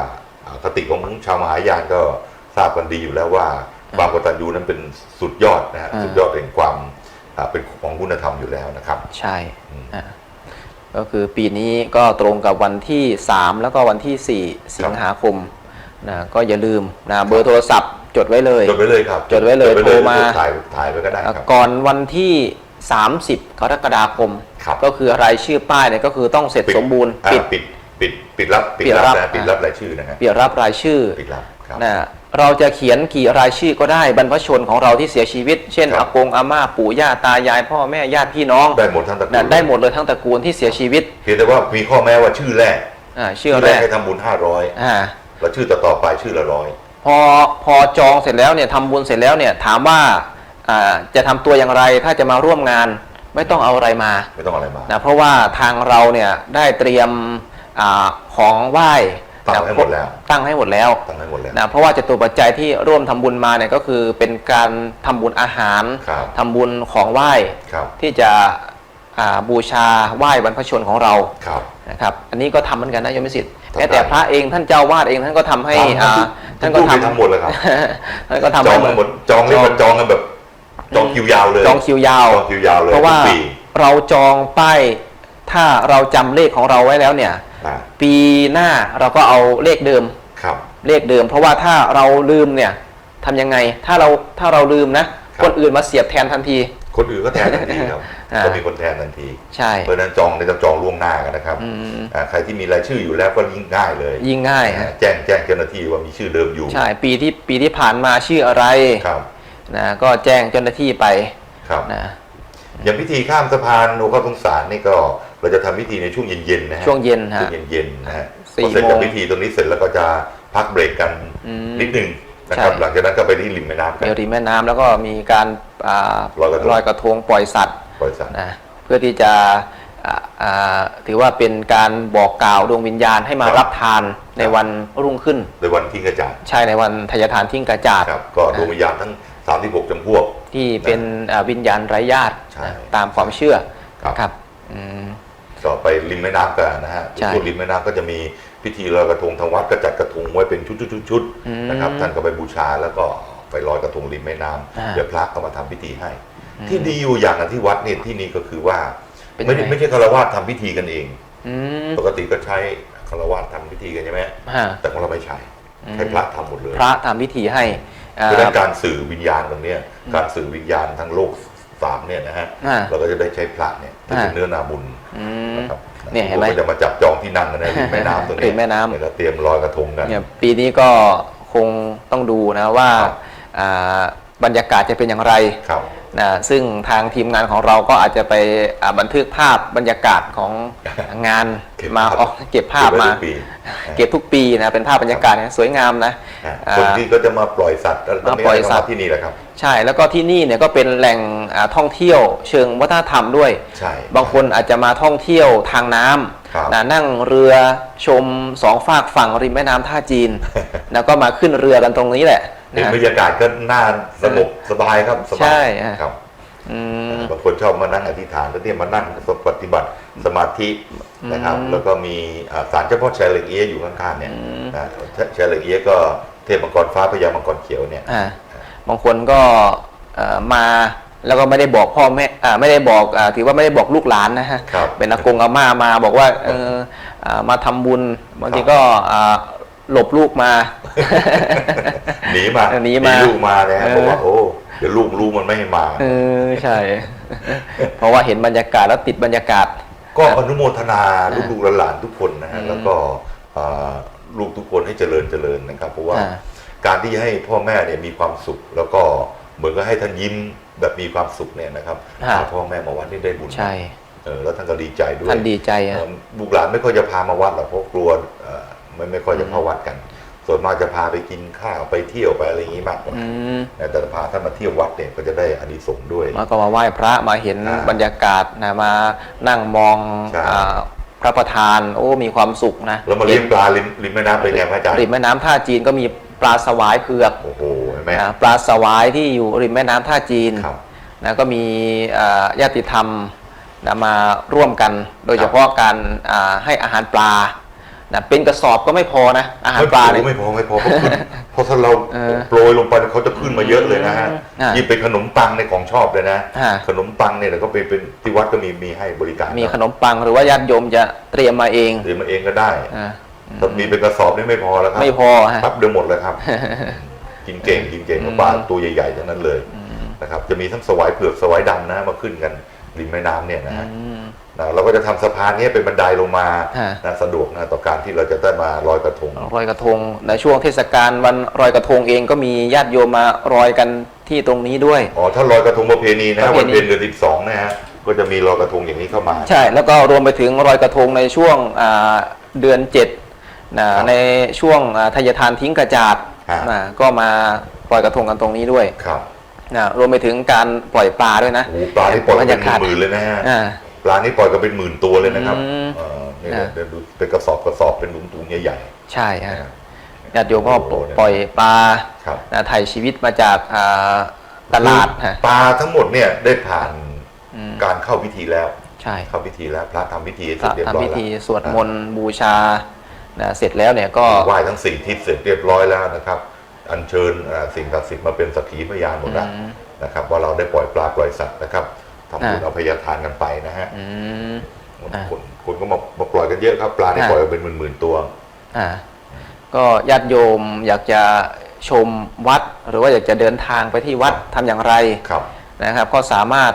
คติของชาวมหายานก็ทราบกันดีอยู่แล้วว่าความกตัญญูนั้นเป็นสุดยอดนะฮะสุดยอดแห่งความเป็นของคุณธรรมอยู่แล้วนะครับ ใช่ก็คือปีนี้ก็ตรงกับวันที่3แล้วก็วันที่4สิงหาคมนะก็อย่าลืมนะเบอร์โทรศัพท์จดไว้เลย จดไว้เลยครับ จดไว้เลยโทรมา ถ่ายไว้ก็ได้ครับ ก่อนวันที่30กรกฎาคม ครับ ก็คือรายชื่อป้ายเนี่ยก็คือต้องเสร็จสมบูรณ์ ปิดรับ ปิดรับ นะปิดรับรายชื่อนะฮะ เปียรับรายชื่อ ปิดรับครับ นะเราจะเขียนกี่รายชื่อก็ได้บรรพชนของเราที่เสียชีวิต เช่น ครับ อากงอาม่าปู่ย่าตายายพ่อแม่ญาติพี่น้อง ได้หมดทั้งตระกู นะ ล ได้หมดเลยทั้งตระกูลที่เสียชีวิต เพียงแต่ว่ามีข้อแม้ว่าชื่อแรก ชื่อแรก ให้ทำบุญ500 อ่า แล้วชื่อต่อไปชื่อละ100 พอจองเสร็จแล้วเนี่ยทำบุญเสร็จแล้วเนี่ยถามว่าจะทำตัวอย่างไรถ้าจะมาร่วมงานไม่ต้องเอาอะไรมา ไม่ต้องอะไรมา นะเพราะว่าทางเราเนี่ยได้เตรียมของไหว้ ตั้งให้หมดแล้ว ตั้งให้หมดแล้ว ตั้งให้หมดแล้ว นะเพราะว่าจตุปัจจัยที่ร่วมทำบุญมาเนี่ยก็คือเป็นการทำบุญอาหาร ครับ ทำบุญของไหว้ ครับ ที่จะบูชาไหว้บรรพชนของเรา ครับ นะครับอันนี้ก็ทำเหมือนกันนะโยมนิสิต ทำได้ แม้แต่พระเองท่านเจ้าวาดเองท่านก็ทำให้ ท่านก็ทำหมดเลยครับ ท่านก็ทำ จอ ให้ งกันหมดจองเรียกว่าจองกันแบบจองคิวยาวเลย จองคิวยาว จองคิวยาวเลย เพราะว่า ทุกปี เราจองป้ายถ้าเราจำเลขของเราไว้แล้วเนี่ย อ่า ปีหน้าเราก็เอาเลขเดิม ครับ เลขเดิม เพราะว่าถ้าเราลืมเนี่ยทำยังไงถ้าเราลืมนะครับ คนอื่นมาเสียบแทนทันที คนอื่นก็แทนทันทีครับ อ่า ก็มีคนแทนทันที ใช่ เพราะฉะนั้นจองในต้องจองล่วงหน้ากันนะครับ อืม ใครที่มีรายชื่ออยู่แล้วก็ยิ่งง่ายเลย ยิ่งง่ายฮะ แจ้งเจ้าหน้าที่ว่ามีชื่อเดิมอยู่ ใช่ปีที่ผ่านมาชื่ออะไร ครับ นะก็แจ้งเจ้าหน้าที่ไป ครับ นะ อย่างพิธีข้ามสะพานโอเข้าสงสารนี่ก็เราจะทำพิธีในช่วงเย็นๆนะฮะ ช่วงเย็นฮะ ช่วงเย็นๆนะฮะ 4 พอเสร็จจาก โมง พิธีตรงนี้เสร็จแล้วก็จะพักเบรกกัน อืม นิดนึงนะครับ ใช่ หลังจากนั้นก็ไปที่ริมแม่น้ำกัน เดี๋ยวริมแม่น้ำแล้วก็มีการลอยกระทง ลอยกระทงปล่อยสัตว์ บริษัท นะเพื่อที่จะถือว่าเป็นการบอกกล่าวดวงวิญญาณให้มา ครับ รับทานในวันรุ่งขึ้น ในวันทิ้งกระจาด ใช่ในวันทายทานทิ้งกระจาด ครับก็ดวงวิญญาณทั้ง 36 จำพวก ที่เป็นวิญญาณไร้ญาติ ใช่ นะตามความเชื่อ ครับ นะครับอืม ก็ไปริมแม่น้ำกันนะฮะ ใช่ ช่วงริมแม่น้ำก็จะมีพิธีลอยกระทงทางวัดก็จัดกระทงไว้เป็นชุด อืม ๆนะครับท่านก็ไปบูชาแล้วก็ไปลอยกระทงริมแม่น้ อ่า ำเดี๋ยวพระก็มาทำพิธีให้ ที่ดีอยู่อย่างนึงที่วัดเนี่ยที่นี่ก็คือว่า เป็น ไม่ได้ ไง ไม่ใช่ฆราวาสทำพิธีกันเอง อืม ปกติก็ใช้ฆราวาสทำพิธีกันใช่ไหม ฮะ แต่ของเราไม่ใช่ให้พระทำหมดเลย พระทำพิธีให้ เพราะฉะนั้นการสื่อวิญญาณตรงเนี้ยการสื่อวิญญาณทั้งโลก3เนี่ยนะฮะ อ่า เราก็จะได้ใช้พระเนี่ยที่เป็น อ่า เนื้อนาบุญ อืม นะครับ เนี่ยเห็นไหม ก็จะมาจับจองที่นั่งกันนะริมแม่น้ำตรงนี้ ริมแม่น้ำ แล้วก็เตรียมลอยกระทงกัน เนี่ยปีนี้ก็คงต้องดูนะว่า ครับ บรรยากาศจะเป็นอย่างไร ครับ นะซึ่งทางทีมงานของเราก็อาจจะไปบันทึกภาพบรรยากาศของงาน เก็บ มา ภาพ ออกเก็บภาพมา เก็บไว้ทุกปี เก็บทุกปีนะเป็นภาพบรรยากาศเนี่ยสวยงามนะ คนที่ก็จะมาปล่อยสัตว์อะไรตรงนี้ มาปล่อยสัตว์ ก็มาที่นี่แหละครับ ใช่แล้วก็ที่นี่เนี่ยก็เป็นแหล่งท่องเที่ยวเชิงวัฒนธรรมด้วย ใช่ บางคนอาจจะมาท่องเที่ยวทางน้ำ ครับ นะนั่งเรือชมสองฝากฝั่งริมแม่น้ำท่าจีน แล้วก็มาขึ้นเรือกันตรงนี้แหละ เห็น นะ บรรยากาศก็น่าสงบสบายครับสบาย ใช่ ครับ อืม บางคนชอบมานั่งอธิษฐานแล้วเนี่ยมานั่งปฏิบัติสมาธินะครับ แล้วก็มีศาลเจ้าพ่อแชร์เหล็กเอี้ยะอยู่ข้างๆเนี่ยนะแชร์เหล็กเอี้ยะก็เทพมังกรฟ้าพญามังกรเขียวเนี่ย บางคนก็มาแล้วก็ไม่ได้บอกพ่อแม่ไม่ได้บอกถือว่าไม่ได้บอกลูกหลานนะฮะ ครับ เป็นอากงอาม่ามาบอกว่ามาทำบุญบางทีก็หลบลูกมา หนีมา หนีมา ลูกมาเนี่ยฮะบอกว่าโอ้เดี๋ยวลูกมันไม่ให้มา ใช่ เพราะว่าเห็นบรรยากาศแล้วติดบรรยากาศ ก็อนุโมทนาลูกๆหลานๆทุกคนนะฮะแล้วก็ลูกทุกคนให้เจริญนะครับ เพราะว่า อ่า การที่ให้พ่อแม่เนี่ยมีความสุข แล้วก็เหมือนก็ให้ท่านยิ้มแบบมีความสุขเนี่ยนะครับพาพ่อแม่มาวัดนี่ได้บุญ ใช่ แล้วท่านก็ดีใจด้วย ท่านดีใจอะ ลูกหลานไม่ค่อยจะพามาวัดหรอกเพราะกลัวไม่ค่อยจะเข้าวัดกัน ส่วนมากจะพาไปกินข้าวไปเที่ยวไปอะไรอย่างนี้มากกว่า อืม แต่พาท่านมาเที่ยววัดเนี่ยก็จะได้อานิสงส์ด้วย แล้วก็มาไหว้พระมาเห็น อ่า บรรยากาศนะมานั่งมอง ใช่ พระประธานโอ้มีความสุขนะ แล้วมาเลี้ยงปลาริมแม่น้ำเป็นไงพระอาจารย์ ริมแม่น้ำท่าจีนก็มีปลาสวายเผือก โอ้โหเห็นไหม นะปลาสวายที่อยู่ริมแม่น้ำท่าจีน ครับ นะก็มีญาติธรรมนะมาร่วมกัน โดยเฉพาะการให้อาหารปลานะเป็นกระสอบก็ไม่พอนะอาหารปลาเนี่ย ไม่พอเพราะขึ้นเพราะถ้าเราโปรยลงไปเขาจะขึ้นมาเยอะเลยนะฮะ อ่ายิ่ ยิ่งเป็นขนมปังในของชอบเลยนะ อ่า ขนมปังเนี่ยเราก็เป็นที่วัดก็มีให้บริการ มีขนมปังหรือว่าญาติโยมจะเตรียมมาเอง เดี๋ยวมาเองก็ได้ อ่า ถ้ามีเป็นกระสอบนี่ไม่พอแล้วครับ ไม่พอฮะ ครับเดี๋ยวหมดเลยครับ กินเก่งเพราะปลาตัวใหญ่ๆทั้งนั้นเลยนะครับจะมีทั้งสวายเผือกสวายดำนะมาขึ้นกันริมแม่น้ำเนี่ยนะฮะนะเราก็จะทำสะพานนี้เป็นบันไดลงมา ฮะ นะสะดวกนะต่อการที่เราจะได้มาลอยกระทง ลอยกระทงในช่วงเทศกาลวันลอยกระทงเองก็มีญาติโยมมาลอยกันที่ตรงนี้ด้วย อ๋อถ้าลอยกระทงประเพณีนะ ประเพณี วันเพ็ญเดือน12นะฮะก็จะมีลอยกระทงอย่างนี้เข้ามา ใช่แล้วก็รวมไปถึงลอยกระทงในช่วงเดือน7นะในช่วงทายทานทิ้งกระจาด ก็มาปล่อยกระทงกันตรงนี้ด้วย ครับ รวมไปถึงการปล่อยปลาด้วยนะ โอ้ปลาที่ปล่อยกันเป็นหมื่นเลยนะฮะปลานี่ปล่อยกันเป็นหมื่นตัวเลยนะครับนี่ดูเป็นกระสอบเป็นถุงใหญ่ๆใช่ฮะญาติโยมก็ปล่อยปลาไถ่ชีวิตมาจากตลาดปลาทั้งหมดเนี่ยได้ผ่านการเข้าพิธีแล้วใช่เข้าพิธีแล้วพระทำพิธีเสร็จเรียบร้อยแล้วทำพิธีสวดมนต์บูชาเสร็จแล้วเนี่ยก็ไหว้ทั้ง4 ทิศเสร็จเรียบร้อยแล้วนะครับอัญเชิญสิ่งศักดิ์สิทธิ์มาเป็นสักขีพยานหมดแล้วนะครับว่าเราได้ปล่อยปลาปล่อยสัตว์นะครับทำบุญอภัยทานกันไปนะฮะคนก็มาปล่อยกันเยอะครับปลาที่ปล่อยเป็นหมื่นตัวก็ญาติโยมอยากจะชมวัดหรือว่าอยากจะเดินทางไปที่วัดทำอย่างไรนะครับก็สามารถ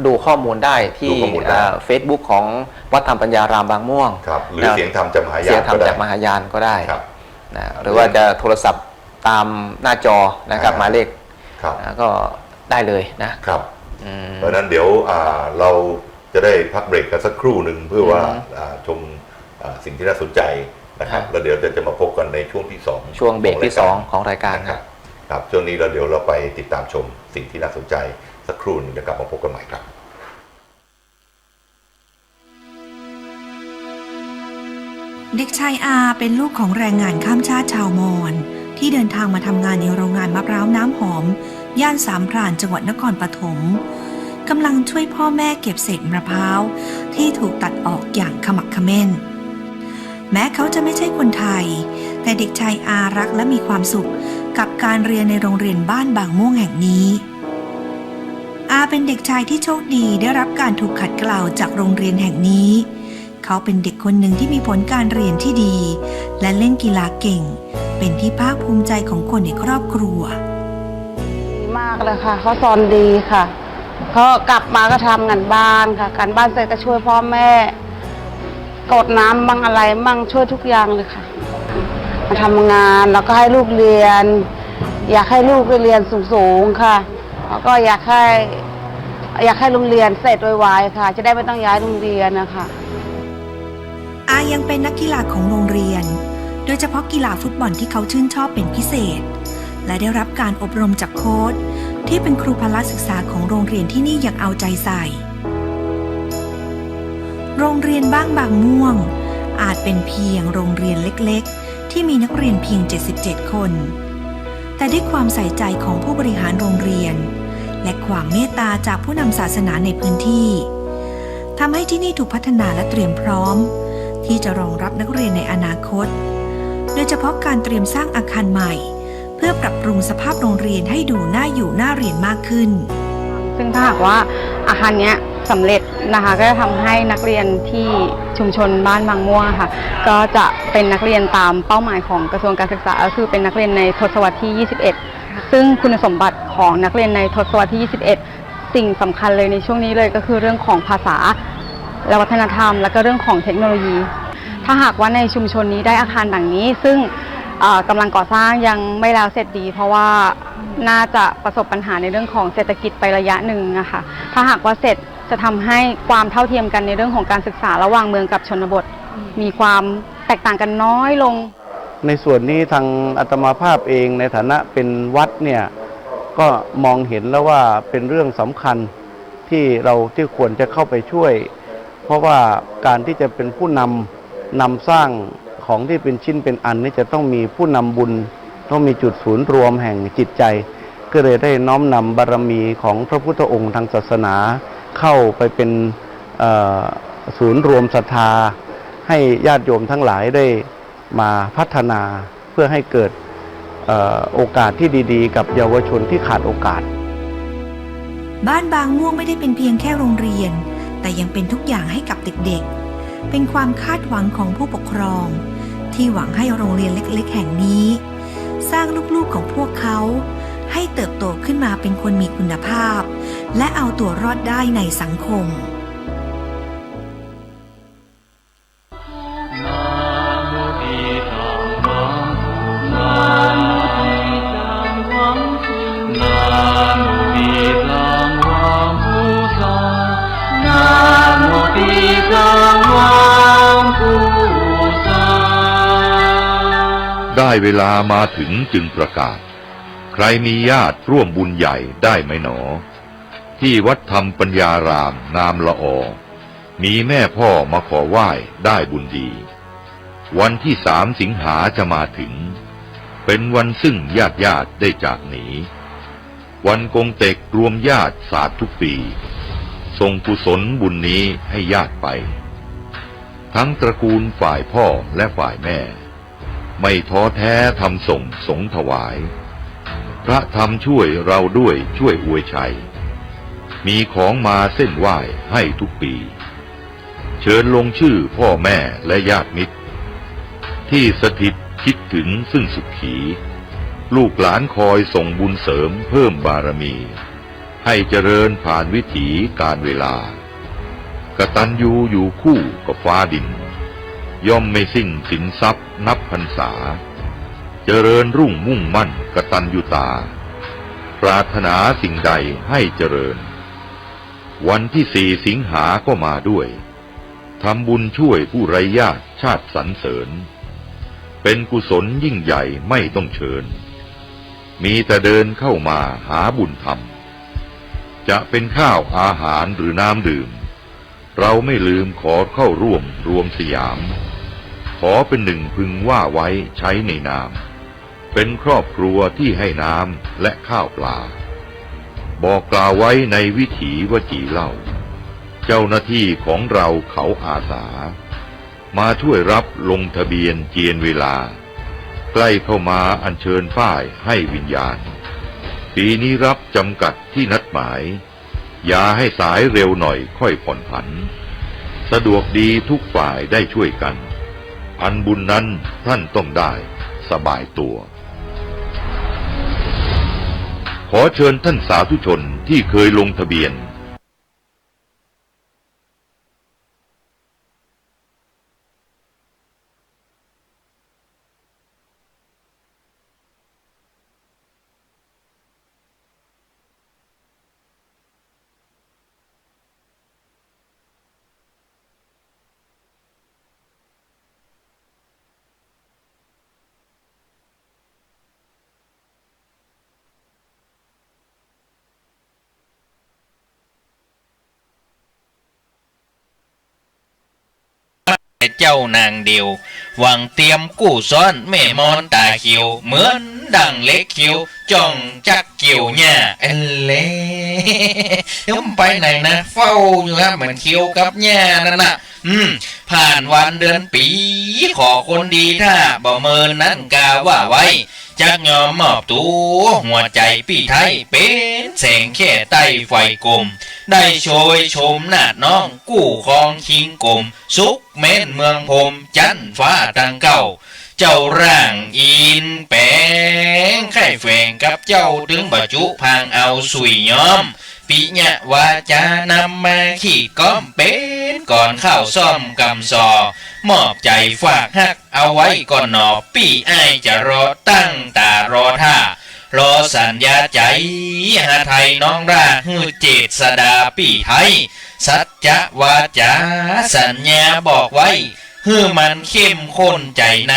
ดูข้อมูลได้ที่Facebook ของวัดธรรมปัญญารามบางม่วงหรือเสียงธรรมจากมหายานเสียงธรรมจากมหายานก็ได้หรือว่าจะโทรศัพท์ตามหน้าจอนะครับหมายเลขก็ได้เลยนะครับเพราะนั้นเดี๋ยวเราจะได้พักเบรกกันสักครู่หนึ่งเพื่อว่าชมสิ่งที่น่าสนใจนะครับแล้วเดี๋ยวจะมาพบกันในช่วงที่2ช่วงเบรกที่2ของรายการครับช่วงนี้เราเดี๋ยวเราไปติดตามชมสิ่งที่น่าสนใจสักครู่นึงจะกลับมาพบกันใหม่ครับเด็กชายอาเป็นลูกของแรงงานข้ามชาติชาวมอญที่เดินทางมาทำงานในโรงงานมะพร้าวน้ำหอมย่านสามพรานจังหวัดนครปฐมกำลังช่วยพ่อแม่เก็บเศษมะพร้าวที่ถูกตัดออกอย่างขมักเขม้นแม้เขาจะไม่ใช่คนไทยแต่เด็กชายอารักและมีความสุขกับการเรียนในโรงเรียนบ้านบางม่วงแห่งนี้อาเป็นเด็กชายที่โชคดีได้รับการถูกขัดเกลาจากโรงเรียนแห่งนี้เขาเป็นเด็กคนหนึ่งที่มีผลการเรียนที่ดีและเล่นกีฬาเก่งเป็นที่ภาคภูมิใจของคนในครอบครัวดีมากเลยค่ะเขาสอนดีค่ะเขากลับมาก็ทำงานบ้านค่ะการบ้านเสร็จก็ช่วยพ่อแม่กดน้ำบ้างอะไรบ้างช่วยทุกอย่างเลยค่ะมาทำงานแล้วก็ให้ลูกเรียนอยากให้ลูกไปเรียนสูงๆค่ะแล้วก็อยากให้โรงเรียนเสร็จไวๆค่ะจะได้ไม่ต้องย้ายโรงเรียนนะคะอายังเป็นนักกีฬาของโรงเรียนโดยเฉพาะกีฬาฟุตบอลที่เขาชื่นชอบเป็นพิเศษและได้รับการอบรมจากโค้ชที่เป็นครูพละศึกษาของโรงเรียนที่นี่อย่างเอาใจใส่โรงเรียนบ้างบางม่วงอาจเป็นเพียงโรงเรียนเล็กๆที่มีนักเรียนเพียง77คนแต่ด้วยความใส่ใจของผู้บริหารโรงเรียนและความเมตตาจากผู้นำศาสนาในพื้นที่ทำให้ที่นี่ถูกพัฒนาและเตรียมพร้อมที่จะรองรับนักเรียนในอนาคตโดยเฉพาะการเตรียมสร้างอาคารใหม่เพื่อปรับปรุงสภาพโรงเรียนให้ดูน่าอยู่น่าเรียนมากขึ้นซึ่งถ้าหากว่าอาคารนี้สำเร็จนะคะก็จะทำให้นักเรียนที่ชุมชนบ้านบางม่วงค่ะก็จะเป็นนักเรียนตามเป้าหมายของกระทรวงการศึกษาก็คือเป็นนักเรียนในทศวรรษที่21ซึ่งคุณสมบัติของนักเรียนในทศวรรษที่21สิ่งสำคัญเลยในช่วงนี้เลยก็คือเรื่องของภาษาและวัฒนธรรมและก็เรื่องของเทคโนโลยีถ้าหากว่าในชุมชนนี้ได้อาคารดังนี้ซึ่งกำลังก่อสร้างยังไม่แล้วเสร็จดีเพราะว่าน่าจะประสบปัญหาในเรื่องของเศรษฐกิจไประยะหนึ่งนะคะถ้าหากว่าเสร็จจะทำให้ความเท่าเทียมกันในเรื่องของการศึกษาระหว่างเมืองกับชนบทมีความแตกต่างกันน้อยลงในส่วนนี้ทางอาตมาภาพเองในฐานะเป็นวัดเนี่ยก็มองเห็นแล้วว่าเป็นเรื่องสำคัญที่ควรจะเข้าไปช่วยเพราะว่าการที่จะเป็นผู้นำสร้างของที่เป็นชิ้นเป็นอันนี้จะต้องมีผู้นำบุญต้องมีจุดศูนย์รวมแห่งจิตใจก็เลยได้น้อมนำบารมีของพระพุทธองค์ทางศาสนาเข้าไปเป็นศูนย์รวมศรัทธาให้ญาติโยมทั้งหลายได้มาพัฒนาเพื่อให้เกิดโอกาสที่ดีๆกับเยาวชนที่ขาดโอกาสบ้านบางม่วงไม่ได้เป็นเพียงแค่โรงเรียนแต่ยังเป็นทุกอย่างให้กับเด็กๆเป็นความคาดหวังของผู้ปกครองที่หวังให้โรงเรียนเล็กๆแห่งนี้สร้างลูกๆของพวกเขาให้เติบโตขึ้นมาเป็นคนมีคุณภาพและเอาตัวรอดได้ในสังคม ได้เวลามาถึงจึงประกาศใครมีญาติร่วมบุญใหญ่ได้ไหมหนอที่วัดธรรมปัญญารามงามละออมีแม่พ่อมาขอไหว้ได้บุญดีวันที่3 สิงหาจะมาถึงเป็นวันซึ่งญาติได้จากหนีวันกงเต็กรวมญาติศาสตร์ทุกปีส่งกุศลบุญนี้ให้ญาติไปทั้งตระกูลฝ่ายพ่อและฝ่ายแม่ไม่ท้อแท้ทำส่งสงถวายพระธรรมช่วยเราด้วยช่วยอวยชัยมีของมาเส้นไหว้ให้ทุกปีเชิญลงชื่อพ่อแม่และญาติมิตรที่สถิตคิดถึงซึ่งสุขีลูกหลานคอยส่งบุญเสริมเพิ่มบารมีให้เจริญผ่านวิถีการเวลากตัญญูอยู่คู่กับฟ้าดินย่อมไม่สิ้นสินทรัพย์นับพรรษาเจริญรุ่งมุ่งมั่นกตัญญูตาปรารถนาสิ่งใดให้เจริญวันที่4 สิงหาก็มาด้วยทำบุญช่วยผู้ไร้ญาติชาติสรรเสริญเป็นกุศลยิ่งใหญ่ไม่ต้องเชิญมีแต่เดินเข้ามาหาบุญธรรมจะเป็นข้าวอาหารหรือน้ำดื่มเราไม่ลืมขอเข้าร่วมรวมสยามขอเป็นหนึ่งพึงว่าไว้ใช้ในนามเป็นครอบครัวที่ให้น้ำและข้าวปลาบอกกล่าวไว้ในวิถีวจีเล่าเจ้าหน้าที่ของเราเขาอาสามาช่วยรับลงทะเบียนเจียนเวลาใกล้เข้ามาอัญเชิญป้ายให้วิญญาณปีนี้รับจำกัดที่นัดหมายอย่าให้สายเร็วหน่อยค่อยผ่อนผันสะดวกดีทุกฝ่ายได้ช่วยกันอันบุญนั้นท่านต้องได้สบายตัวขอเชิญท่านสาธุชนที่เคยลงทะเบียนเจ้านางเดียวหวังเตรียมกู้ซ้อนแม่มอนตาเขียวเหมือนดังเล็กเขียวจ้องจักเกี่ยวหญ้าเล่ไปไหนนะเฝ้าอยู่ครับเหมือนเขียวกับหญ้านั่นน่ะผ่านวันเดือนปีขอคนดีถ้าบ่เมินนั้นกาว่าไว้จักยอมมอบตัวหัวใจพี่ไทยเป็นแสงแค่ใต้ไฟกลมได้โชยชมนาดน้องกู้คองคิงกลมสุกเม้นเมืองพมจันฟ้าตังเก่าเจ้าร่างอินแปงไข่แฝงกับเจ้าถึงบรรจุพางเอาสุยย้อมปิญะวาจานำมาขี่ก้อมเป็นก่อนเข้าซ่อมกำซอมอบใจฝากฮักเอาไว้ก่อนหนอปี่ไอจะรอตั้งตารอท่ารอสัญญาใจหาไทยน้องราฮือเจษดาปี่ไทยสัจจะวาจาสัญญาบอกไว้ฮือมันเข้มข้นใจใน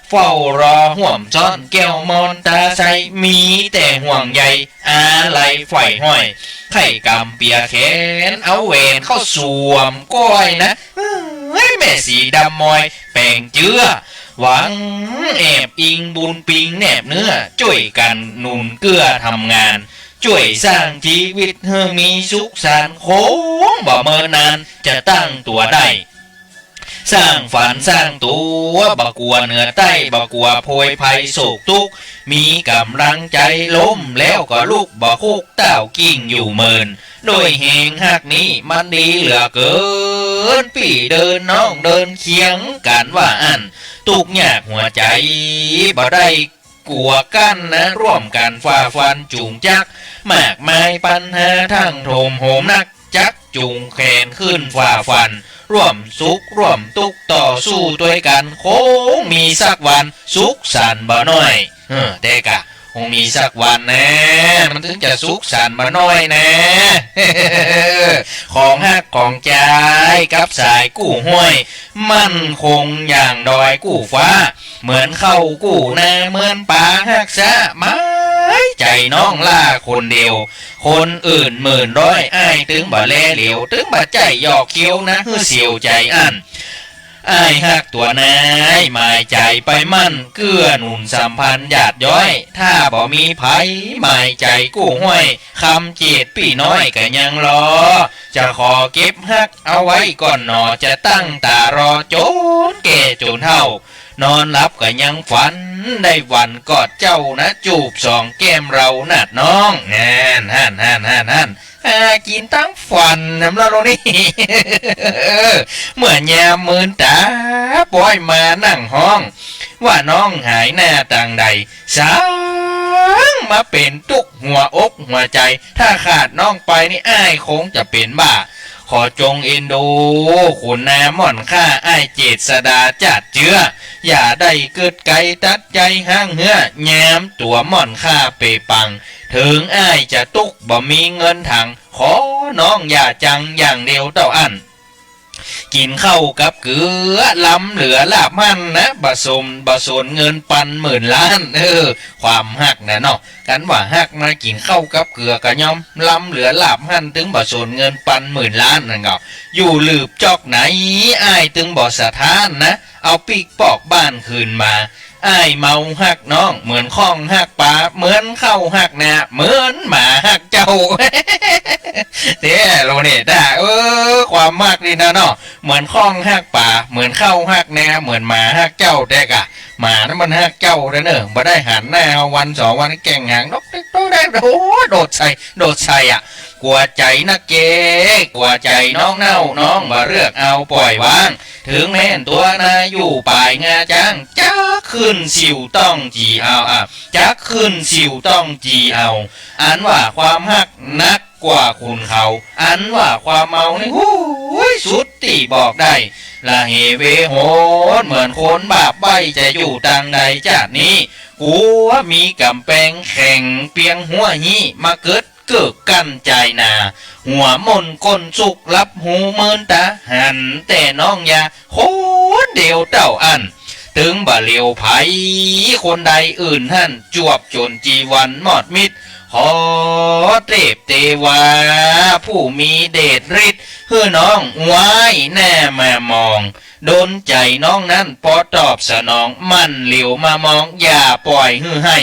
เฝ้ารอห่วมซ่อนแก้วมอนตาใสมีแต่ห่วงใยอะไรไฟห้อยไข่กำเปียแขนเอาเวนเข้าสวมก้อยนะแม่สีดำมอยแป่งเจือหวังแอบอิงบุญปิงแนบเนื้อช่วยกันหนุนเกื้อทำงานช่วยสร้างชีวิตให้มีสุขสันต์โค้งบ่เมินนานจะตั้งตัวได้สร้างฝันสร้างตัวบ่กลัวเหนือใต้บ่กลัวโพยภัยโศกทุกข์มีกำลังใจล้มแล้วก็ลุกบ่คุกเต้ากิ้งอยู่เมินโดยแห่งหักนี้มันดีเหลือเกินพี่เดินน้องเดินเคียงกันว่าอันทุกยากหัวใจบ่ได้กลัวกันนะร่วมกันฝ่าฟันจูงจักมากมายปัญหาทั้งโถมโหมนักจักจูงแขนขึ้นฝ่าฟันร่วมสุขร่วมทุกข์ต่อสู้ด้วยกันคงมีสักวันสุขสันต์บ่น้อยแต่กะคงมีสักวันนะมันถึงจะสุขสันต์บ่น้อยนะ ของฮักของใจกับสายกู้ห้วยมั่นคงอย่างดอยกู้ฟ้า เหมือนเข้ากู้นาเหมือนป่าหักษาไม้ใจน้องล่าคนเดียวคนอื่นหมื่นร้อยอ้ายถึงบ่แลเหลียวถึงบ่ใจหยอกเคี้ยวนะฮือเสียวใจอันอ้ายหักตัวนายหมายใจไปมั่นเกื้อหนุนสัมพันธ์หยาดย้อยถ้าบ่มีไผหมายใจกู้ห้วยคำเจียดพี่น้อยก็ยังรอจะขอเก็บหักเอาไว้ก่อนหนอจะตั้งตารอจนแก่จนเฒ่านอนหลับก็ยังฝันได้วันกอดเจ้านะจูบสองแก้มเราหนัดน้องฮั่นกินตั้งฝันน้ำละโรนี่ เมื่อยามมืนตาปล่อยมานั่งห้องว่าน้องหายหน้าต่างใดสางมาเป็นตุกหัวอกหัวใจถ้าขาดน้องไปนี่อ้ายคงจะเป็นบ้าขอจงเอ็นดูขุนนาม่อนข้าอ้ายเจษดาจัดเจืออย่าได้เกิดไกลตัดใจห้างเหือแย้มตัวม่อนข้าเปปังถึงอ้ายจะตุกบ่มีเงินถังขอน้องอย่าจังอย่างเดียวเต้าอันกินข้าวกับเกลือล้ำเหลือลาบมันนะบะสนเงินปันหมื่นล้านความหักนะเนาะกันว่าหักมากินข้าวกับเกลือกะย่อมล้ำเหลือลาบมันถึงบะสนเงินปันหมื่นล้านนั่นก็อยู่ลืบจอกไหนอ้ายถึงบ่สะท้านนะเอาปีกปอกบ้านคืนมาอ้ายเมาหักน้องเหมือนข้องหักปลาเหมือนเข้าหักนาเหมือนหมาหักเจ้า เด้โลนี่ได้ความมากนี่นะเนาะเหมือนข้องหักป่าเหมือนเข้าหักแนวเหมือนหมาหักเจ้าแต่กะหมานั้นมันหักเจ้าเด้อเนอะบ่ได้หันหน้าวันสองวันแก่งหางนกได้โดดใส่อ่ะกลัวใจนะเก๋กลัวใจน้องเน่าน้องมาเลือกเอาปล่อยวางถึงแม่นตัวนายอยู่ป่ายงาจังจะขึ้นสิวต้องจีเอาจะขึ้นสิวต้องจีเอาอันว่าความหักนักกว่าคุณเขาอันว่าความเมาในหูสุดตีบอกได้ละเหเวโหนเหมือนคนบาปใบจะอยู่ทางใดจากนี้กูว่ามีกำแพงแข่งเปียงหัวนี้มาเกิดกันใจนาหัวมนก้นสุกรับหูเมินตาหันแต่น้องยาโคตรเดียวเต้าอันถึงบ่เลียวไผคนใดอื่นหันจวบจนจีวันหมดมิดขอเทพเทวาผู้มีเดชฤทธิ์เพื่อน้องไว้แน่มามองโดนใจน้องนั้นพอตอบสนองมันเหลียวมามองอย่าปล่อยให้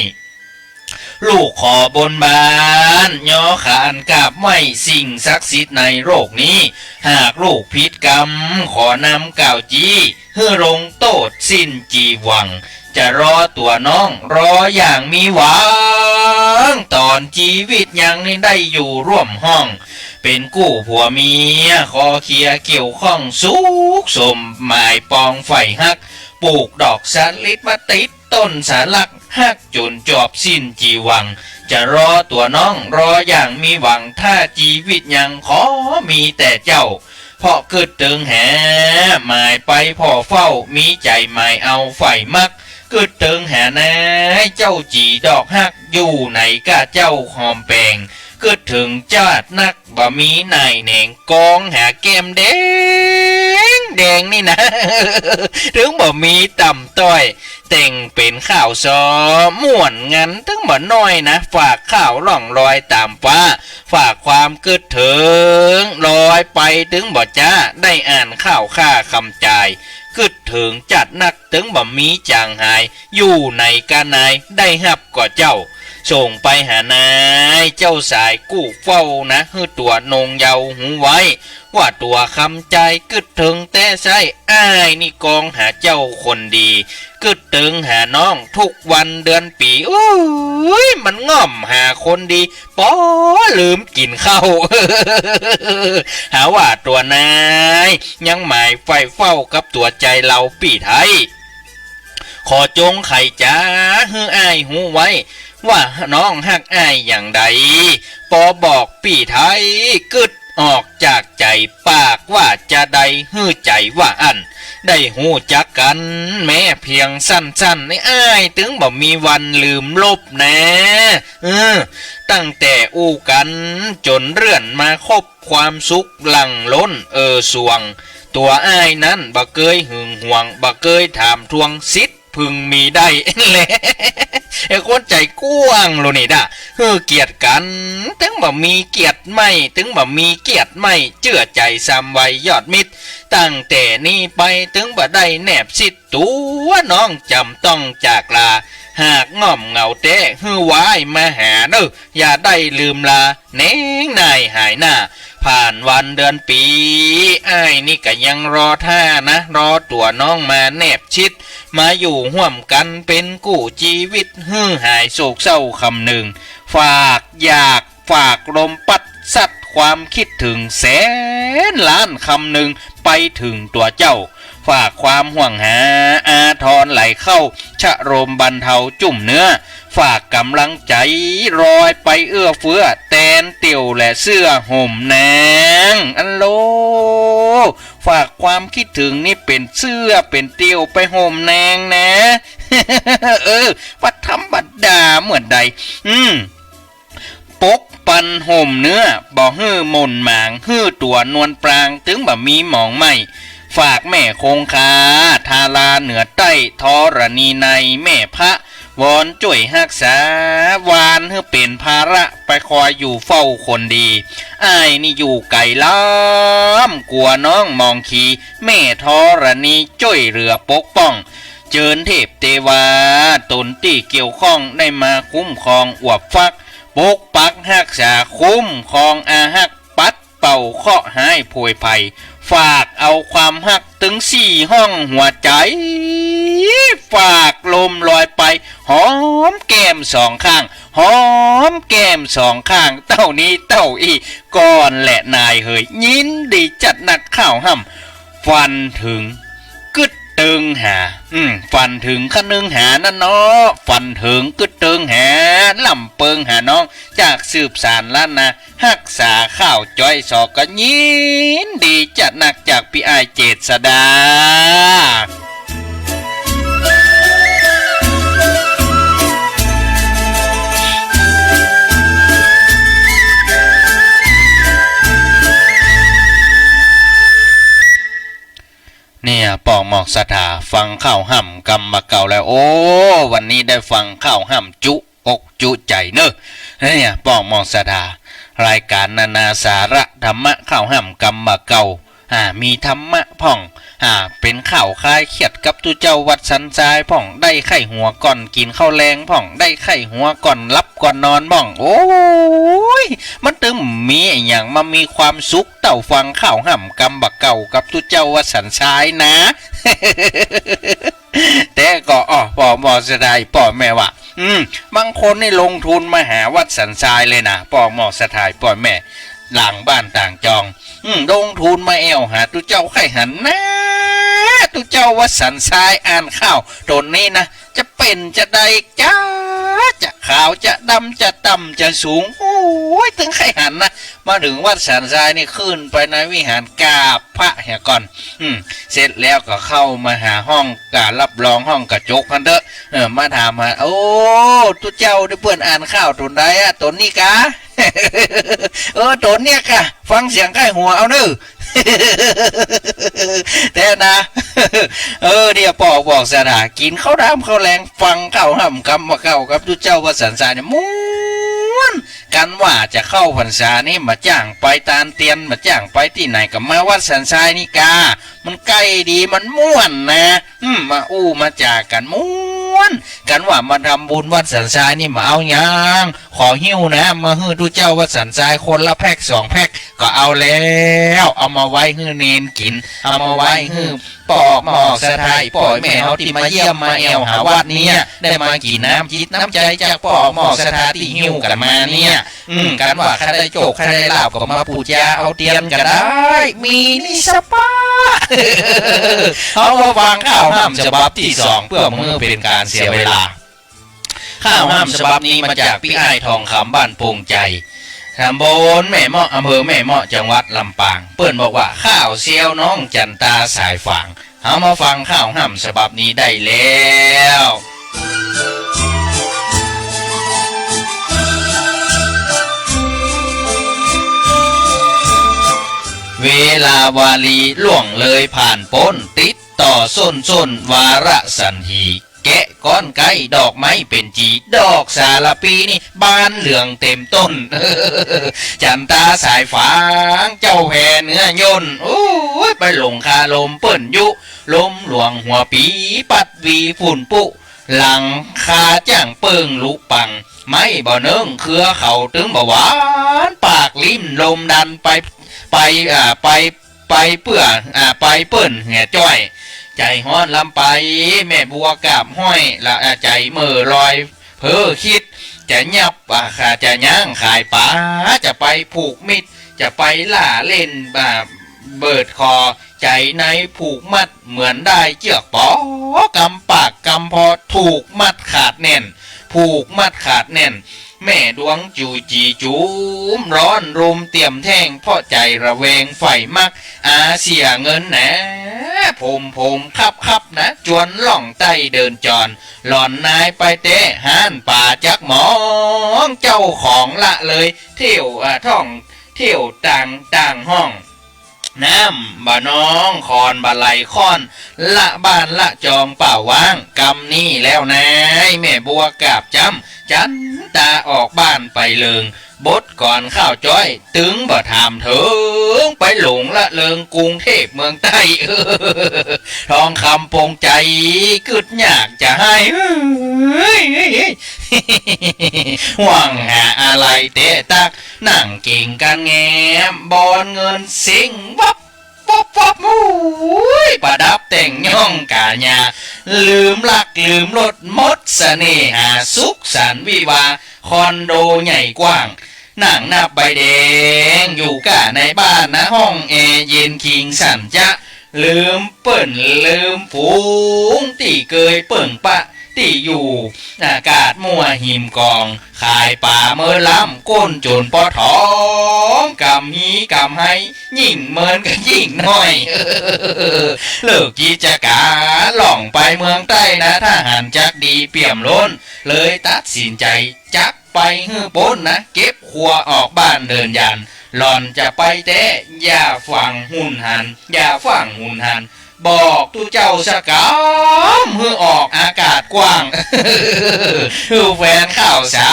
ลูกขอบนบานย่อขานกราบไหว้สิ่งศักดิ์สิทธิ์ในโลกนี้หากลูกผิดกรรมขอนำกล่าวจี้เพื่อลงโทษสิ้นจีวังจะรอตัวน้องรออย่างมีหวังตอนชีวิตยังได้อยู่ร่วมห้องเป็นกู้ผัวเมียขอเคลียเกี่ยวข้องสุกสมหมายปองไฟหักปลูกดอกสาลิดมาติดต้นสาลักหักจนจบสิ้นจีวังจะรอตัวน้องรออย่างมีหวังถ้าชีวิตยังขอมีแต่เจ้าเพราะเกิดตึงแหหมายไปพ่อเฝ้ามีใจหมายเอาไฟมักเกิดตึงแหนะเจ้าจีดอกหักอยู่ไหนกะเจ้าหอมแปงเกิดถึงจาดนักบ่มีนายแหน่งกองหาแก้มแดงนี่นะ ถึงบ่มีต่ำต้อยแต่งเป็นข่าวซอม่วนงั้นถึงบ่น้อยนะฝากข่าวล่องลอยตามฟ้าฝากความเกิดถึงลอยไปถึงบ่จ้าได้อ่านข่าวค่าคำจ่ายกึดถึงจัดนักถึงบ่มีจางหายอยู่ในกานายได้หับก่อเจ้าส่งไปหานายเจ้าสายกู้เฝ้านะฮือตัวนงเยาหูไว้ว่าตัวคำใจกึดถึงแต่ใส่อ้ายนี่กองหาเจ้าคนดีกึดถึงหาน้องทุกวันเดือนปีมันง่อมหาคนดีป้อลืมกินข้าว หาว่าตัวนายยังหมายไฟเฝ้ากับตัวใจเราปี่ไทยขอจงไข่จ้าฮืออ้ายหูไว้ว่าน้องหักอ้ายอย่างใดปอบอกปี่ไทยกึดออกจากใจปากว่าจะได้ฮือใจว่าอันได้หูจักกันแม้เพียงสั้นๆในอ้ายถึงบ่มีวันลืมลบแน่ตั้งแต่อู้กันจนเรื่อนมาคบความสุขหลั่งล้นสวงตัวอ้ายนั้นบ่เคยหึงหวงบ่เคยถามทวงสิทธิ์เ พึงมีได้แหละไอ้คนใจกว้างโลนี่ด่ะเกียรติกันถึงบ่มีเกียรติไม่ถึงบ่มีเกียรติไม่เจื่อใจซ้ำไว้ยอดมิตรตั้งแต่นี้ไปถึงบ่ได้แนบชิดตัวน้องจำต้องจากลาหากง่อมเหงาเต้วายมาหาเด้ออย่าได้ลืมลาเน้งนายหายหน้าผ่านวันเดือนปีอ้ายนี่ก็ยังรอท่านะรอตัวน้องมาแนบชิดมาอยู่ห่วมกันเป็นกู้ชีวิตหายโศกเศร้าคำหนึ่งฝากอยากฝากลมปัดสัดความคิดถึงแสนล้านคำหนึ่งไปถึงตัวเจ้าฝากความห่วงหาอาทรไหลเข้าชะโรมบรรเทาจุ่มเนื้อฝากกำลังใจรอยไปเอื้อเฟื้อแตนเตี่ยวและเสื้อห่มนางอันโลฝากความคิดถึงนี่เป็นเสื้อเป็นเตี่ยวไปห่มนางนะ ว่าธรรมดาเหมือนใดปกปันห่มเนื้อบ่ฮื้อมนหมางฮื้อตัวนวลปรางถึงบ่มีหมองไม่ฝากแม่คงคาทาราเหนือใต้ธรณีในแม่พระวอนจ่วยรักษาวานเพื่อเป็นภาระไปคอยอยู่เฝ้าคนดีอ้ายนี่อยู่ไกลล้ำกลัวน้องมองขีแม่ธรณีจ่วยเรือปกป้องเจิญเทพเทวาตนที่เกี่ยวข้องได้มาคุ้มครองอวบฟักปกปักรักษาคุ้มครองอาหักปัดเป่าเคาะหายโผยภัยฝากเอาความหักถึง4 ห้องหัวใจฝากลมลอยไปหอมแก้ม2 ข้างหอมแก้ม2 ข้างเต้านี้เต้าอีก่อนแหละนายเฮยยินดีจัดหนักข้าวห่ำฟันถึงกึดตึงหาฟันถึงขนึงหานั่นเนาะฟันถึงกึดตึงหาลำเปิงหาน้องจากสืบสารล้านนาหักษาข้าวจ้อยสอกก็ยินดีจัดหนักจากพี่อ้ายเจษฎาเนี่ยปอกหมอกสถาฟังข้าวห่ำกำมาเก่าแล้วโอ้วันนี้ได้ฟังข้าวห่ำจุอกจุใจเนอะเนี่ยปอกหมอกสถารายการนานาสาระธรรมะข้าวห่ำกำมาเก่ามีธรรมะพ่องเป็นข่าวคลายเครียดกับตุเจ้าวัดสันทรายพ่องได้ไข่หัวก่อนกินข้าวแรงพ่องได้ไข่หัวก่อนรับก่อนนอนพ่องโอ้ยมันตึงมีอย่างมามีความสุขเต่าฟังข่าวห่ำกำบักเก่ากับตุเจ้าวัดสันทรายนะ แต่ก็พ่อหมอสดายพ่อแม่ว่าบางคนนี่ลงทุนมาหาวัดสันทรายเลยนะพ่อหมอสดายพ่อแม่หลังบ้านต่างจองลงทุนมาแอวหาตุเจ้าไข่หันนะตุเจ้าวัดสันทรายอ่านข้าวตนนี้นะจะเป็นจะใดจ้าจะขาวจะดำจะต่ำจะสูงโอ้ยถึงไข่หันนะมาถึงวัดสันทรายนี่ขึ้นไปในวิหารกราบพระเหี่ยก่อนเสร็จแล้วก็เข้ามาหาห้องการรับรองห้องกระจกกันเถอะมาถามโอ้ตุเจ้าได้เพื่อนอ่านข้าวตนใดตนนี้กะ ตนเนี่ยค่ะฟังเสียงใกล้หัวเอาเนอะ แต่นะเดี๋ยวบอกสถากินข้าวดำข้าวแรงฟังข้าวห่ำกำมาเข้ากับทุเจ้าวัดสันทรายเนี่ยม้วนกันว่าจะเข้าพรรษานี่มาจ้างไปตาลเตียนมาจ้างไปที่ไหนกับมาวัดสันทรายนี่กามันใกล้ดีมันม่วนนะมามาจากกันม้วนกันว่ามาทำบุญวัดสันทรายนี่มาเอาอย่างขอหิ้วนะมาฮื้อทุเจ้าวัดสันทรายคนละแพ็ค2 แพ็คก็เอาแล้วเอามาไว้ฮื้อเนนกินเอามาไว้ฮื้อปอกหมอกสะทายปล่อยแม่เขาที่มาเยี่ยมมาแอวหาวัดนี้ได้มากินน้ำจิตน้ำใจจากปอกหมอกสะทายที่หิ้วกันมาเนี่ยกันว่าใครได้โจกใครได้ลาบก็มาปูจาเอาเตียนกันได้มีนิสปาเอามาฟังข้าวห้ามฉบับที่2เพื่อเมื่อเป็นการเสียเวลาข้าวห้ามฉบับนี้มาจากพี่อ้ายทองคำบ้านโป่งใจตำบลแม่เมาะอำเภอแม่เมาะจังหวัดลำปางเปิ้นบอกว่าข้าวเซียวน้องจันตาสายฝางเอามาฟังข้าวห้ำฉบับนี้ได้แล้วเวลาวาลีล่วงเลยผ่านพ้นติดต่อส้นวาระสันหีแก กะก้อนไก่ดอกไม้เป็นจีดอกสารปีนี่บานเหลืองเต็มต้น จันตาสายฝางเจ้าแผ่เนื้อยนโอ้ยไปหลงคาลมเปิ้นยุลมหลวงหัวปีปัดวีฝุ่นปุหลังคาจ้างเปิงลุปังไม่บ่เนิ่งเครือเขาตึงบ่หวานปากลิ้มลมดันไปเปื่อไปเปิ้นแห่จ้อยใจฮ้อนลำไปแม่บัวกาบห้อยละใจมือลอยเพ้อคิดจะยับจะย่างขายป่าจะไปผูกมิตรจะไปล่าเล่นเบิดคอใจในผูกมัดเหมือนได้เจือกปอกำปากกำพอถูกมัดขาดแน่นผูกมัดขาดแน่นแม่ดวงจูจีจูมร้อนรุมเตรียมแท่งเพราะใจระแวงไฟมักเสียเงินแหนผมครับนะจวนล่องไตเดินจรหล่อนนายไปเตะหานป่าจักหมองเจ้าของละเลยเที่ยวท่องเที่ยวต่างห้องน้ำบ่น้องคอนบ่ไหลค้อนละบ้านละจองเป่าวางกำนี้แล้วนายแม่บัวกาบจันตาออกบ้านไปเลิงบดก่อนข้าวจ้อยตึงบ่ถามถึงไปหลงละเลิงกรุงเทพเมืองใต้ทองคำปงใจกึดยากจะให้หวังหาอะไรเตะตักนั่งเก่งกันแงมบอนเงินสิงวับมูยประดับแต่งย่องกาญาลืมลักลืมรถมดเสน่หาสุขสันต์วิวาคอนโดใหญ่กว้างนั่งนับใบแดงอยู่กะในบ้านนะห้องแอร์เย็นคิงสันจะลืมเปิ่นลืมฝูงตีเกยเปิ่งปะตีอยู่อากาศมัวหิมกองขายป่าเมื่อล้ำก้นจนปอท้องกำฮีกำให้ยิ่งเมินก็ยิ่งน้อยเลิกกิจการหล่องไปเมืองใต้นะถ้าหันจักดีเปี่ยมล้นเลยตัดสินใจจักไปฮื้อป้นนะเก็บครัวออกบ้านเดินยันหล่อนจะไปเตะอย่าฝังหุ่นหันอย่าฝังหุ่นหันบอกทุเจ้าสกามเพื่อออกอากาศกว้างคือแฟนข่าวสา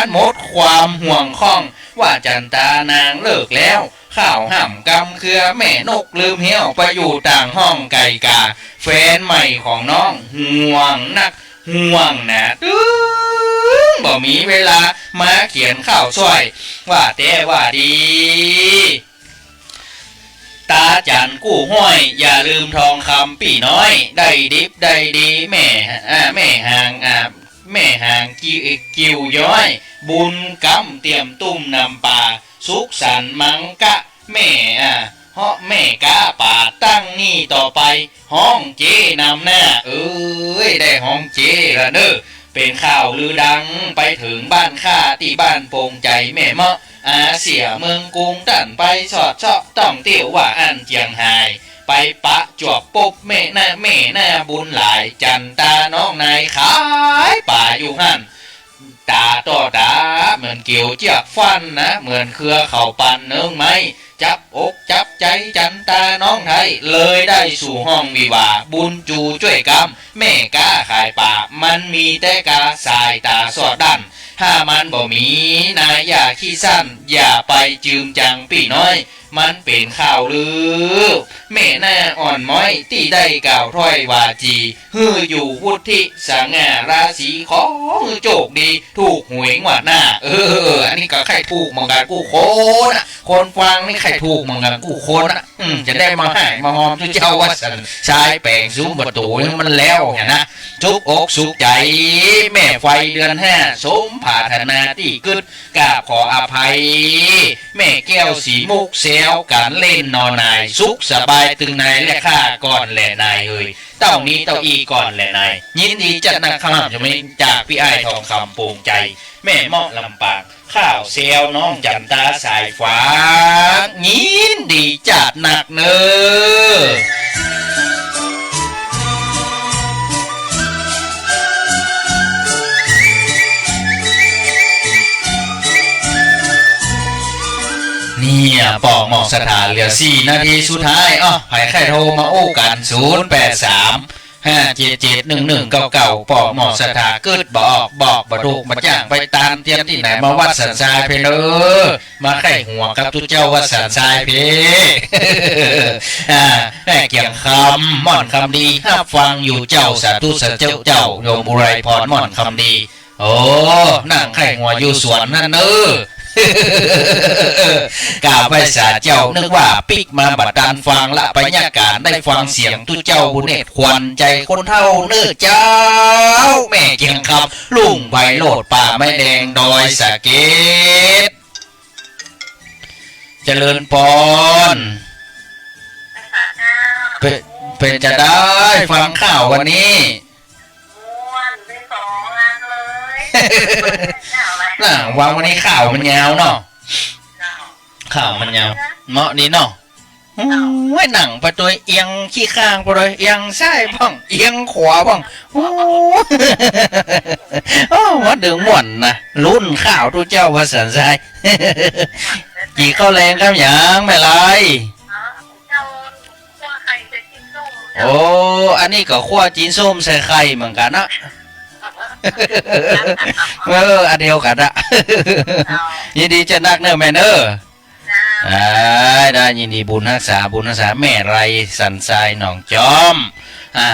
รหมดความห่วงข้องว่าจันตานางเลิกแล้วข้าวห่ำกำเครือแม่นกลืมเหี้ยวไปอยู่ต่างห้องไก่กาแฟนใหม่ของน้องห่วงนักห่วงนะบ่มีเวลามาเขียนข่าวช่วยว่าแต่ว่าดีตาจันกู้ห้อยอย่าลืมทองคำปี่น้อยได้ดิบได้ดีแม่ห่างกิวย้อยบุญกำเตรียมตุ้มนำป่าสุขสันต์มังกะแม่เฮาะแม่กาป่าตั้งนี่ต่อไปห้องเจนำหน้าได้ห้องเจละเด้อเป็นข่าวลือดังไปถึงบ้านข้าที่บ้านโป่งใจแม่เมาะเสียเมืองกรุงตันไปสอดเชาะต้องเตี้ยวว่าอันเจียงไฮ้ไปปะจวบปุ๊บแม่หน้าบุญหลายจันตาน้องนายขายป่าอยู่หั่นตาต่อตาเหมือนเกี่ยวเจียกฟันนะเหมือนเครือเข่าปันเนืองไม้จับอกจับใจจันตาน้องไทยเลยได้สู่ห้องวิวาบุญจูช่วยกำแม่กาขายป่ามันมีแต่กาสายตาสอดดันถ้ามันบ่มีนายอย่าขี้สั้นอย่าไปจืมจังปี่น้อยมันเป็นข่าวลือแม่หน้าอ่อนม้อยที่ได้กล่าวถ้อยวาจีฮืออยู่วุฒิสง่าราศีของโจกดีถูกหวยงวดหน้าอันนี้ก็ใครถูกมังกรกู้โคนะคนฟังนี่ใครถูกมังกรกู้โคนะจะได้มาให้มาหอมทุเจ้าว่าสันชายแปลงซุ้มประตูมันแล้วเนี่ยนะจุกอกสุขใจแม่ไฟเดือน5สมผาธนาที่กึดกราบขออภัยแม่แก้วสีมุกเซลการเล่นนอนายสุขสบายตึงนายและข้าก่อนแหละนายเต้านี้เต้าอีก่อนแหละนายยินดีจัดนักข้ามจะไม่จากพี่ไอ้ทองคำโป่งใจแม่เมาะลำปางข้าวเซลน้องจันตาสายฟ้ายินดีจัดหนักเนอเนี่ยปอกหมอกสถานเหลือ4 นาทีสุดท้ายไผ่ใครโทรมาโอ้กัน083 5771199ปอหมอสถาเกิดบอกบ่ถูกมาจ้างไปตามเตรียมที่ไหนมาวัดสันทรายเพลอมาไข่หัวกับทุกเจ้าวัดสันทรายเพแม่เกี่ยงคำม่อนคำดีห้าฟังอยู่เจ้าสาธุสาเจ้าโยมบุไรพรม่อนคำดีโอ้นั่งไข่หัวอยู่สวนนั่นกาไปสาเจ้านึกว่าปิกมาบัดดาลฟังละไปยากาศได้ฟังเสียงตุเจ้าบุญเนตรควันใจคนเท่าเนื้อเจ้าแม่เกียงคำลุงใบโลดป่าไม้แดงดอยสะเก็ดเจริญปอนเป็นจะได้ฟังข่าววันนี้น่ะวางวันนี้ข่าวมันยาวเนาะข่าวมันยาวเหมาะดีเนาะไว้หนังไปตัวเอียงขี้ข้างไปเลยเอียงซ้ายบ้างเอียงขวาบ้างโอ้ว่าดึงม่วนนะรุ่นข่าวทุกเจ้าภาษาไทยจีเข้าแรงครับอย่างไม่ไรโอ้อันนี้ก็ขั้วจีนส้มใส่ไข่เหมือนกันนะอันเดียวกันอะยินดีจะนักเนอะแม่เนอะได้ยินดีบุญรักษาแม่ไรสันทรายหนองจอม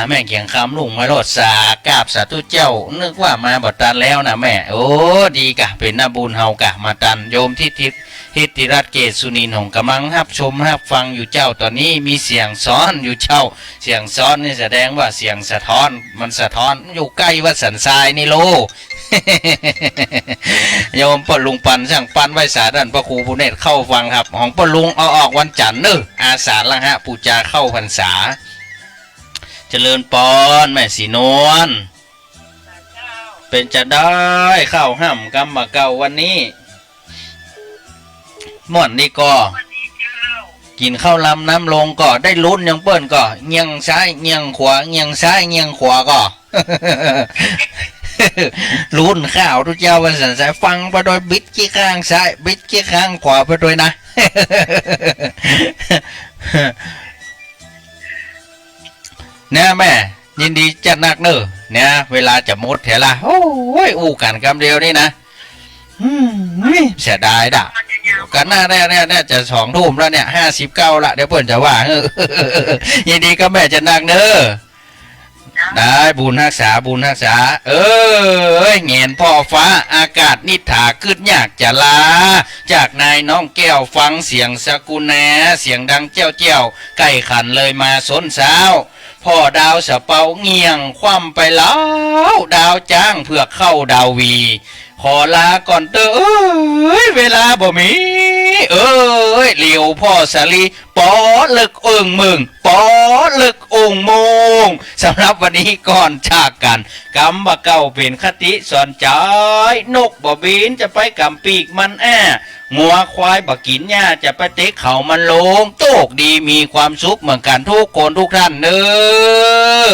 แม่เกียงคำลุงมาโรดสากราบสาธุเจ้านึกว่ามาบัดตันแล้วนะแม่โอ้ดีกะเป็นนาบุญเฮากะมาตันโยมที่ทิศฮิติรัตเกศสุนินหงกำลังรับชมรับฟังอยู่เจ้าตอนนี้มีเสียงซ้อนอยู่เจ้าเสียงซ้อนนี่แสดงว่าเสียงสะท้อนมันสะท้อนอยู่ใกล้วัดสันทรายนี่โล โยมปลุงปันสั่งปันไว้สาดันพระครูบุญเนตรเข้าฟังครับของปลุงเอาออกวันจันทร์เนอะอาสาละฮะปูจาเข้าพรรษาเจริญปอนแม่สีนวลเป็นจะได้เข้าห้ำกรรมเก่าวันนี้ม่วนนี่ก็กินข้าวลำน้ำลงก็ได้ลุ้นยังเปิ้นก็เงียงซ้ายเงียงขวาเงียงซ้ายเงียงขวาก็ ลุ้นข้าวทุกเจ้าวันสันสายฟังไปโดยบิดขี้ข้างซ้ายบิดขี้ข้างขวาไปโดยนะ เนี่ยแม่ยินดีจัดหนักเนอะเนี่ยเวลาจะหมดเถอะละโอ้ยอู้กันคำเดียวนี่นะเสียดายด่ะกันหน้าเนี่ยจะ2 ทุ่มแล้วเนี่ย59ละเดี๋ยวเพื่อนจะว่ายินดีก็แม่จะหนักเนอะได้บุญรักษาเงียนพ่อฟ้าอากาศนิถาขึ้นยากจะลาจากนายน้องแก้วฟังเสียงสกุลแหนเสียงดังเจ้าใกล้ขันเลยมาสนสาวพ่อดาวสะเปาเงียงคว่ำไปแล้วดาวจ้างเพื่อเข้าดาววีขอลาก่อนเด้อเวลาบ่มีเหลียวพ่อสาลีปอลึกมึงปอลึกมงสำหรับวันนี้ก่อนจากกันกำบ่เก่าเป็นคติสอนใจนกบ่บินจะไปกำปีกมันงัวควายบ่กินหญ้าจะไปเตะเขามันลงโชคดีมีความสุขเหมือนกันทุกคนทุกท่านเด้อ